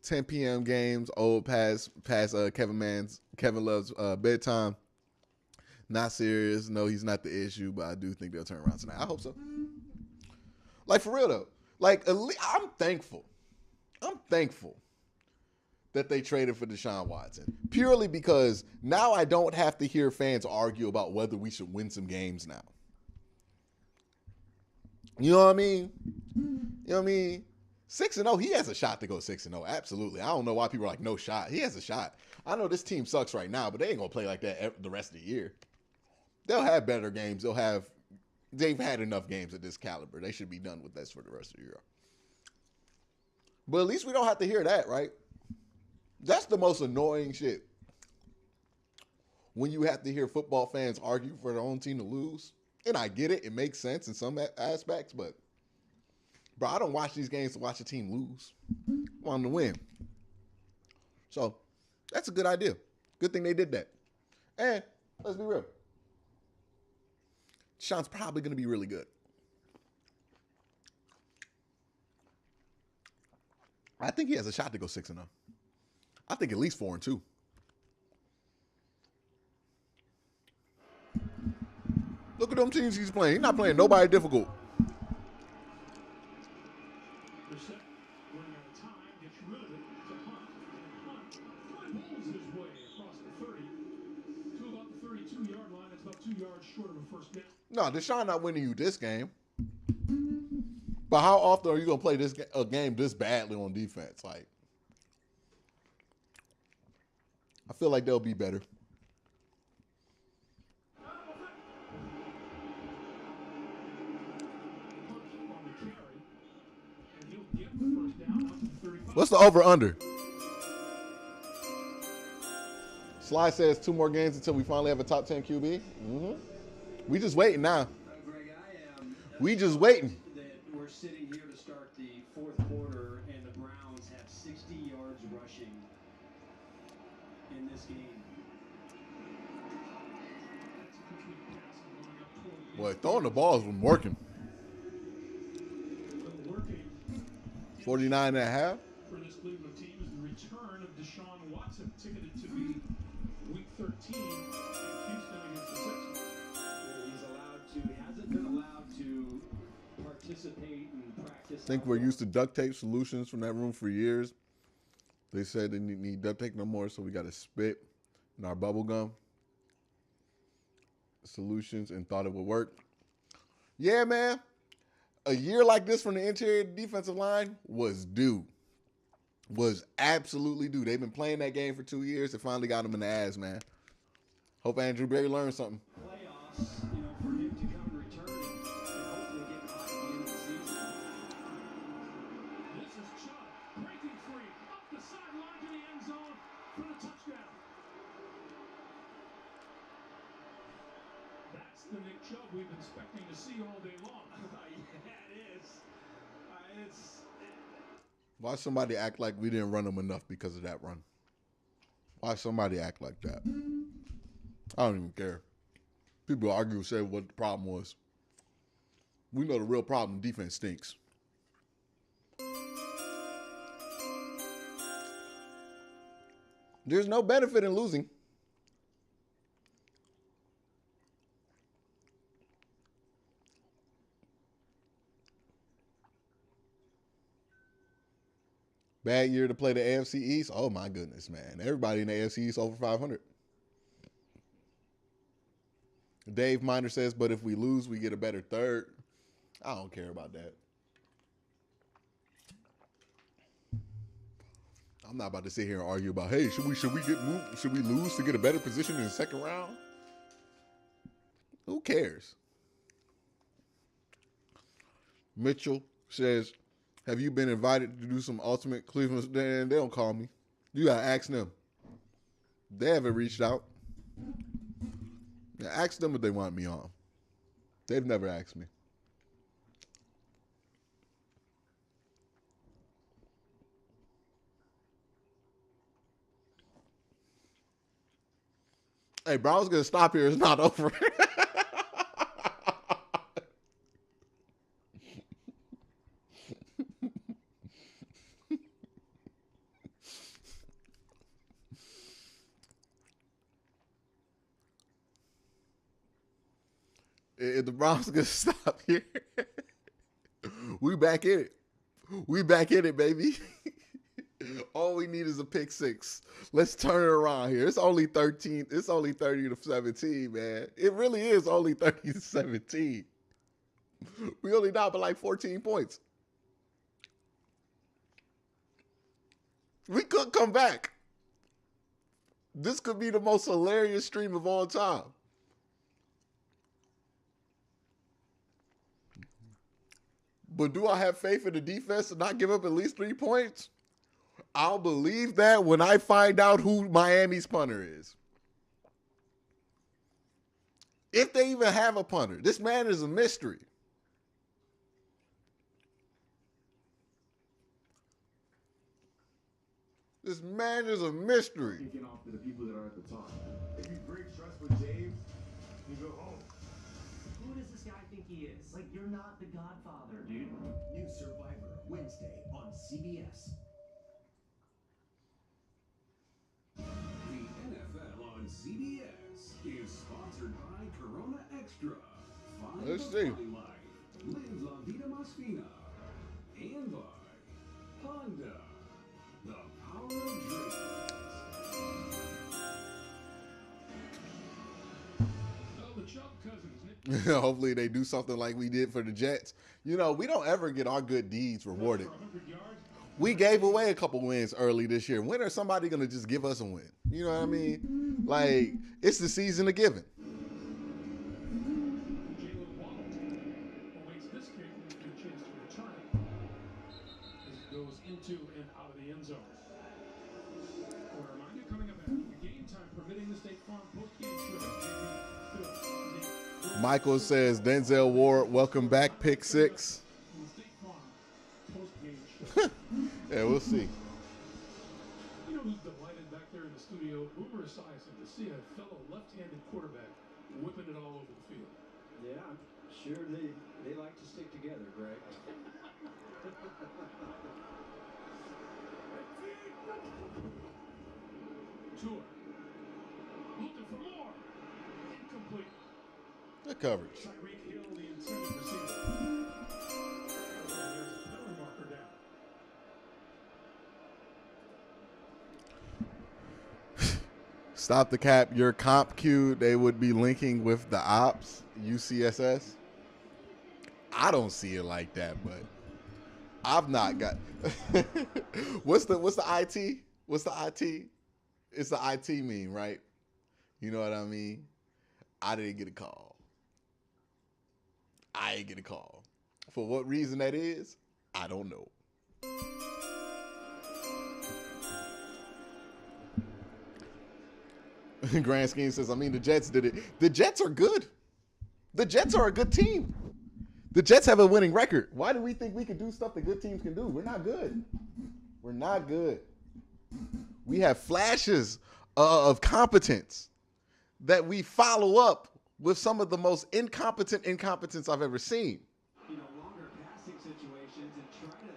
10 p.m. games, old past Kevin Kevin Love's bedtime. Not serious. No, he's not the issue, but I do think they'll turn around tonight. I hope so. Like, for real, though. Like, I'm thankful. I'm thankful that they traded for Deshaun Watson. Purely because now I don't have to hear fans argue about whether we should win some games now. You know what I mean? You know what I mean? 6-0, he has a shot to go 6-0. Absolutely. I don't know why people are like, no shot. He has a shot. I know this team sucks right now, but they ain't going to play like that the rest of the year. They'll have better games. They've had enough games at this caliber. They should be done with this for the rest of the year. But at least we don't have to hear that, right? That's the most annoying shit. When you have to hear football fans argue for their own team to lose. And I get it. It makes sense in some aspects, but bro, I don't watch these games to watch a team lose. I want them to win. So that's a good idea. Good thing they did that. And let's be real. Deshaun's probably going to be really good. I think he has a shot to go 6-0. I think at least 4-2. Look at them teams he's playing. He's not playing nobody difficult. No, Deshaun not winning you this game. But how often are you going to play a game this badly on defense? Like, I feel like they'll be better. What's the over-under? Sly says 2 more games until we finally have a top 10 QB. Mm-hmm. We just waiting now. Greg, I am. We just waiting. That we're sitting here to start the fourth quarter, and the Browns have 60 yards rushing in this game. Boy, throwing the balls was working. 49.5. For this Cleveland team is the return of Deshaun Watson, ticketed to be Week 13 in Houston against the Texans. He hasn't been allowed to participate in practice. I think we're used to duct tape solutions from that room for years. They said they need duct tape no more, so we got to spit in our bubble gum solutions and thought it would work. Yeah, man. A year like this from the interior defensive line was due. Was absolutely due. They've been playing that game for 2 years. It finally got them in the ass, man. Hope Andrew Berry learned something. Playoffs, for him to come and return and hopefully get hot at the end of the season. This is Chubb breaking free up the sideline to the end zone for the touchdown. That's the Nick Chubb we've been expecting to see all day long. Yeah, it is. Why somebody act like we didn't run them enough because of that run? Why somebody act like that? I don't even care. People argue, say what the problem was. We know the real problem, defense stinks. There's no benefit in losing. Bad year to play the AFC East? Oh, my goodness, man. Everybody in the AFC East over 500. Dave Miner says, but if we lose, we get a better third. I don't care about that. I'm not about to sit here and argue about, hey, should we get moved? Should we lose to get a better position in the second round? Who cares? Mitchell says, have you been invited to do some ultimate Cleveland? They don't call me. You got to ask them. They haven't reached out. Now, ask them if they want me on. They've never asked me. Hey, bro, I was going to stop here. It's not over. If the Browns gonna stop here, we back in it. We back in it, baby. All we need is a pick six. Let's turn it around here. It's only 13. It's only 30-17, man. It really is only 30-17. We only down by like 14 points. We could come back. This could be the most hilarious stream of all time. But do I have faith in the defense to not give up at least 3 points? I'll believe that when I find out who Miami's punter is. If they even have a punter. This man is a mystery. This man is a mystery. Kicking off to the people that are at the top. If you break trust with James, you go home. Who does this guy think he is? Like, you're not the Godfather, dude. New Survivor, Wednesday on CBS. The NFL on CBS is sponsored by Corona Extra. Find Let's the see. fine life. Live La Vida Más Fina. And by Honda. The power of dreams. Oh, the Chubb cousins. Hopefully they do something like we did for the Jets. You know, we don't ever get our good deeds rewarded. We gave away a couple wins early this year. When are somebody going to just give us a win? You know what I mean? Like, it's the season of giving. Jalen Waddle awaits this kick with a good chance to return it as it goes into and out of the end zone. A reminder coming up after the game time, permitting the State Farm post-game show. Michael says, Denzel Ward, welcome back, pick six. Yeah, we'll see. You know who's delighted back there in the studio? Boomer Esiason, to see a fellow left-handed quarterback whipping it all over the field. Yeah, I'm sure they like to stick together, Greg. Tua looking for more. Incomplete. Good coverage. Tyreek Hill, the intended receiver. And there's a penalty marker down. Stop the cap. Your comp queue, they would be linking with the ops, UCSS. I don't see it like that, but I've not got. What's the IT? What's the IT? It's the IT meme, right? You know what I mean? I didn't get a call. I ain't get a call. For what reason that is, I don't know. Grand Scheme says, I mean, the Jets did it. The Jets are good. The Jets are a good team. The Jets have a winning record. Why do we think we can do stuff that good teams can do? We're not good. We're not good. We have flashes of competence that we follow up with some of the most incompetence I've ever seen. You know, longer passing situations and try to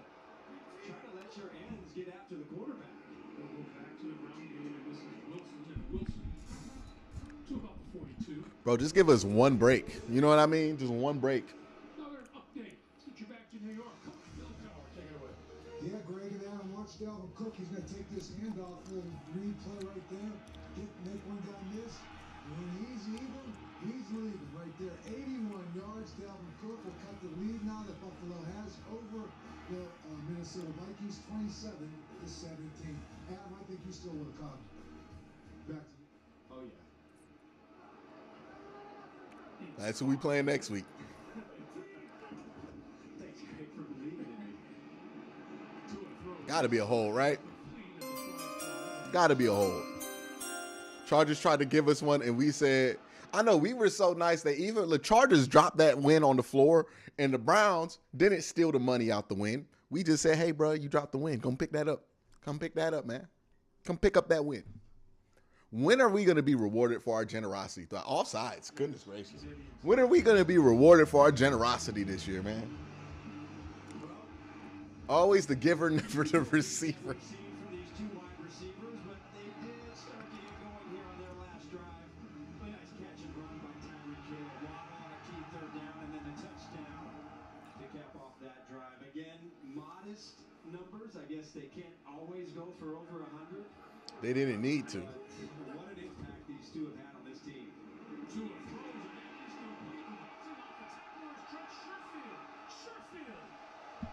let your ends get after the quarterback. We'll go back to the ground game, and this is Wilson to about the 42. Bro, just give us one break. You know what I mean? Just one break. Another update. Let's get you back to New York. Come on, Bill Cowher, take it away. Yeah, Greg, and Adam, watch Dalvin Cook. He's going to take this handoff, little read play right there. Make one down this. And he's even. He's leading right there. 81 yards. Dalvin Cook will cut the lead now that Buffalo has over the Minnesota Vikings, 27-17. Adam, I think you still would have caught him. Back to you. Oh, yeah. That's who we playing next week. Thanks, Greg, for believing in me. Gotta be a hold, right? Gotta be a hold. Chargers tried to give us one, and we said, I know we were so nice that even the Chargers dropped that win on the floor, and the Browns didn't steal the money out the win. We just said, hey, bro, you dropped the win. Come pick that up. Come pick that up, man. Come pick up that win. When are we going to be rewarded for our generosity? Offsides, goodness gracious. When are we going to be rewarded for our generosity this year, man? Always the giver, never the receiver. They can't always go for over 100. They didn't need to. But what an impact these two have had on this team. Tua throws again. He's complete. Bouncing off the tackler is Trent Sherfield.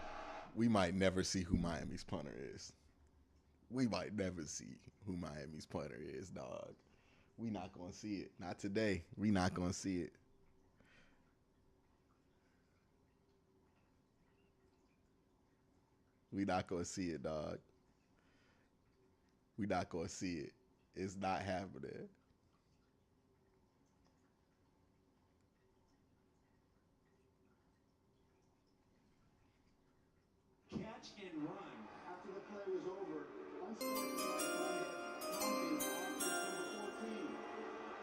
We might never see who Miami's punter is. We might never see who Miami's punter is, dog. We not gonna see it. Not today. We not gonna see it. We not gonna see it, dog. We not gonna see it. It's not happening. Catch and run. After the play was over, unsportsmanlike conduct, taunting offense number 14.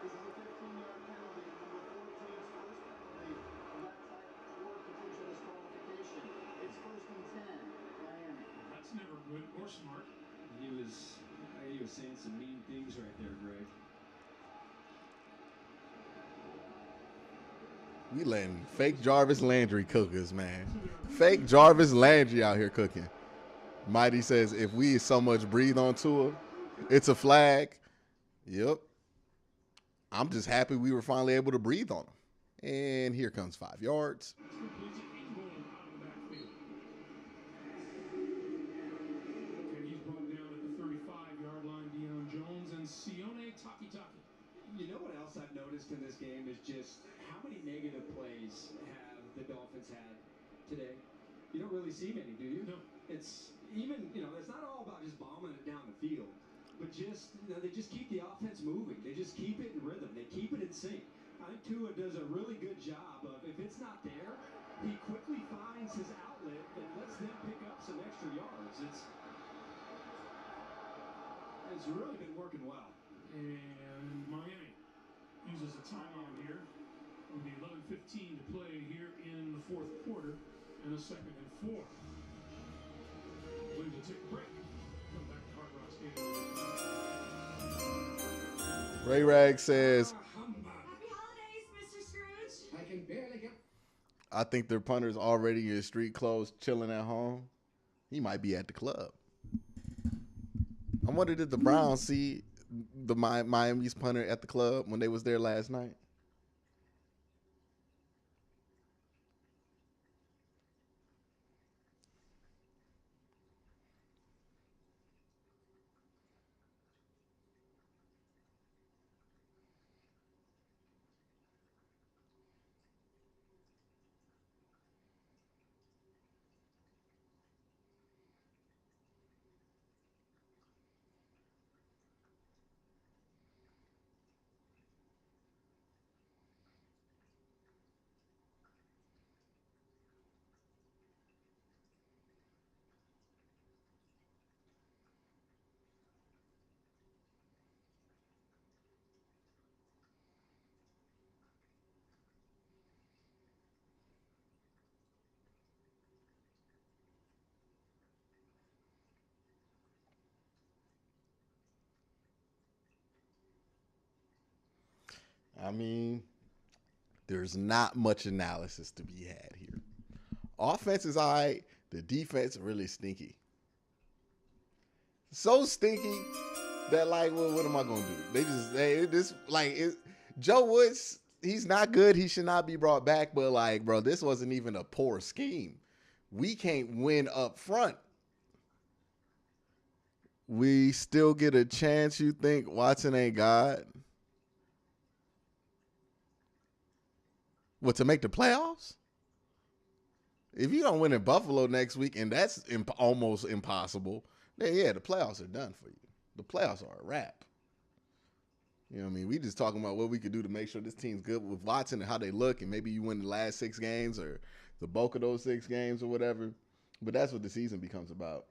This is a 15-yard penalty, number 14's first penalty of that type or potential disqualification. It's 1st and 10, Miami. That's never good or smart. He was saying some mean things right there, Greg. We letting fake Jarvis Landry cookers, man. Fake Jarvis Landry out here cooking. Mighty says, if we so much breathe on Tua, it's a flag. Yep. I'm just happy we were finally able to breathe on him. And here comes 5 yards. And he's brought down at the 35-yard line. Deion Jones and Sione Takitaki. You know what else I've noticed in this game is just how many negative plays have the Dolphins had today? You don't really see many, do you? No. It's even, it's not all about just bombing it down the field, but just, they just keep the offense moving. They just keep it in rhythm. They keep it in sync. I think Tua does a really good job of, if it's not there, he quickly finds his outlet and lets them pick up some extra yards. It's really been working well. And Miami uses a timeout here with the 11:15 to play here in the fourth quarter and a 2nd and 4. I believe we'll take a break. Come back to Hard Rock Stadium. Ray Rag says, Happy holidays, Mr. Scrooge. I can barely get. I think their punter's already in street clothes, chilling at home. He might be at the club. I wonder, did the Browns see the Miami's punter at the club when they was there last night? I mean, there's not much analysis to be had here. Offense is all right. The defense really stinky. So stinky that, like, well, what am I going to do? Joe Woods, he's not good. He should not be brought back. But, like, bro, this wasn't even a poor scheme. We can't win up front. We still get a chance, you think? Watson ain't God? What, to make the playoffs? If you don't win in Buffalo next week, and that's almost impossible, then yeah, the playoffs are done for you. The playoffs are a wrap. You know what I mean? We just talking about what we could do to make sure this team's good with Watson and how they look, and maybe you win the last 6 games or the bulk of those 6 games or whatever. But that's what the season becomes about.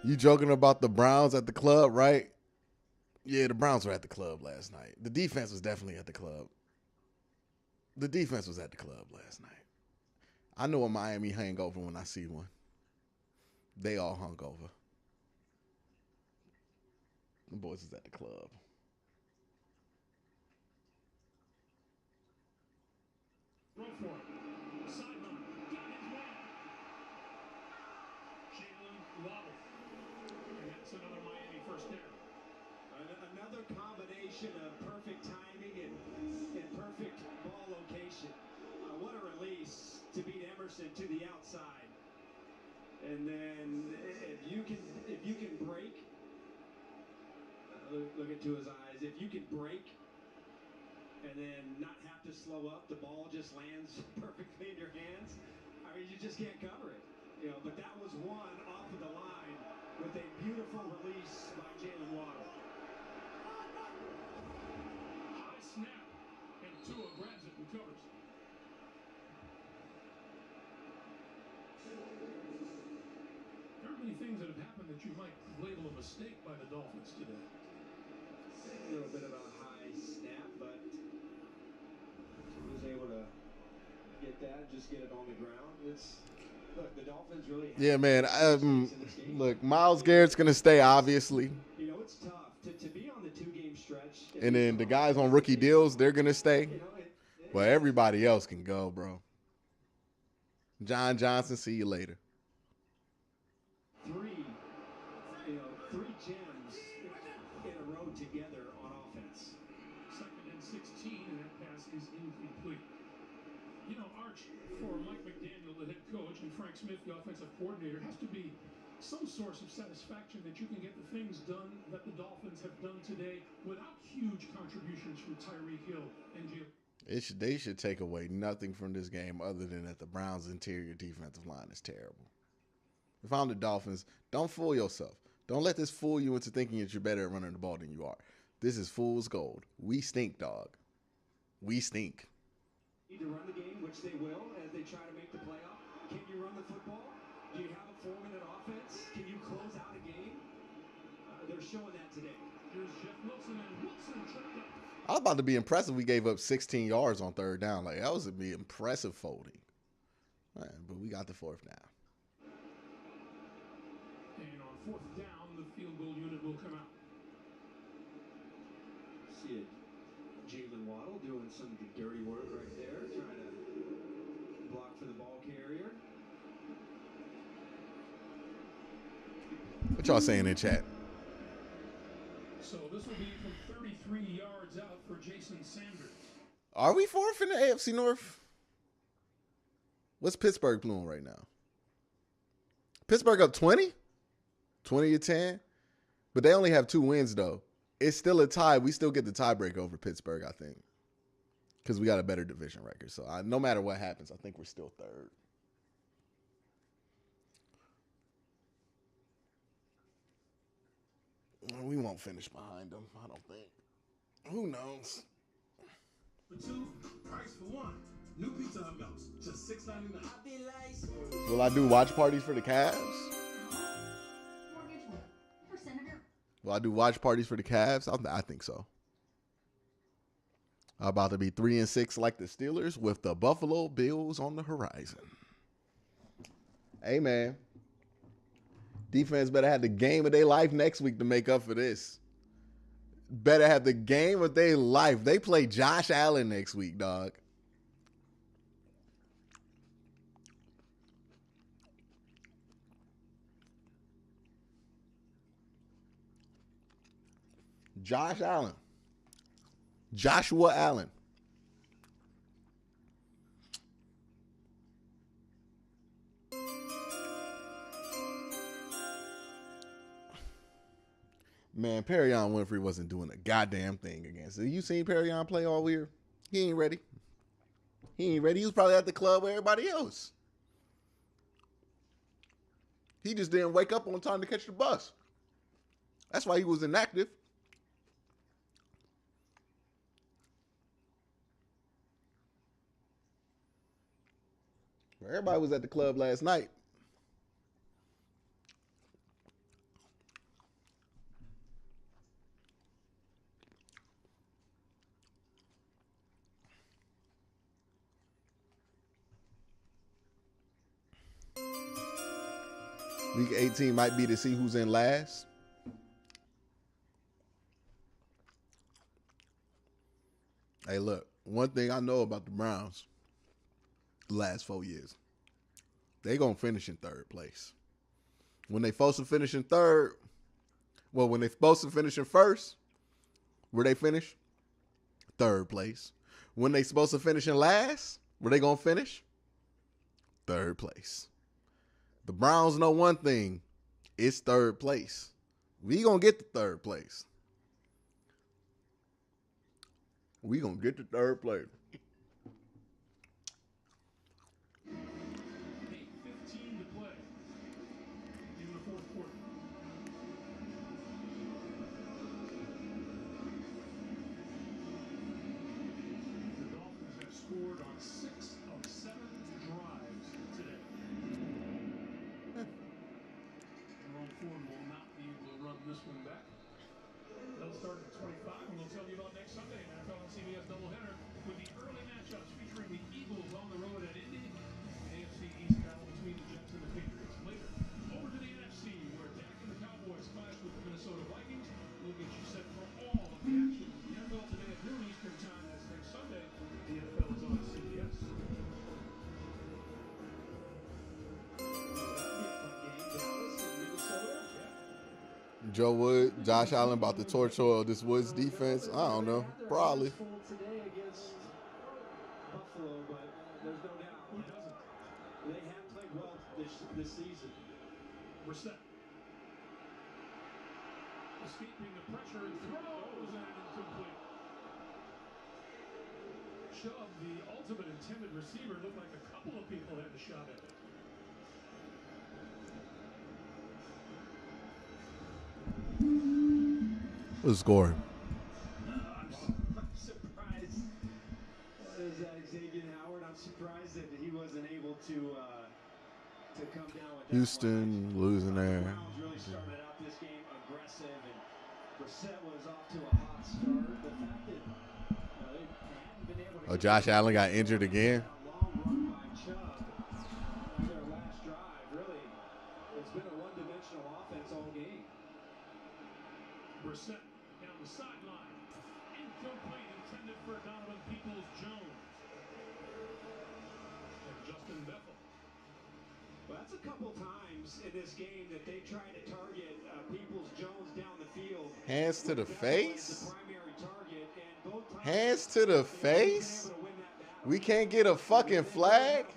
You joking about the Browns at the club, right? Yeah, the Browns were at the club last night. The defense was definitely at the club. The defense was at the club last night. I know a Miami hangover when I see one. They all hungover. The boys is at the club. Throw for it. Sideline. Got his man. Jalen Waddle. And that's another Miami first down. Another combination of perfect timing and perfect ball location. What a release to beat Emerson to the outside. And then if you can break, look into his eyes. If you can break and then not have to slow up, the ball just lands perfectly in your hands. I mean, you just can't cover it. But that was one off of the line with a beautiful release by Jalen Waddle. High snap, and Tua grabs it and covers. There are many things that have happened that you might label a mistake by the Dolphins today. A little bit of a high snap, but he was able to get that, just get it on the ground. Look, the Dolphins really have man. Look, Myles Garrett's going to stay, obviously. It's tough to be on the 2-game stretch. And then the guys on rookie deals, they're going to stay. But everybody else can go, bro. John Johnson, see you later. Three gems in a row together on offense. 2nd and 16, and that pass is incomplete. Arch, for Mike McDaniel, the head coach, and Frank Smith, the offensive coordinator, has to be some source of satisfaction that you can get the things done that the Dolphins have done today without huge contributions from Tyreek Hill and Jalen. They should take away nothing from this game other than that the Browns' interior defensive line is terrible. If I'm the Dolphins, don't fool yourself. Don't let this fool you into thinking that you're better at running the ball than you are. This is fool's gold. We stink, dog. We stink. Need to run the game, which they will, as they try to make the playoff. Can you run the football? Do you have a 4-minute offense? Can you close out a game? They're showing that today. Here's Jeff Wilson, and Wilson tripped up. I was about to be impressive. We gave up 16 yards on 3rd down. Like, that was a be impressive folding. Man, but we got the 4th down. And on 4th down, the field goal unit will come out. See it. Jalen Waddle doing some of the dirty work right there, trying to block for the ball carrier. What y'all saying in chat? So this will be from 33 yards out for Jason Sanders. Are we 4th in the AFC North? What's Pittsburgh doing right now? Pittsburgh up 20? 20-10? But they only have 2 wins, though. It's still a tie. We still get the tiebreak over Pittsburgh, I think. Because we got a better division record. So no matter what happens, I think we're still 3rd. We won't finish behind them, I don't think. Who knows? For 2, price for 1. New Pizza Hut melts, just $6.99. Will I do watch parties for the Cavs? Will I do watch parties for the Cavs? I think so. I'm about to be 3-6 like the Steelers with the Buffalo Bills on the horizon. Hey, man. Defense better have the game of their life next week to make up for this. Better have the game of their life. They play Josh Allen next week, dog. Josh Allen. Joshua Allen. Man, Perion Winfrey wasn't doing a goddamn thing against it. You seen Perion play all year? He ain't ready. He ain't ready. He was probably at the club with everybody else. He just didn't wake up on time to catch the bus. That's why he was inactive. Everybody was at the club last night. Week 18 might be to see who's in last. Hey, look, one thing I know about the Browns the last 4 years, they going to finish in third place. When they supposed to finish in third, well, when they supposed to finish in first, where they finish? Third place. When they supposed to finish in last, where they going to finish? Third place. The Browns know one thing. It's third place. We going to get to third place. We going to get to third place. 8:15 to play in the fourth quarter. The Dolphins have scored on 6 of 7 drives today. Ron Ford will not be able to run this one back. They'll start at 25, and we'll tell you about next Sunday in NFL and CBS doubleheader with the early matchups featuring the Eagles on the road at Indy, AFC East battle between the Jets and the Patriots. Later, over to the NFC, where Dak and the Cowboys clash with the Minnesota Vikings. We'll get you set for all of the action. The NFL today at noon Eastern time. That's next Sunday. The NFL is on CBS. Joe Wood, Josh Allen about to torch oil this Woods defense. I don't know. Probably. Today against Buffalo, but there's no doubt. Who doesn't? They have played well this season. Brissett. Escaping the pressure and throws and incomplete. Chubb, the ultimate intended receiver, looked like a couple of people had a shot at it. What's the score? I'm surprised. Is that Xavier Howard? I'm surprised that he wasn't able to come down with that. Houston losing there. The Browns really started out this game aggressive, and Brissett was off to a hot start. The fact that they hadn't been able to. Oh, Josh Allen got injured again. Long run by Chubb on their last drive. Really, it's been a one-dimensional offense all game. Brissett down the sideline. Incomplete, intended for Donovan Peoples-Jones. And Justin Bethel. Well, that's a couple times in this game that they tried to target Peoples-Jones down the field. Hands to the face? The primary target, and both times Hands to the face? We can't get a fucking flag?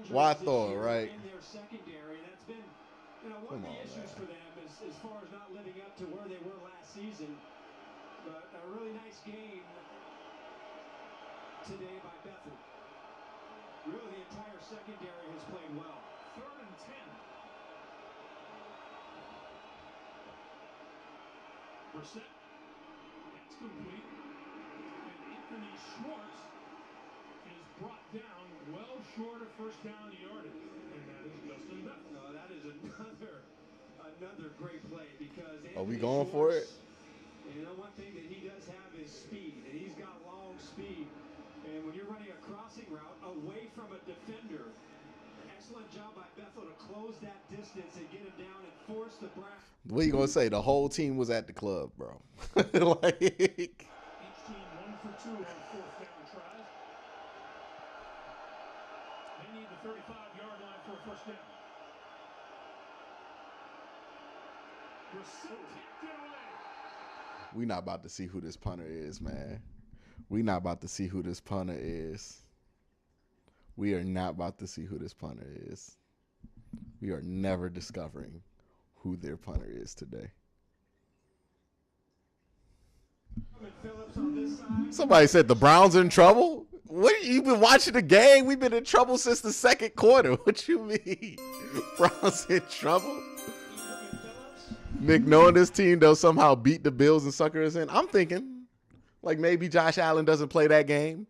Why throw it, right? in their secondary. That's been, one of the issues for them as far as not living up to where they were last season. But a really nice game today by Bethel. Really, the entire secondary has played well. 3rd and 10. Brissett. That's complete. And Anthony Schwartz is brought down well short of first down yardage. And that is Justin Bethel. No, that is another great play because Are we Anthony going Schwartz, for it? One thing that he does have is speed, and he's got long speed. And when you're running a crossing route away from a defender, excellent job by Bethel to close that distance and get him down and force the Browns. What you gonna say? The whole team was at the club, bro. Like, Each team 1 for 2 on 4th down tries. They need the 35-yard line for a first down. Brissett kicked it away. we not about to see who this punter is, man. We not about to see who this punter is. We are not about to see who this punter is. We are never discovering who their punter is today. Somebody said the Browns are in trouble? What, you been watching the game? We've been in trouble since the second quarter. What you mean? Browns in trouble? Nick, knowing this team, they'll somehow beat the Bills and sucker us in. I'm thinking, like, maybe Josh Allen doesn't play that game.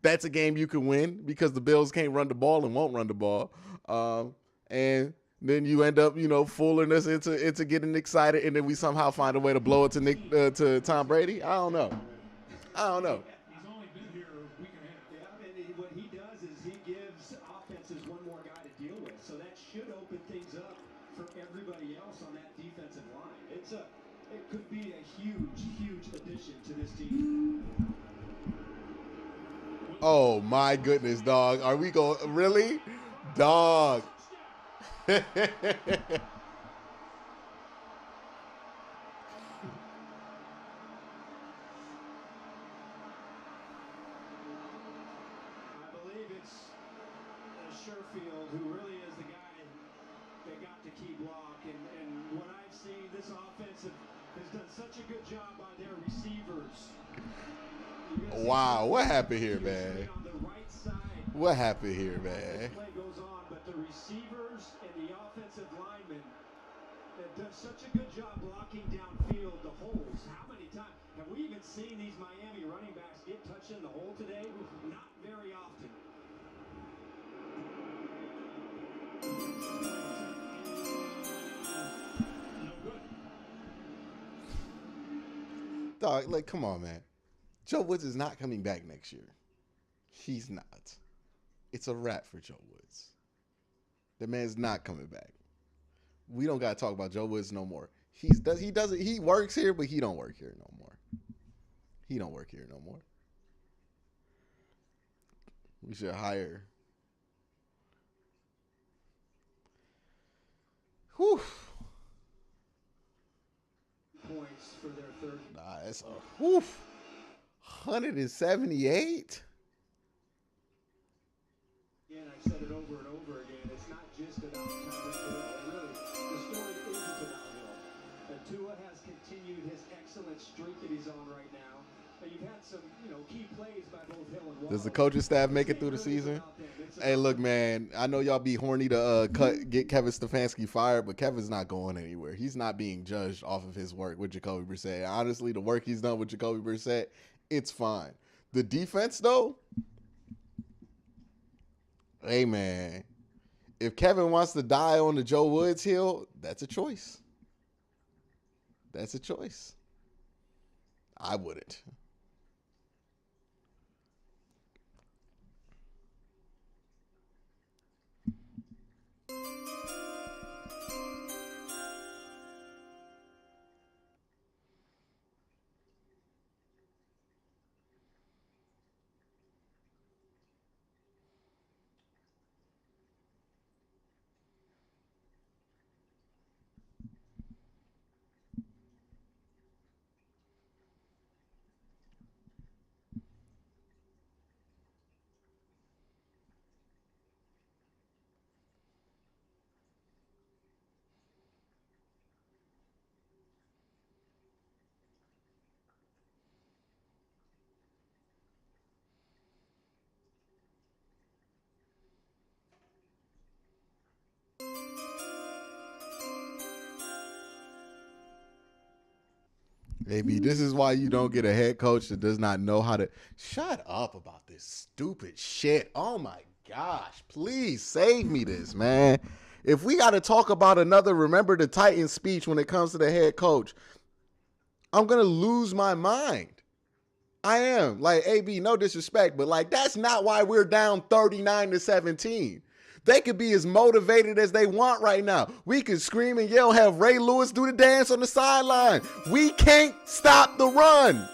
That's a game you can win because the Bills can't run the ball and won't run the ball. And then you end up, fooling us into getting excited, and then we somehow find a way to blow it to Tom Brady. I don't know. He's only been here a week and a half. Yeah, and what he does is he gives offenses one more guy to deal with. So that should open things up for it could be a huge addition to this team. Oh my goodness, dog. Are we going really? Dog. Sherfield, who really is the guy they got to key block, and what I've seen, this offense has done such a good job by their receivers. Wow, what happened here, man? What happened here, man? Play goes on, but the receivers and the offensive linemen have done such a good job blocking downfield the holes. How many times have we even seen these Miami running backs get touched in the hole today? Not very often. Dog, like, come on, man. Joe Woods is not coming back next year. He's not. It's a wrap for Joe Woods. The man's not coming back. We don't gotta talk about Joe Woods no more. He works here, but he don't work here no more. He don't work here no more. We should hire. Whew. Points for their third. Nah, that's a whew. 178. Again, I've said it over and over again. It's not just about Tyreek Hill. Really, the story isn't about Hill. Tua has continued his excellent streak that he's on right now. And you've had some, key plays by both Hill and Waddle. Does the coaching staff make it through the season? Hey, look, man. I know y'all be horny to get Kevin Stefanski fired, but Kevin's not going anywhere. He's not being judged off of his work with Jacoby Brissett. Honestly, the work he's done with Jacoby Brissett, it's fine. The defense, though, hey, man, if Kevin wants to die on the Joe Woods hill, that's a choice. That's a choice. I wouldn't. AB, this is why you don't get a head coach that does not know how to shut up about this stupid shit. Oh my gosh, please save me this, man. If we got to talk about another Remember the Titans speech when it comes to the head coach, I'm going to lose my mind. I am. Like, AB, no disrespect, but like, that's not why we're down 39-17. They could be as motivated as they want right now. We could scream and yell, have Ray Lewis do the dance on the sideline. We can't stop the run.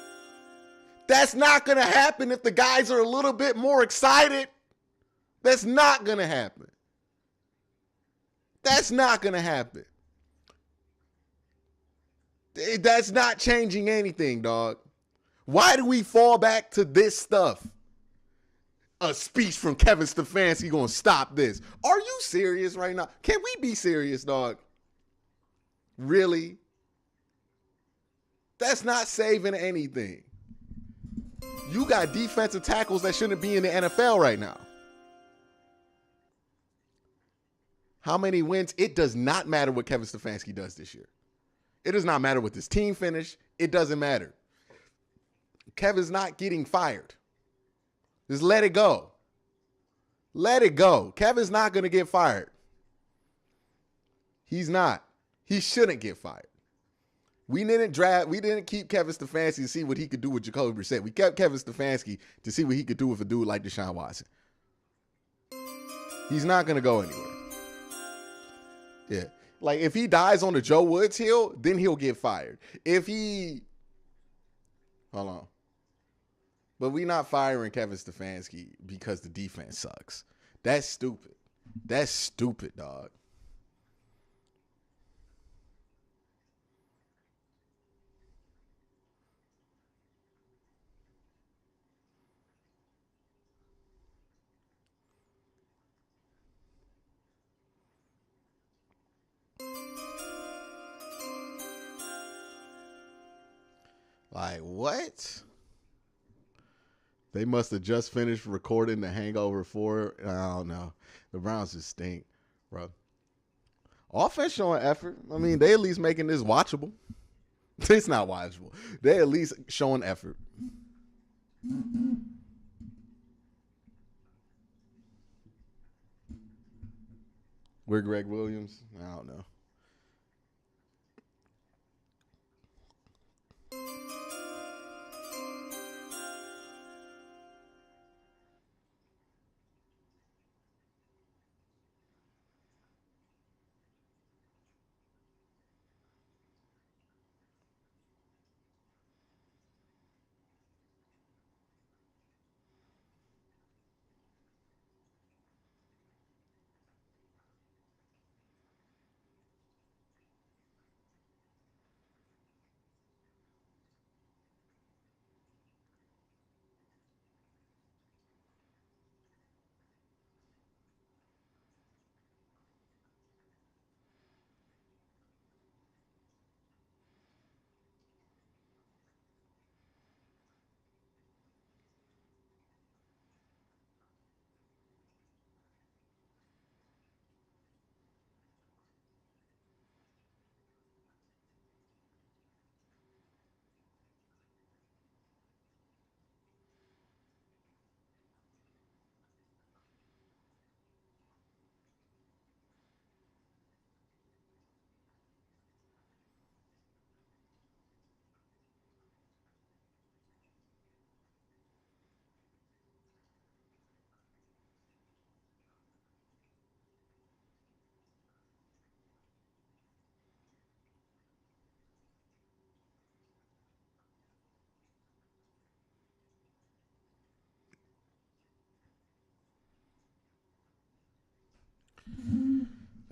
That's not going to happen if the guys are a little bit more excited. That's not going to happen. That's not going to happen. That's not changing anything, dog. Why do we fall back to this stuff? A speech from Kevin Stefanski gonna stop this. Are you serious right now? Can we be serious, dog? Really? That's not saving anything. You got defensive tackles that shouldn't be in the NFL right now. How many wins? It does not matter what Kevin Stefanski does this year. It does not matter what this team finish. It doesn't matter. Kevin's not getting fired. Just let it go. Let it go. Kevin's not going to get fired. He's not. He shouldn't get fired. We didn't keep Kevin Stefanski to see what he could do with Jacoby Brissett. We kept Kevin Stefanski to see what he could do with a dude like Deshaun Watson. He's not going to go anywhere. Yeah. Like, if he dies on the Joe Woods hill, then he'll get fired. Hold on. But we not firing Kevin Stefanski because the defense sucks. That's stupid. That's stupid, dog. Like, what? They must have just finished recording The Hangover 4. I don't know. The Browns just stink, bro. Offense showing effort. I mean, they at least making this watchable. It's not watchable. They at least showing effort. Where Greg Williams? I don't know.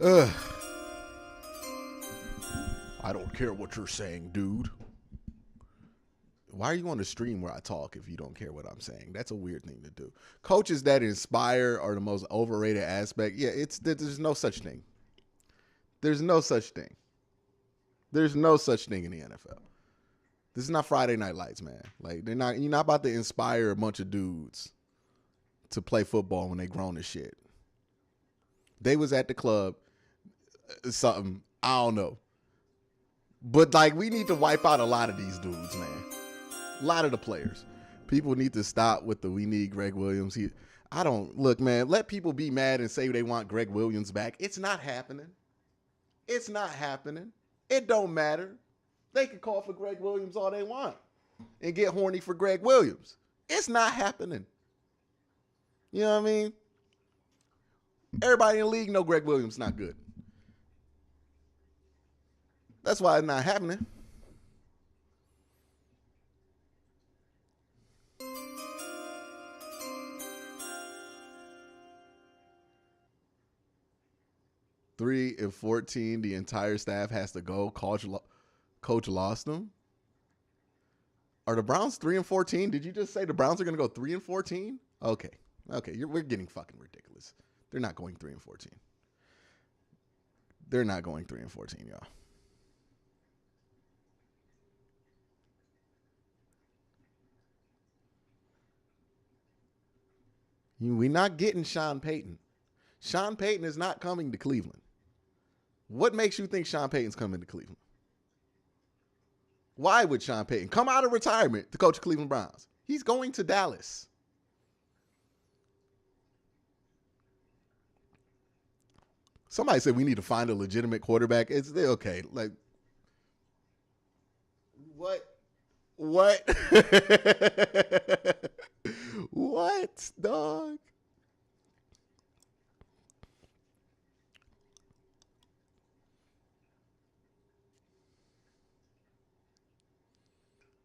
Ugh. I don't care what you're saying, dude. Why are you on the stream where I talk if you don't care what I'm saying? That's a weird thing to do. Coaches that inspire are the most overrated aspect. Yeah, there's no such thing. There's no such thing. There's no such thing in the NFL. This is not Friday Night Lights, man. Like, you're not about to inspire a bunch of dudes to play football when they grown as shit. They was at the club, something, I don't know. But, like, we need to wipe out a lot of these dudes, man. A lot of the players. People need to stop with we need Greg Williams. Look, man, let people be mad and say they want Greg Williams back. It's not happening. It's not happening. It don't matter. They can call for Greg Williams all they want and get horny for Greg Williams. It's not happening. You know what I mean? Everybody in the league know Greg Williams not good. That's why it's not happening. Three and 14, the entire staff has to go. Coach lost them. Are the Browns 3 and 14? Did you just say the Browns are going to go 3 and 14? Okay, we're getting fucking ridiculous. They're not going 3 and 14. They're not going 3 and 14, y'all. We're not getting Sean Payton. Sean Payton is not coming to Cleveland. What makes you think Sean Payton's coming to Cleveland? Why would Sean Payton come out of retirement to coach the Cleveland Browns? He's going to Dallas. Somebody said we need to find a legitimate quarterback. It's okay. Like, what? What, dog?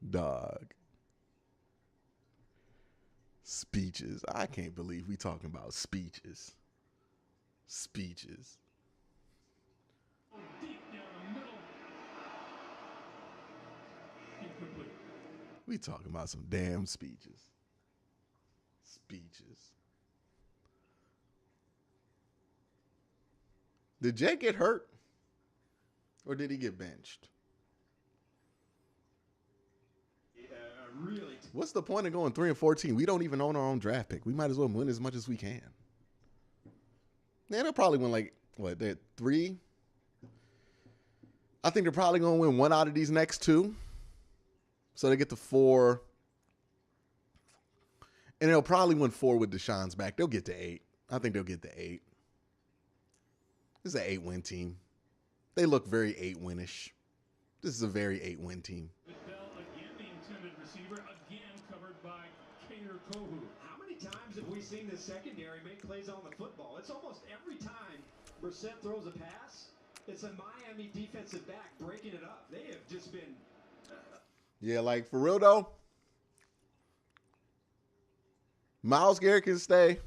Dog. Speeches. I can't believe we talking about speeches. Speeches. Deep down the middle. Incomplete. We talking about some damn speeches. Speeches. Did Jay get hurt? Or did he get benched? What's the point of going 3-14? We don't even own our own draft pick. We might as well win as much as we can. Yeah, they'll probably win like, what, they're 3? I think they're probably going to win 1 out of these next 2. So they get to 4. And they'll probably win 4 with Deshaun's back. They'll get to 8. I think they'll get to 8. This is an 8-win team. They look very 8-winish. This is a very 8-win team. Bell again, the intended receiver, again covered by Kader Kohu. How many times have we seen the secondary make plays on the football? It's almost every time Brissett throws a pass, it's a Miami defensive back breaking it up. They have just been... Yeah, like, for real, though, Myles Garrett can stay.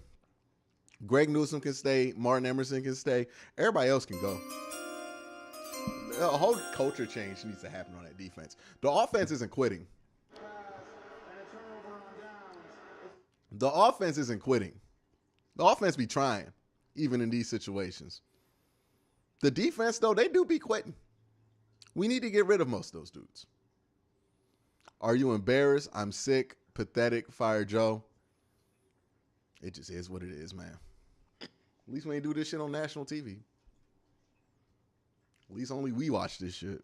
Greg Newsome can stay. Martin Emerson can stay. Everybody else can go. A whole culture change needs to happen on that defense. The offense isn't quitting. The offense isn't quitting. The offense be trying, even in these situations. The defense, though, they do be quitting. We need to get rid of most of those dudes. Are you embarrassed? I'm sick, pathetic, fire Joe. It just is what it is, man. At least we ain't do this shit on national TV. At least only we watch this shit.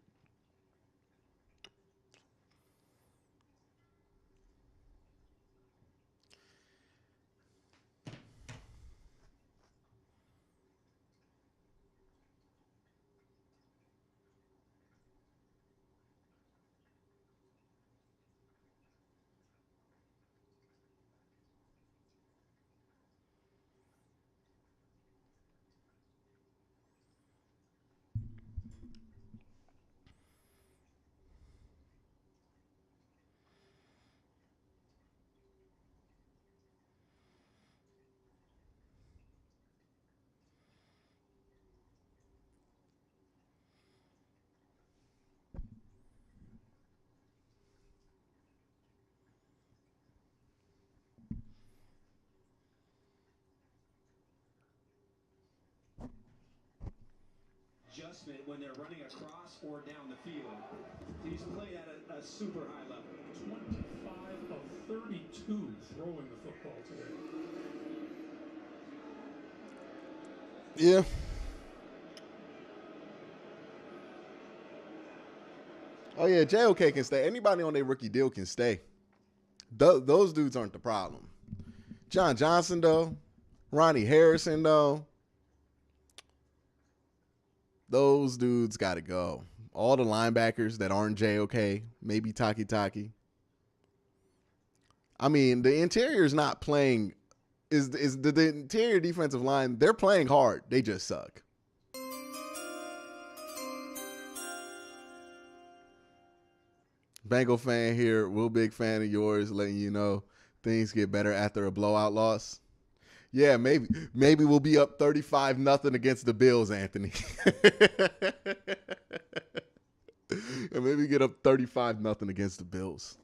Adjustment when they're running across or down the field. He's played at a super high level. 25 of 32 throwing the football today. Yeah. Oh, yeah, JOK can stay. Anybody on their rookie deal can stay. Those dudes aren't the problem. John Johnson, though. Ronnie Harrison, though. Those dudes got to go. All the linebackers that aren't JOK, maybe Taki. I mean, the interior is not playing. The interior defensive line, they're playing hard. They just suck. Bengal fan here, real big fan of yours, letting you know things get better after a blowout loss. Yeah, maybe we'll be up 35-0 against the Bills, Anthony. And maybe get up 35-0 against the Bills.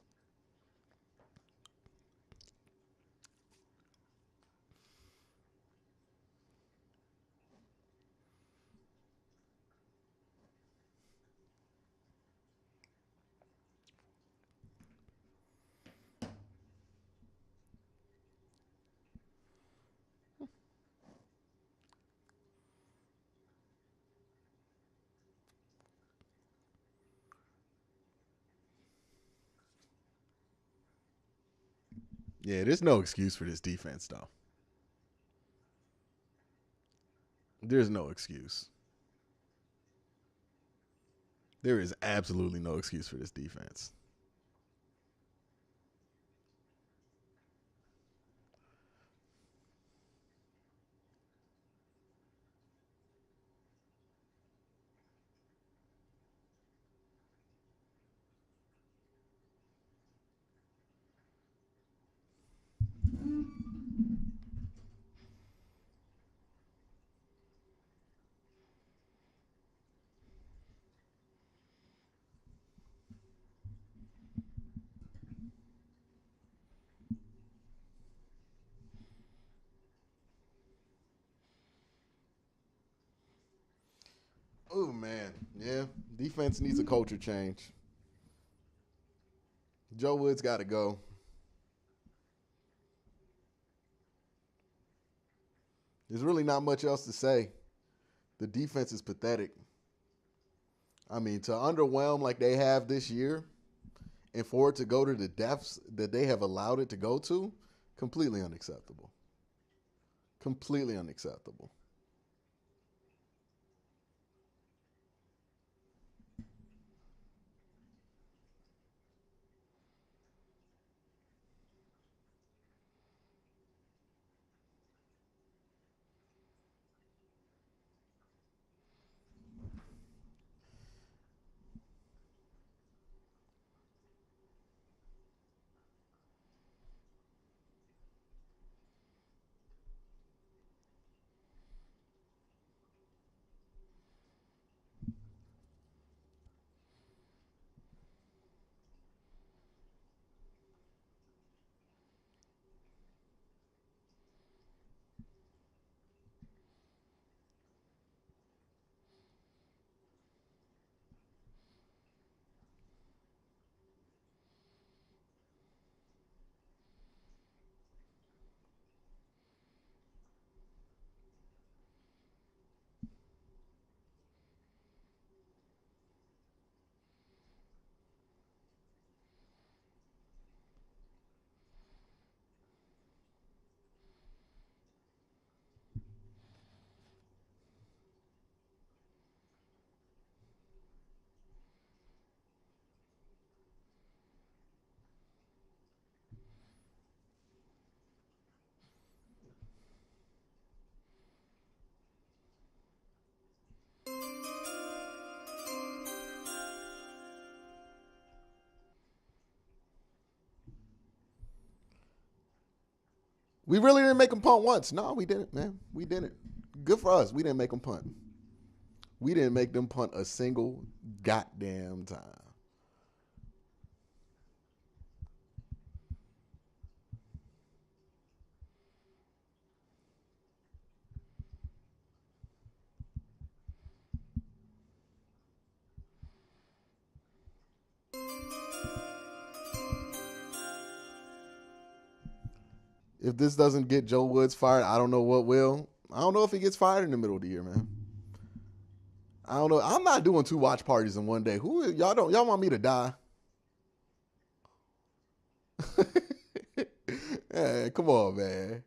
Yeah, there's no excuse for this defense, though. There's no excuse. There is absolutely no excuse for this defense. Defense needs a culture change. Joe Woods got to go. There's really not much else to say. The defense is pathetic. I mean, to underwhelm like they have this year and for it to go to the depths that they have allowed it to go to, completely unacceptable. Completely unacceptable. We really didn't make them punt once. No, we didn't, man. We didn't. Good for us. We didn't make them punt. We didn't make them punt a single goddamn time. If this doesn't get Joe Woods fired, I don't know what will. I don't know if he gets fired in the middle of the year, man. I don't know. I'm not doing 2 watch parties in one day. Y'all want me to die? Hey, come on, man.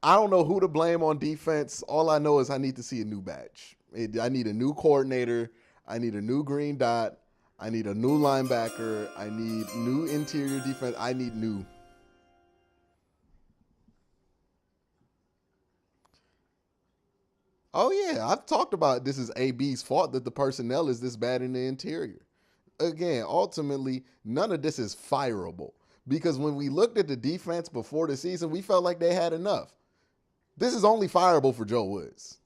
I don't know who to blame on defense. All I know is I need to see a new batch. I need a new coordinator. I need a new green dot. I need a new linebacker. I need new interior defense. I need new. Oh, yeah. I've talked about this is AB's fault that the personnel is this bad in the interior. Again, ultimately, none of this is fireable. Because when we looked at the defense before the season, we felt like they had enough. This is only fireable for Joe Woods.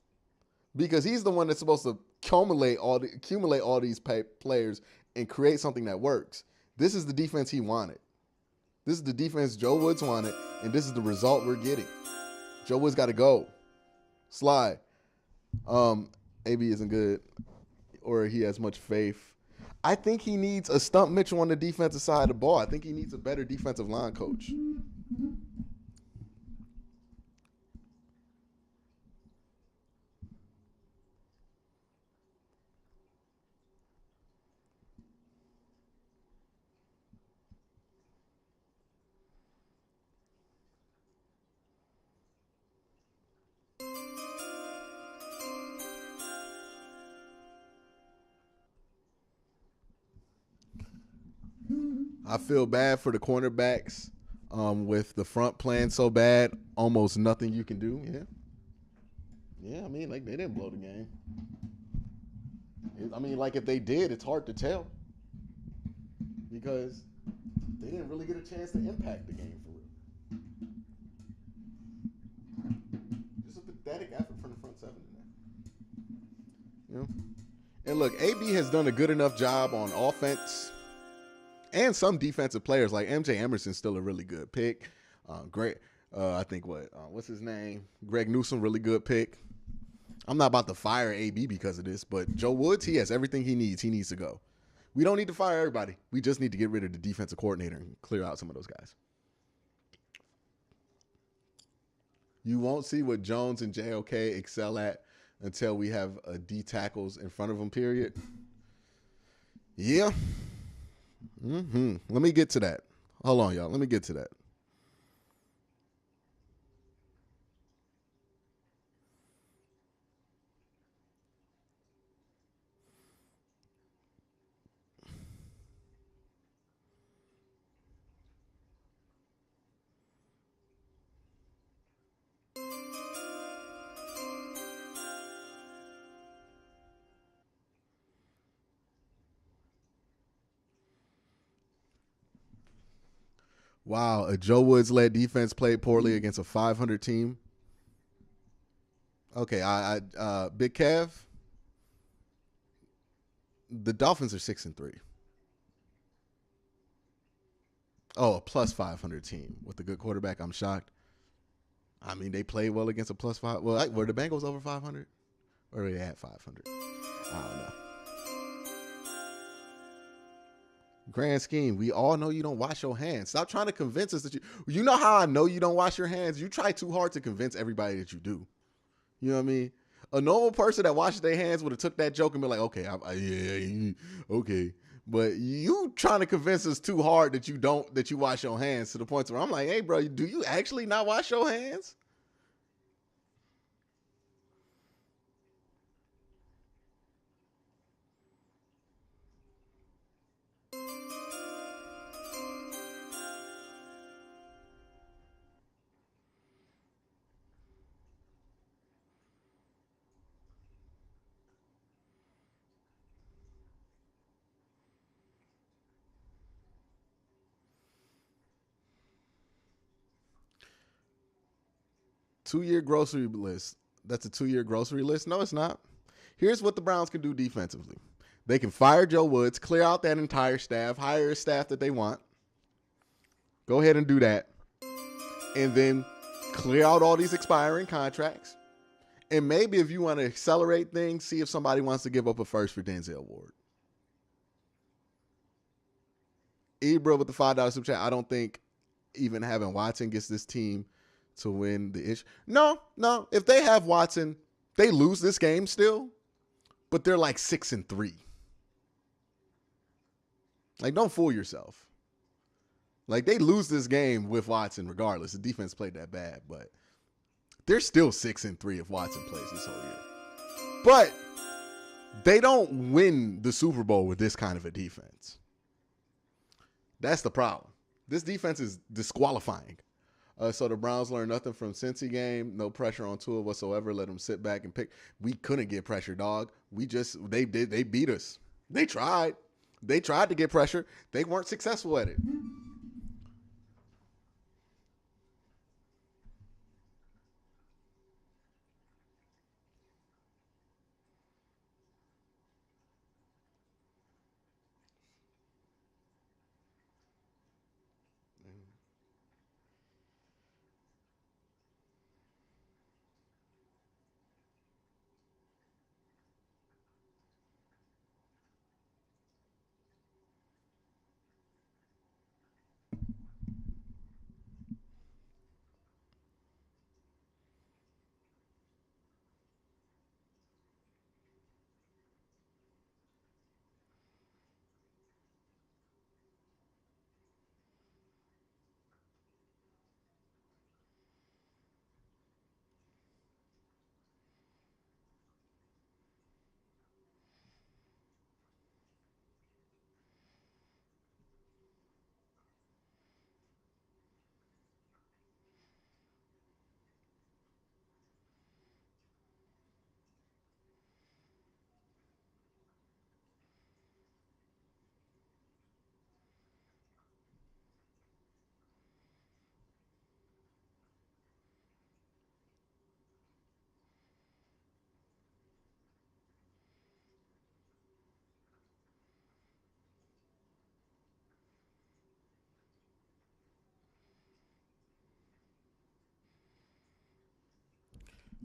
Because he's the one that's supposed to accumulate all these players and create something that works. This is the defense he wanted. This is the defense Joe Woods wanted, and this is the result we're getting. Joe Woods got to go. Slide. AB isn't good, or he has much faith. I think he needs a Stump Mitchell on the defensive side of the ball. I think he needs a better defensive line coach. I feel bad for the cornerbacks with the front playing so bad, almost nothing you can do. Yeah, I mean, like, they didn't blow the game. I mean, like, if they did, it's hard to tell because they didn't really get a chance to impact the game for real. Just a pathetic effort from the front seven in there. And look, AB has done a good enough job on offense and some defensive players. Like MJ Emerson's still a really good pick. Great. I think what's his name? Greg Newsome, really good pick. I'm not about to fire AB because of this, but Joe Woods, he has everything he needs. He needs to go. We don't need to fire everybody. We just need to get rid of the defensive coordinator and clear out some of those guys. You won't see what Jones and JOK excel at until we have D tackles in front of them, period. Yeah. Let me get to that. Hold on, y'all. Let me get to that. Wow, a Joe Woods-led defense played poorly against a 500 team. Okay, Big Kev, the Dolphins are 6-3. Oh, a plus 500 team with a good quarterback. I'm shocked. I mean, they played well against a plus 5. Well, were the Bengals over 500? Or were they at 500? I don't know. Grand scheme, we all know you don't wash your hands. Stop trying to convince us that you... You know how I know you don't wash your hands? You try too hard to convince everybody that you do. You know what I mean? A normal person that washes their hands would have took that joke and been like, okay, yeah, okay. But you trying to convince us too hard that you wash your hands to the point where I'm like, hey, bro, do you actually not wash your hands? Two-year grocery list. That's a 2-year grocery list? No, it's not. Here's what the Browns can do defensively. They can fire Joe Woods, clear out that entire staff, hire a staff that they want. Go ahead and do that. And then clear out all these expiring contracts. And maybe if you want to accelerate things, see if somebody wants to give up a first for Denzel Ward. Ibra with the $5 super chat. I don't think even having Watson gets this team to win the issue. No. If they have Watson, they lose this game still, but they're like 6-3. Like, don't fool yourself. Like, they lose this game with Watson regardless. The defense played that bad, but they're still 6-3 if Watson plays this whole year. But they don't win the Super Bowl with this kind of a defense. That's the problem. This defense is disqualifying. So the Browns learned nothing from Cincy game. No pressure on Tua whatsoever. Let them sit back and pick. We couldn't get pressure, dog. They beat us. They tried. They tried to get pressure. They weren't successful at it.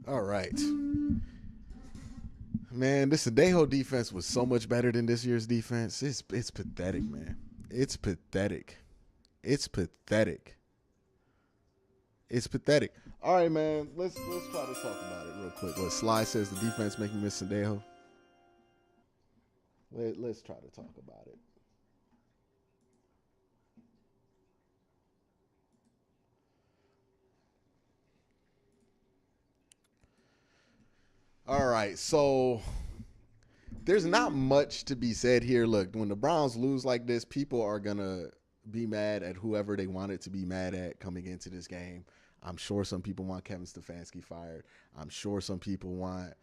All right. Man, this Sandejo defense was so much better than this year's defense. It's pathetic, man. It's pathetic. It's pathetic. It's pathetic. All right, man. Let's try to talk about it real quick. What Sly says the defense making miss Sandejo. Let's try to talk about it. All right, so there's not much to be said here. Look, when the Browns lose like this, people are going to be mad at whoever they wanted to be mad at coming into this game. I'm sure some people want Kevin Stefanski fired. I'm sure some people want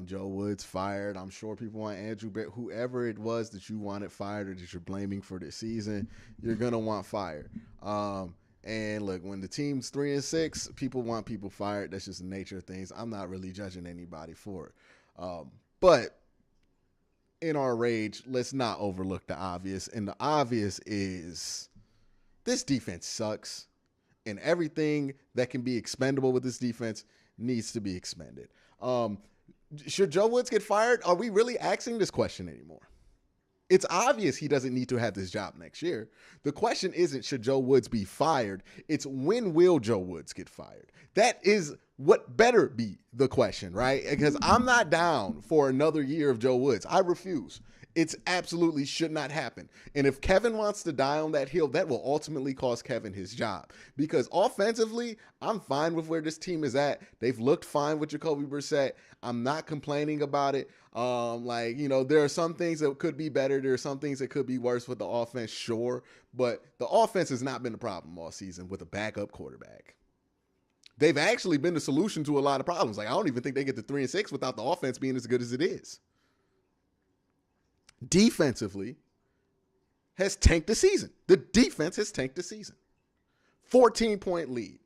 Joe Woods fired. I'm sure people want Andrew Barrett. Whoever it was that you wanted fired or that you're blaming for this season, you're going to want fired. And look, when the team's 3-6, people want people fired. That's just the nature of things. I'm not really judging anybody for it. But in our rage, let's not overlook the obvious. And the obvious is this defense sucks. And everything that can be expendable with this defense needs to be expended. Should Joe Woods get fired? Are we really asking this question anymore? It's obvious he doesn't need to have this job next year. The question isn't should Joe Woods be fired. It's when will Joe Woods get fired? That is what better be the question, right? Because I'm not down for another year of Joe Woods. I refuse. It's absolutely should not happen. And if Kevin wants to die on that hill, that will ultimately cost Kevin his job. Because offensively, I'm fine with where this team is at. They've looked fine with Jacoby Brissett. I'm not complaining about it. There are some things that could be better. There are some things that could be worse with the offense, sure. But the offense has not been the problem all season with a backup quarterback. They've actually been the solution to a lot of problems. Like, I don't even think they get to 3-6 without the offense being as good as it is. Defensively has tanked the season. The defense has tanked the season. 14-point lead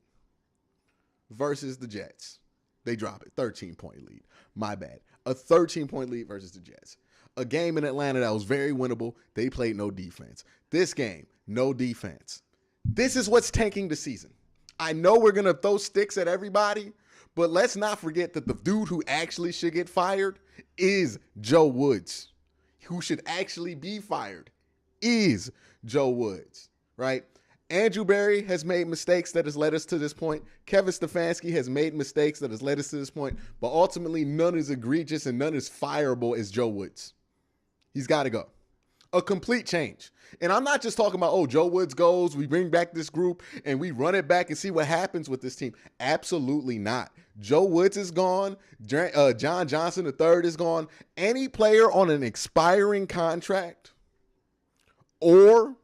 versus the Jets. They drop it. 13-point lead. My bad. A 13-point lead versus the Jets. A game in Atlanta that was very winnable. They played no defense. This game, no defense. This is what's tanking the season. I know we're going to throw sticks at everybody, but let's not forget that the dude who actually should get fired is Joe Woods. Who should actually be fired is Joe Woods, right? Andrew Berry has made mistakes that has led us to this point. Kevin Stefanski has made mistakes that has led us to this point, but ultimately none is egregious and none is fireable as Joe Woods. He's got to go. A complete change. And I'm not just talking about, Joe Woods goes, we bring back this group and we run it back and see what happens with this team. Absolutely not. Joe Woods is gone. John Johnson III is gone. Any player on an expiring contract or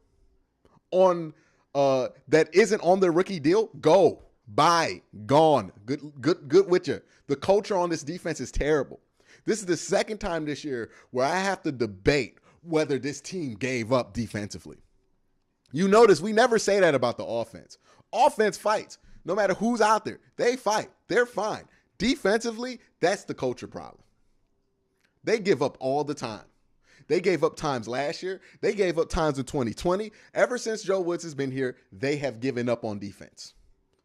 on that isn't on their rookie deal, go. Bye. Gone. Good with you. The culture on this defense is terrible. This is the second time this year where I have to debate whether this team gave up defensively. You notice we never say that about the offense. Offense fights. No matter who's out there, they fight. They're fine. Defensively, that's the culture problem. They give up all the time. They gave up times last year. They gave up times in 2020. Ever since Joe Woods has been here, they have given up on defense.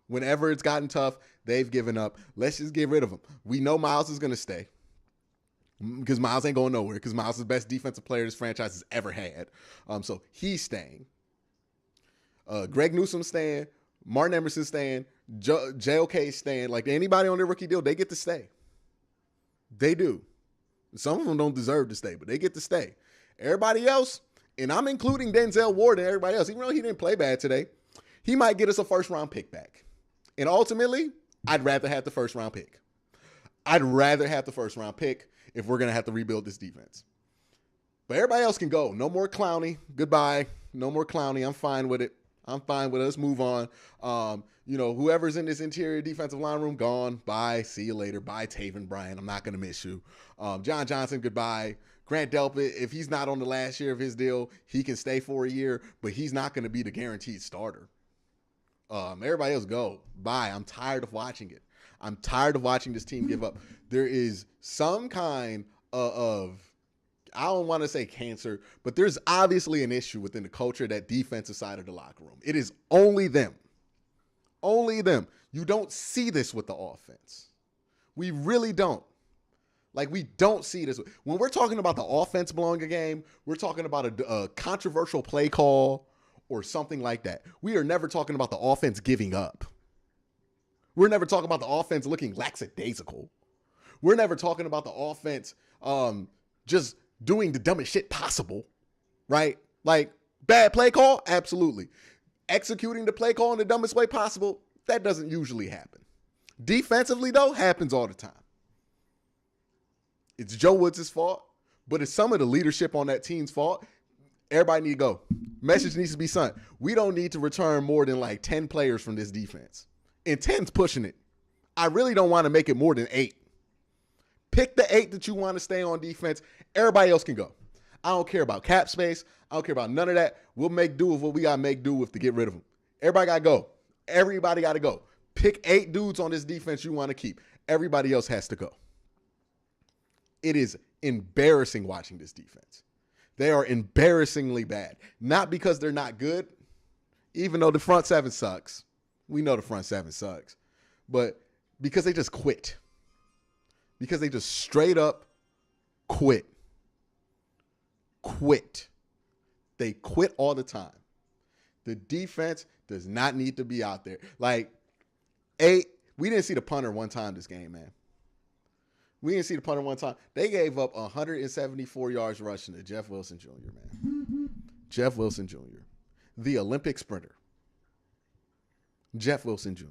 Whenever it's gotten tough, they've given up. Let's just get rid of him. We know Miles is going to stay because Miles ain't going nowhere because Miles is the best defensive player this franchise has ever had. So he's staying. Greg Newsom's staying. Martin Emerson's staying. JOK's staying. Like anybody on their rookie deal, they get to stay. They do. Some of them don't deserve to stay, but they get to stay. Everybody else, and I'm including Denzel Ward and everybody else, even though he didn't play bad today, he might get us a first-round pick back. And ultimately, I'd rather have the first-round pick. I'd rather have the first-round pick if we're going to have to rebuild this defense. But everybody else can go. No more Clowney. Goodbye. No more Clowney. I'm fine with it. I'm fine with it. Let's move on. Whoever's in this interior defensive line room, gone. Bye. See you later. Bye, Taven Bryan. I'm not going to miss you. John Johnson, goodbye. Grant Delpit, if he's not on the last year of his deal, he can stay for a year, but he's not going to be the guaranteed starter. Everybody else go. Bye. I'm tired of watching it. I'm tired of watching this team give up. There is some kind of I don't want to say cancer, but there's obviously an issue within the culture, that defensive side of the locker room. It is only them. Only them. You don't see this with the offense. We really don't. Like, we don't see this. When we're talking about the offense blowing a game, we're talking about a controversial play call or something like that. We are never talking about the offense giving up. We're never talking about the offense looking lackadaisical. We're never talking about the offense just doing the dumbest shit possible, right? Like, bad play call? Absolutely. Executing the play call in the dumbest way possible? That doesn't usually happen. Defensively, though, happens all the time. It's Joe Woods' fault, but it's some of the leadership on that team's fault. Everybody need to go. Message needs to be sent. We don't need to return more than like 10 players from this defense. And 10's pushing it. I really don't want to make it more than 8. Pick the 8 that you want to stay on defense. Everybody else can go. I don't care about cap space. I don't care about none of that. We'll make do with what we got to make do with to get rid of them. Everybody got to go. Everybody got to go. Pick 8 dudes on this defense you want to keep. Everybody else has to go. It is embarrassing watching this defense. They are embarrassingly bad. Not because they're not good, even though the front 7 sucks. We know the front 7 sucks. But because they just quit. Because they just straight up quit. Quit. They quit all the time. The defense does not need to be out there. Like, we didn't see the punter one time this game, man. We didn't see the punter one time. They gave up 174 yards rushing to Jeff Wilson Jr., man. Jeff Wilson Jr., the Olympic sprinter. Jeff Wilson Jr.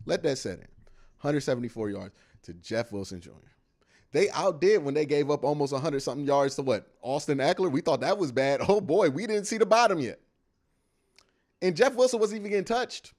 Let that set in. 174 yards to Jeff Wilson Jr. They outdid when they gave up almost 100-something yards to what? Austin Eckler? We thought that was bad. Oh, boy, we didn't see the bottom yet. And Jeff Wilson wasn't even getting touched.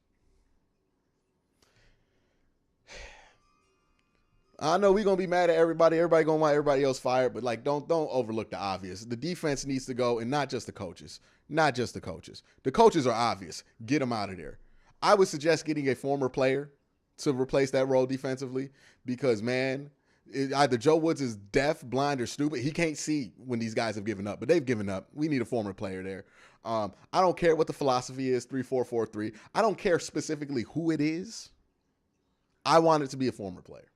I know we're going to be mad at everybody. Everybody going to want everybody else fired, but like don't overlook the obvious. The defense needs to go, and not just the coaches. Not just the coaches. The coaches are obvious. Get them out of there. I would suggest getting a former player to replace that role defensively because, man, either Joe Woods is deaf, blind, or stupid. He can't see when these guys have given up, but they've given up. We need a former player there. I don't care what the philosophy is, 3-4-4-3. I don't care specifically who it is. I want it to be a former player.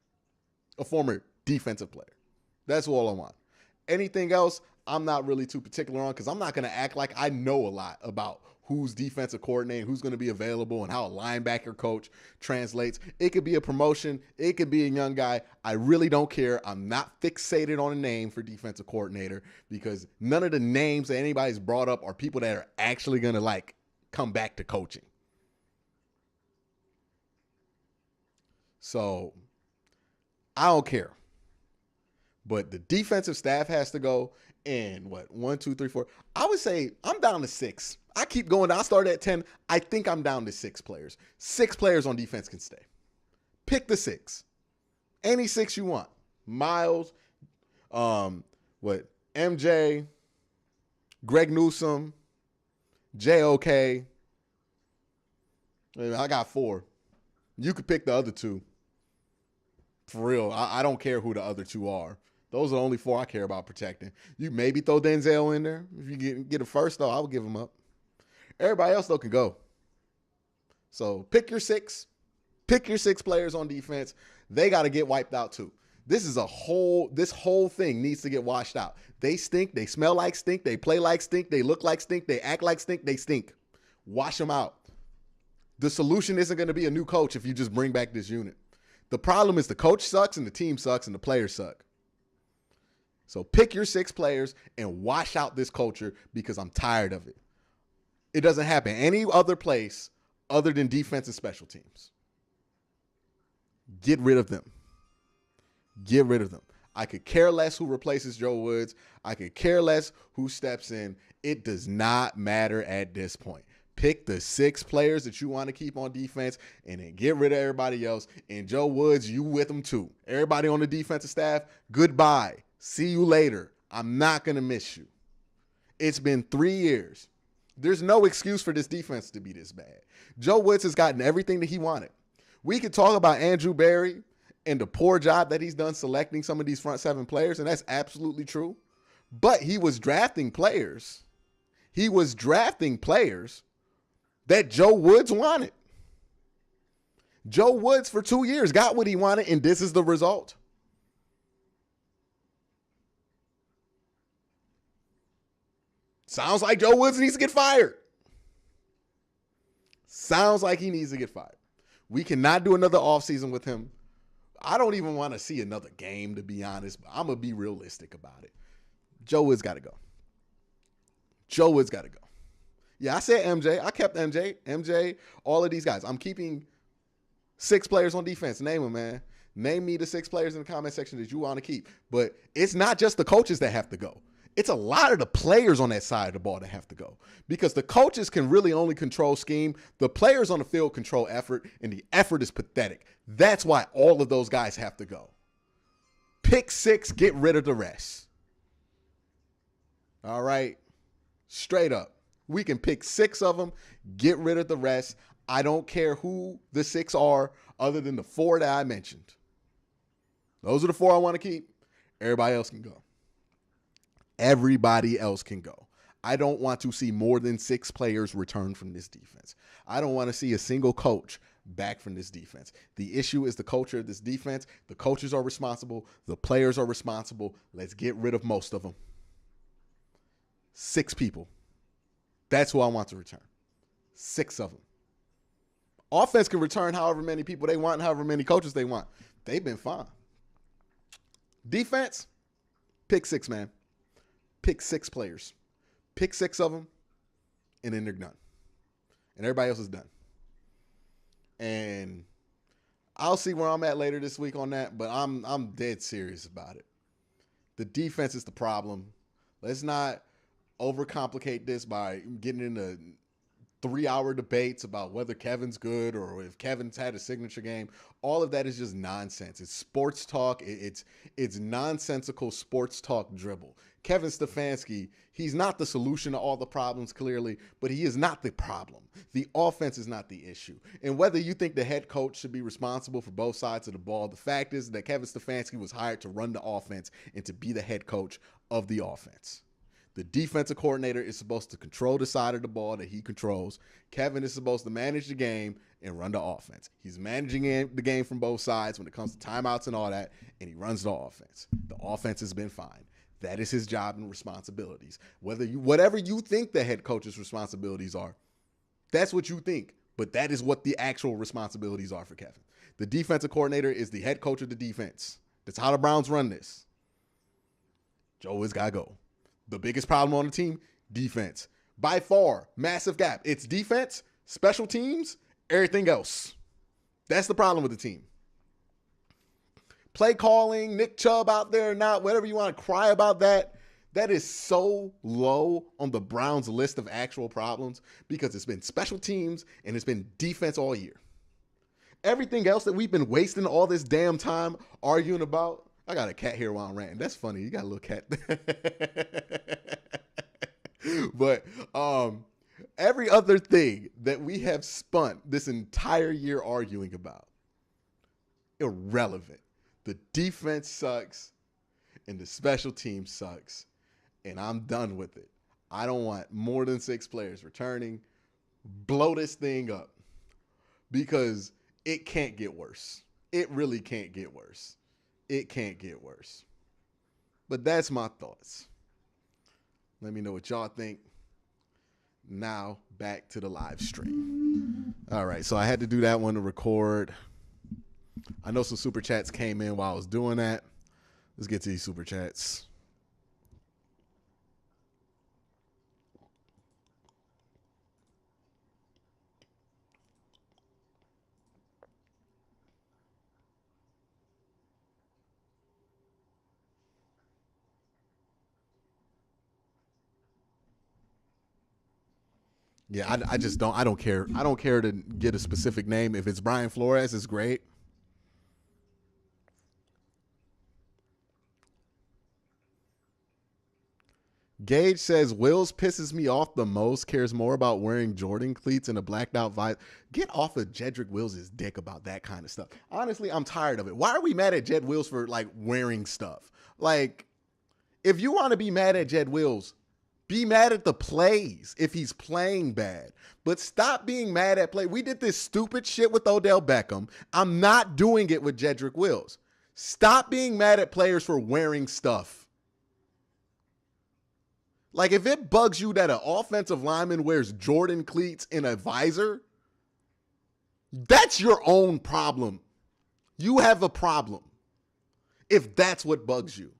A former defensive player. That's all I want. Anything else, I'm not really too particular on because I'm not going to act like I know a lot about who's defensive coordinator, who's going to be available, and how a linebacker coach translates. It could be a promotion. It could be a young guy. I really don't care. I'm not fixated on a name for defensive coordinator because none of the names that anybody's brought up are people that are actually going to like come back to coaching. So I don't care. But the defensive staff has to go. And what? 1, 2, 3, 4. I would say I'm down to 6. I keep going. I started at 10. I think I'm down to 6 players. 6 players on defense can stay. Pick the 6. Any 6 you want. Miles, MJ, Greg Newsome, JOK. I got 4. You could pick the other 2. For real, I don't care who the other 2 are. Those are the only 4 I care about protecting. You maybe throw Denzel in there. If you get a first, though, I would give him up. Everybody else, though, can go. So pick your 6. Pick your 6 players on defense. They got to get wiped out, too. This whole thing needs to get washed out. They stink. They smell like stink. They play like stink. They look like stink. They act like stink. They stink. Wash them out. The solution isn't going to be a new coach if you just bring back this unit. The problem is the coach sucks and the team sucks and the players suck. So pick your 6 players and wash out this culture because I'm tired of it. It doesn't happen any other place other than defense and special teams. Get rid of them. Get rid of them. I could care less who replaces Joe Woods. I could care less who steps in. It does not matter at this point. Pick the 6 players that you want to keep on defense and then get rid of everybody else. And Joe Woods, you with them too. Everybody on the defensive staff, goodbye. See you later. I'm not going to miss you. It's been 3 years. There's no excuse for this defense to be this bad. Joe Woods has gotten everything that he wanted. We could talk about Andrew Berry and the poor job that he's done selecting some of these front 7 players, and that's absolutely true. But he was drafting players. He was drafting players that Joe Woods wanted. Joe Woods for 2 years got what he wanted, and this is the result. Sounds like Joe Woods needs to get fired. Sounds like he needs to get fired. We cannot do another offseason with him. I don't even want to see another game, to be honest. But I'm going to be realistic about it. Joe Woods got to go. Joe Woods got to go. Yeah, I said MJ. I kept MJ. MJ, all of these guys. I'm keeping 6 players on defense. Name them, man. Name me the 6 players in the comment section that you want to keep. But it's not just the coaches that have to go. It's a lot of the players on that side of the ball that have to go. Because the coaches can really only control scheme. The players on the field control effort, and the effort is pathetic. That's why all of those guys have to go. Pick 6, get rid of the rest. All right? Straight up. We can pick 6 of them, get rid of the rest. I don't care who the 6 are other than the 4 that I mentioned. Those are the 4 I want to keep. Everybody else can go. Everybody else can go. I don't want to see more than 6 players return from this defense. I don't want to see a single coach back from this defense. The issue is the culture of this defense. The coaches are responsible. The players are responsible. Let's get rid of most of them. 6 people. That's who I want to return. 6 of them. Offense can return however many people they want, however many coaches they want. They've been fine. Defense, pick 6, man. Pick 6 players. Pick 6 of them, and then they're done. And everybody else is done. And I'll see where I'm at later this week on that, but I'm dead serious about it. The defense is the problem. Let's not overcomplicate this by getting into 3-hour debates about whether Kevin's good or if Kevin's had a signature game. All of that is just nonsense. It's sports talk. It's nonsensical sports talk dribble. Kevin Stefanski, he's not the solution to all the problems, clearly, but he is not the problem. The offense is not the issue. And whether you think the head coach should be responsible for both sides of the ball, the fact is that Kevin Stefanski was hired to run the offense and to be the head coach of the offense. The defensive coordinator is supposed to control the side of the ball that he controls. Kevin is supposed to manage the game and run the offense. He's managing the game from both sides when it comes to timeouts and all that, and he runs the offense. The offense has been fine. That is his job and responsibilities. Whatever you think the head coach's responsibilities are, that's what you think. But that is what the actual responsibilities are for Kevin. The defensive coordinator is the head coach of the defense. That's how the Browns run this. Joe has got to go. The biggest problem on the team, defense. By far, massive gap. It's defense, special teams, everything else. That's the problem with the team. Play calling, Nick Chubb out there or not, whatever you want to cry about that is so low on the Browns' list of actual problems because it's been special teams and it's been defense all year. Everything else that we've been wasting all this damn time arguing about, I got a cat here while I'm ranting. That's funny. You got a little cat. But every other thing that we have spent this entire year arguing about, irrelevant. The defense sucks and the special team sucks, and I'm done with it. I don't want more than 6 players returning. Blow this thing up because it can't get worse. It really can't get worse. It can't get worse. But that's my thoughts. Let me know what y'all think. Now, back to the live stream. All right, so I had to do that one to record. I know some super chats came in while I was doing that. Let's get to these super chats. Yeah, I just don't. I don't care. I don't care to get a specific name. If it's Brian Flores, it's great. Gage says, Wills pisses me off the most, cares more about wearing Jordan cleats and a blacked out visor. Get off of Jedrick Wills' dick about that kind of stuff. Honestly, I'm tired of it. Why are we mad at Jed Wills for like wearing stuff? Like, if you want to be mad at Jed Wills, be mad at the plays if he's playing bad. But stop being mad at play. We did this stupid shit with Odell Beckham. I'm not doing it with Jedrick Wills. Stop being mad at players for wearing stuff. Like, if it bugs you that an offensive lineman wears Jordan cleats and a visor, that's your own problem. You have a problem if that's what bugs you.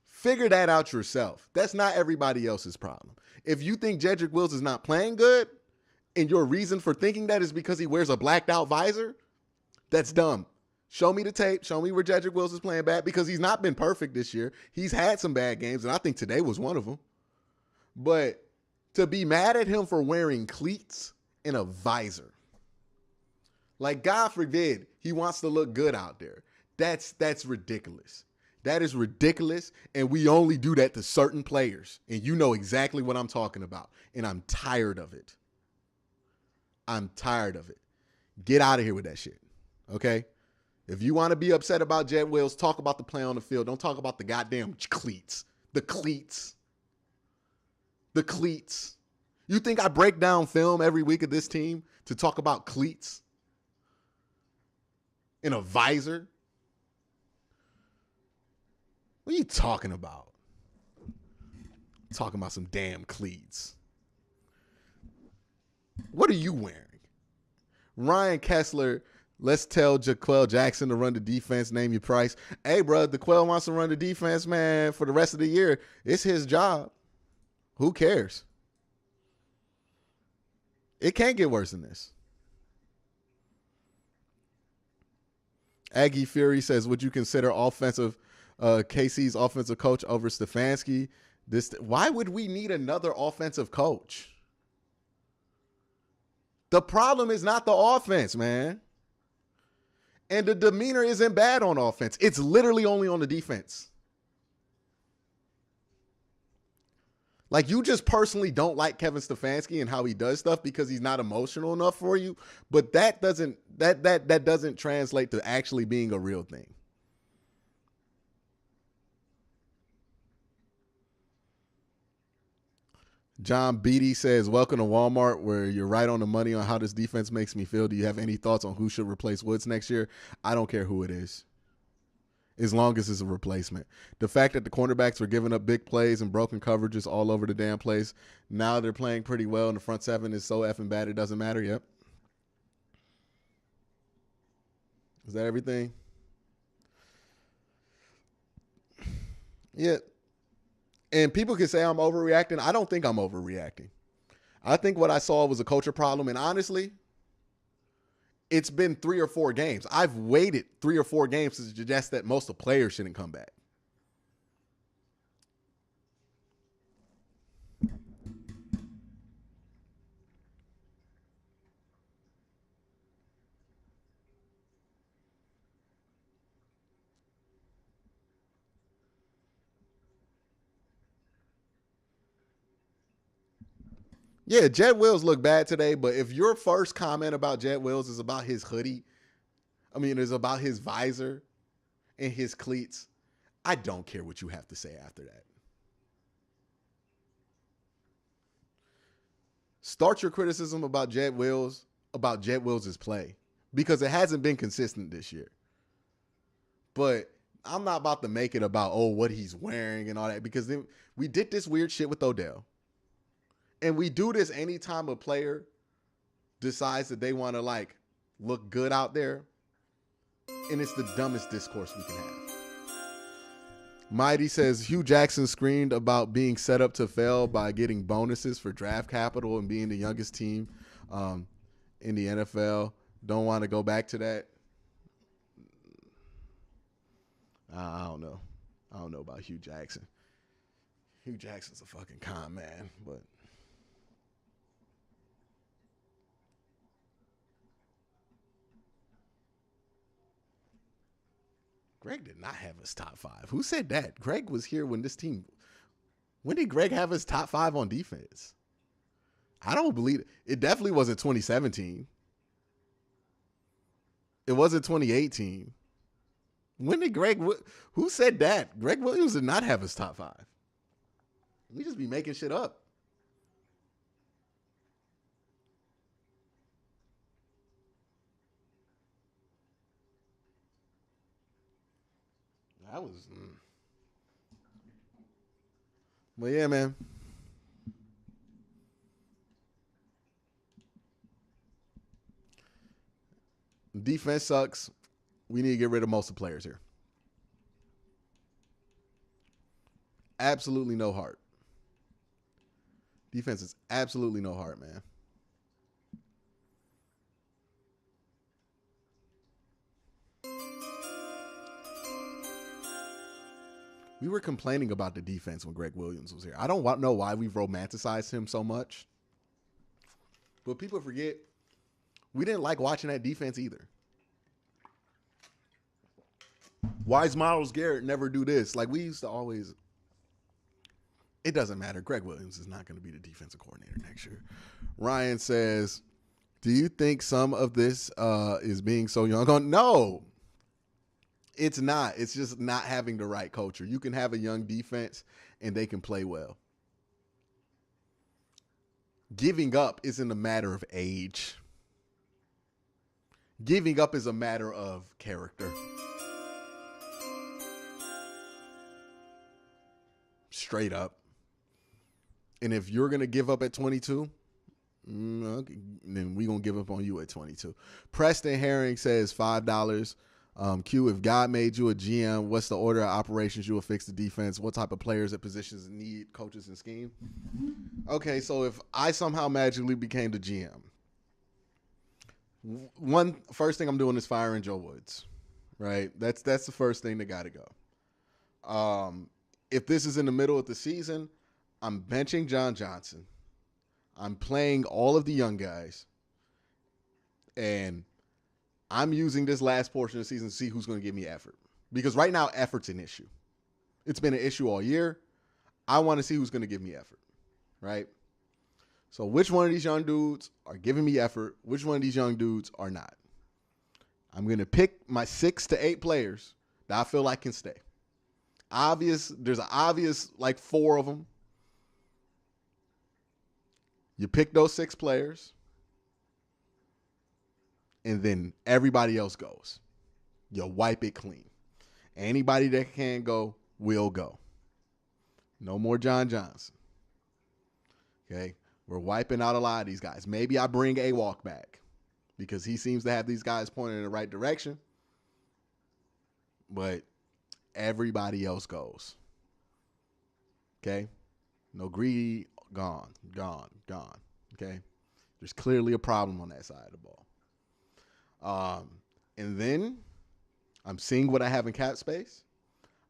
Figure that out yourself. That's not everybody else's problem. If you think Jedrick Wills is not playing good and your reason for thinking that is because he wears a blacked out visor, that's dumb. Show me the tape. Show me where Jedrick Wills is playing bad, because he's not been perfect this year. He's had some bad games, and I think today was one of them. But to be mad at him for wearing cleats and a visor, like, God forbid he wants to look good out there. That's ridiculous. That is ridiculous, and we only do that to certain players, and you know exactly what I'm talking about, and I'm tired of it. I'm tired of it. Get out of here with that shit, okay? If you want to be upset about Jet Wills, talk about the play on the field. Don't talk about the goddamn cleats. The cleats. The cleats. You think I break down film every week of this team to talk about cleats? In a visor? What are you talking about? Talking about some damn cleats. What are you wearing? Ryan Kessler, let's tell Jaquel Jackson to run the defense, name your price. Hey, bro, Jaquel wants to run the defense, man, for the rest of the year. It's his job. Who cares? It can't get worse than this. Aggie Fury says, would you consider KC's offensive coach over Stefanski? Why would we need another offensive coach? The problem is not the offense, man. And the demeanor isn't bad on offense. It's literally only on the defense. Like, you just personally don't like Kevin Stefanski and how he does stuff because he's not emotional enough for you, but that doesn't translate to actually being a real thing. John Beatty says, welcome to Walmart, where you're right on the money on how this defense makes me feel. Do you have any thoughts on who should replace Woods next year? I don't care who it is, as long as it's a replacement. The fact that the cornerbacks were giving up big plays and broken coverages all over the damn place, now they're playing pretty well, and the front seven is so effing bad it doesn't matter. Yep. Is that everything? Yeah. And people can say I'm overreacting. I don't think I'm overreacting. I think what I saw was a culture problem. And honestly, it's been 3 or 4 games. I've waited 3 or 4 games to suggest that most of the players shouldn't come back. Yeah, Jet Wills looked bad today, but if your first comment about Jet Wills is about his hoodie, is about his visor and his cleats, I don't care what you have to say after that. Start your criticism about Jet Wills' play, because it hasn't been consistent this year. But I'm not about to make it about, what he's wearing and all that, because then we did this weird shit with Odell. And we do this anytime a player decides that they want to, look good out there. And it's the dumbest discourse we can have. Mighty says, Hugh Jackson screamed about being set up to fail by getting bonuses for draft capital and being the youngest team in the NFL. Don't want to go back to that. I don't know. I don't know about Hugh Jackson. Hugh Jackson's a fucking con man, but... Greg did not have his top 5. Who said that? Greg was here when this team... When did Greg have his top 5 on defense? I don't believe it. It definitely wasn't 2017. It wasn't 2018. When did Greg... Who said that? Greg Williams did not have his top 5. We just be making shit up. That was... But yeah, man. Defense sucks. We need to get rid of most of the players here. Absolutely no heart. Defense is absolutely no heart, man. We were complaining about the defense when Greg Williams was here. I don't know why we've romanticized him so much. But people forget we didn't like watching that defense either. Why is Myles Garrett never do this? Like, we used to always... It doesn't matter. Greg Williams is not going to be the defensive coordinator next year. Ryan says, do you think some of this is being so young? No, it's not. It's just not having the right culture. You can have a young defense and they can play well. Giving up isn't a matter of age. Giving up is a matter of character. Straight up. And if you're going to give up at 22, okay, then we're going to give up on you at 22. Preston Herring says $5. Q, if God made you a GM, what's the order of operations you will fix the defense? What type of players at positions need coaches and scheme? Okay, so if I somehow magically became the GM, first thing I'm doing is firing Joe Woods, right? That's the first thing that got to go. If this is in the middle of the season, I'm benching John Johnson. I'm playing all of the young guys. And I'm using this last portion of the season to see who's going to give me effort. Because right now, effort's an issue. It's been an issue all year. I want to see who's going to give me effort, right? So which one of these young dudes are giving me effort? Which one of these young dudes are not? I'm going to pick my 6 to 8 players that I feel like can stay. There's an obvious, like 4 of them. You pick those 6 players, and then everybody else goes. You wipe it clean. Anybody that can go will go. No more John Johnson. Okay? We're wiping out a lot of these guys. Maybe I bring A-Walk back because he seems to have these guys pointing in the right direction. But everybody else goes. Okay? No Greedy, gone. Okay? There's clearly a problem on that side of the ball. And then I'm seeing what I have in cap space.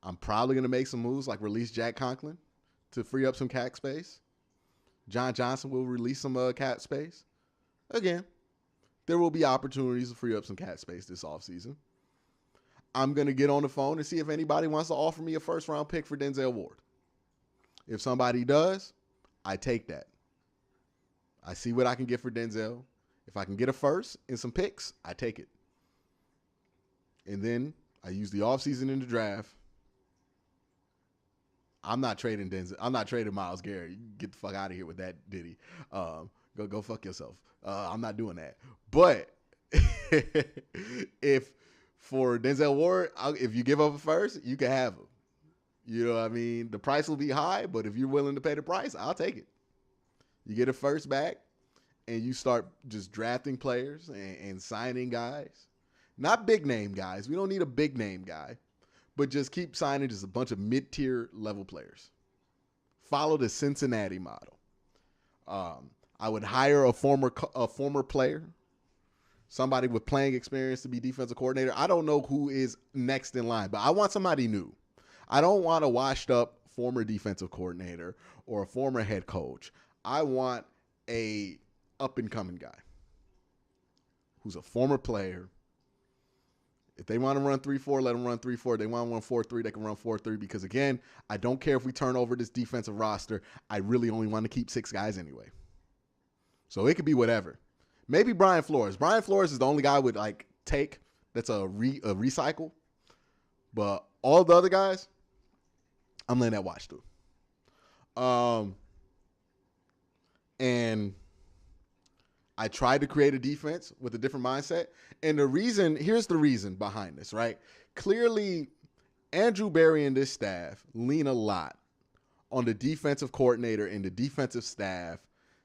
I'm probably going to make some moves like release Jack Conklin to free up some cap space. John Johnson will release some cap space. Again, there will be opportunities to free up some cap space this offseason. I'm going to get on the phone and see if anybody wants to offer me a first-round pick for Denzel Ward. If somebody does, I take that. I see what I can get for Denzel. If I can get a first and some picks, I take it. And then I use the offseason in the draft. I'm not trading Denzel. I'm not trading Myles Garrett. You can get the fuck out of here with that, Diddy. Go fuck yourself. I'm not doing that. But if for Denzel Ward, if you give up a first, you can have him. You know what I mean? The price will be high, but if you're willing to pay the price, I'll take it. You get a first back, and you start just drafting players and signing guys. Not big name guys. We don't need a big name guy. But just keep signing just a bunch of mid-tier level players. Follow the Cincinnati model. I would hire a former player, somebody with playing experience to be defensive coordinator. I don't know who is next in line, but I want somebody new. I don't want a washed-up former defensive coordinator or a former head coach. I want a up-and-coming guy who's a former player. If they want to run 3-4, let them run 3-4. If they want to run 4-3, they can run 4-3. Because, again, I don't care if we turn over this defensive roster. I really only want to keep 6 guys anyway. So it could be whatever. Maybe Brian Flores. Brian Flores is the only guy I would take that's a recycle. But all the other guys, I'm letting that watch through. And I tried to create a defense with a different mindset. And here's the reason behind this, right? Clearly, Andrew Berry and this staff lean a lot on the defensive coordinator and the defensive staff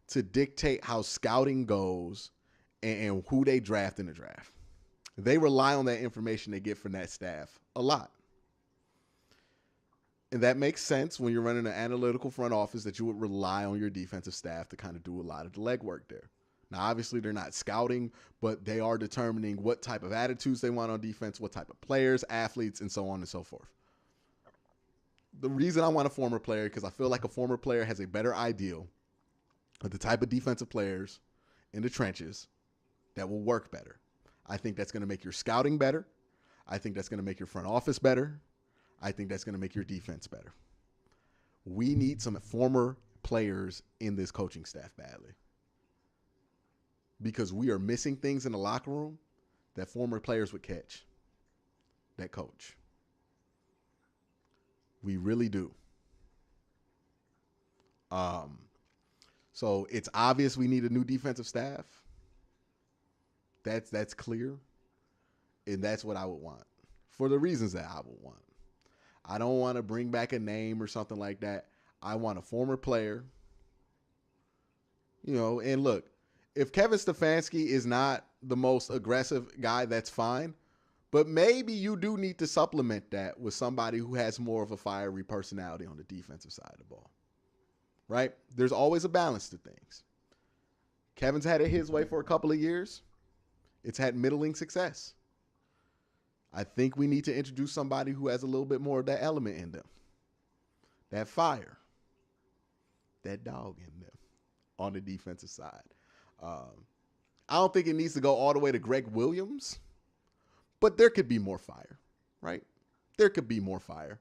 to dictate how scouting goes and who they draft in the draft. They rely on that information they get from that staff a lot. And that makes sense when you're running an analytical front office that you would rely on your defensive staff to kind of do a lot of the legwork there. Now, obviously, they're not scouting, but they are determining what type of attitudes they want on defense, what type of players, athletes, and so on and so forth. The reason I want a former player, because I feel like a former player has a better ideal of the type of defensive players in the trenches that will work better. I think that's going to make your scouting better. I think that's going to make your front office better. I think that's going to make your defense better. We need some former players in this coaching staff badly, because we are missing things in the locker room that former players would catch that coach. We really do. So it's obvious we need a new defensive staff. That's clear. And that's what I would want for the reasons that I would want. I don't want to bring back a name or something like that. I want a former player. And look, if Kevin Stefanski is not the most aggressive guy, that's fine. But maybe you do need to supplement that with somebody who has more of a fiery personality on the defensive side of the ball. Right? There's always a balance to things. Kevin's had it his way for a couple of years. It's had middling success. I think we need to introduce somebody who has a little bit more of that element in them. That fire. That dog in them on the defensive side. I don't think it needs to go all the way to Greg Williams, but there could be more fire, right? There could be more fire.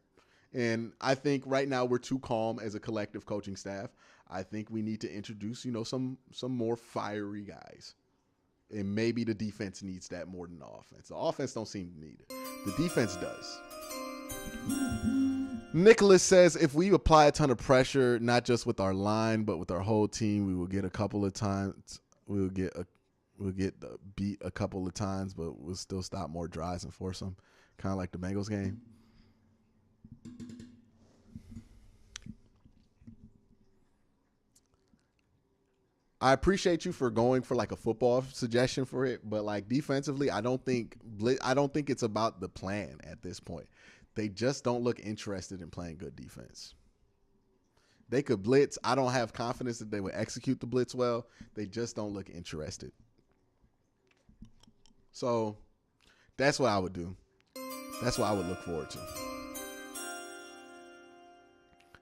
And I think right now we're too calm as a collective coaching staff. I think we need to introduce, some more fiery guys. And maybe the defense needs that more than the offense. The offense don't seem to need it. The defense does. Nicholas says, if we apply a ton of pressure, not just with our line, but with our whole team, we will get a couple of times. We'll get beat a couple of times, but we'll still stop more drives and force them. Kind of like the Bengals game. I appreciate you for going for like a football suggestion for it, but like defensively, I don't think it's about the plan at this point. They just don't look interested in playing good defense. They could blitz. I don't have confidence that they would execute the blitz well. They just don't look interested. So that's what I would do. That's what I would look forward to.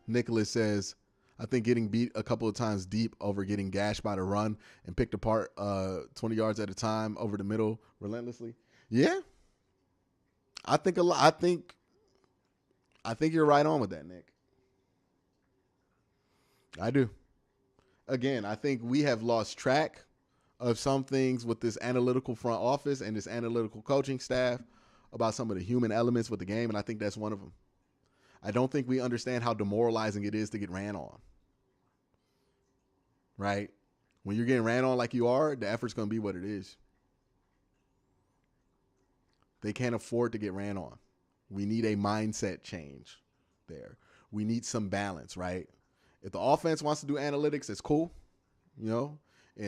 Nicholas says, I think getting beat a couple of times deep over getting gashed by the run and picked apart 20 yards at a time over the middle relentlessly. Yeah. I think you're right on with that, Nick. I do. Again, I think we have lost track of some things with this analytical front office and this analytical coaching staff about some of the human elements with the game, and I think that's one of them. I don't think we understand how demoralizing it is to get ran on. Right? When you're getting ran on like you are, the effort's going to be what it is. They can't afford to get ran on. We need a mindset change there. We need some balance, right? If the offense wants to do analytics, it's cool, And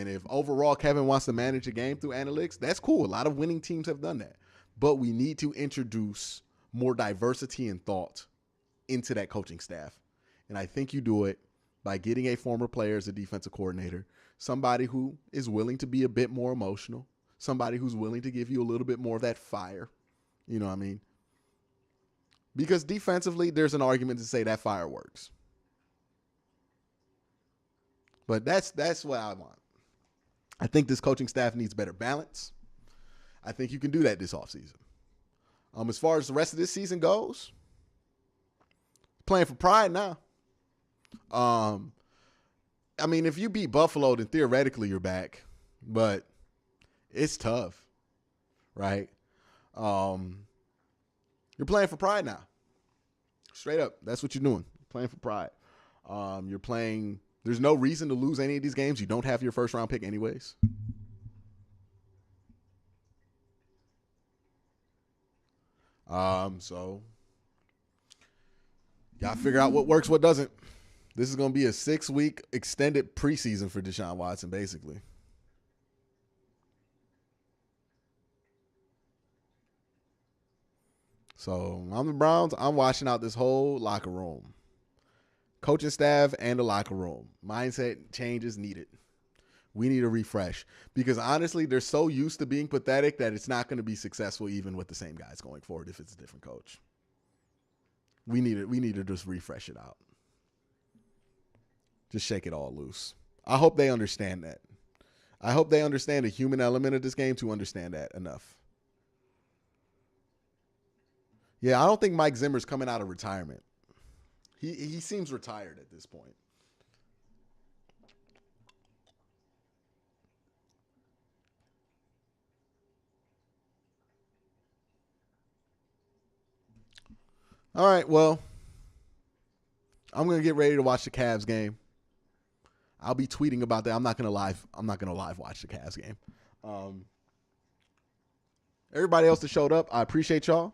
if overall Kevin wants to manage a game through analytics, that's cool. A lot of winning teams have done that. But we need to introduce more diversity and thought into that coaching staff. And I think you do it by getting a former player as a defensive coordinator, somebody who is willing to be a bit more emotional, somebody who's willing to give you a little bit more of that fire. You know what I mean? Because defensively, there's an argument to say that fire works. But that's what I want. I think this coaching staff needs better balance. I think you can do that this offseason. As far as the rest of this season goes, playing for pride now. If you beat Buffalo, then theoretically you're back. But it's tough, right? You're playing for pride now. Straight up, that's what you're doing. You're playing for pride. You're playing. There's no reason to lose any of these games. You don't have your first round pick anyways. So y'all figure out what works, what doesn't. This is going to be a 6-week extended preseason for Deshaun Watson, basically. So I'm the Browns. I'm watching out this whole locker room. Coaching staff and the locker room. Mindset changes needed. We need a refresh. Because honestly, they're so used to being pathetic that it's not going to be successful even with the same guys going forward if it's a different coach. We need to just refresh it out. Just shake it all loose. I hope they understand that. I hope they understand the human element of this game to understand that enough. Yeah, I don't think Mike Zimmer's coming out of retirement. He seems retired at this point. All right, well, I'm going to get ready to watch the Cavs game. I'll be tweeting about that. I'm not going to live watch the Cavs game. Everybody else that showed up, I appreciate y'all.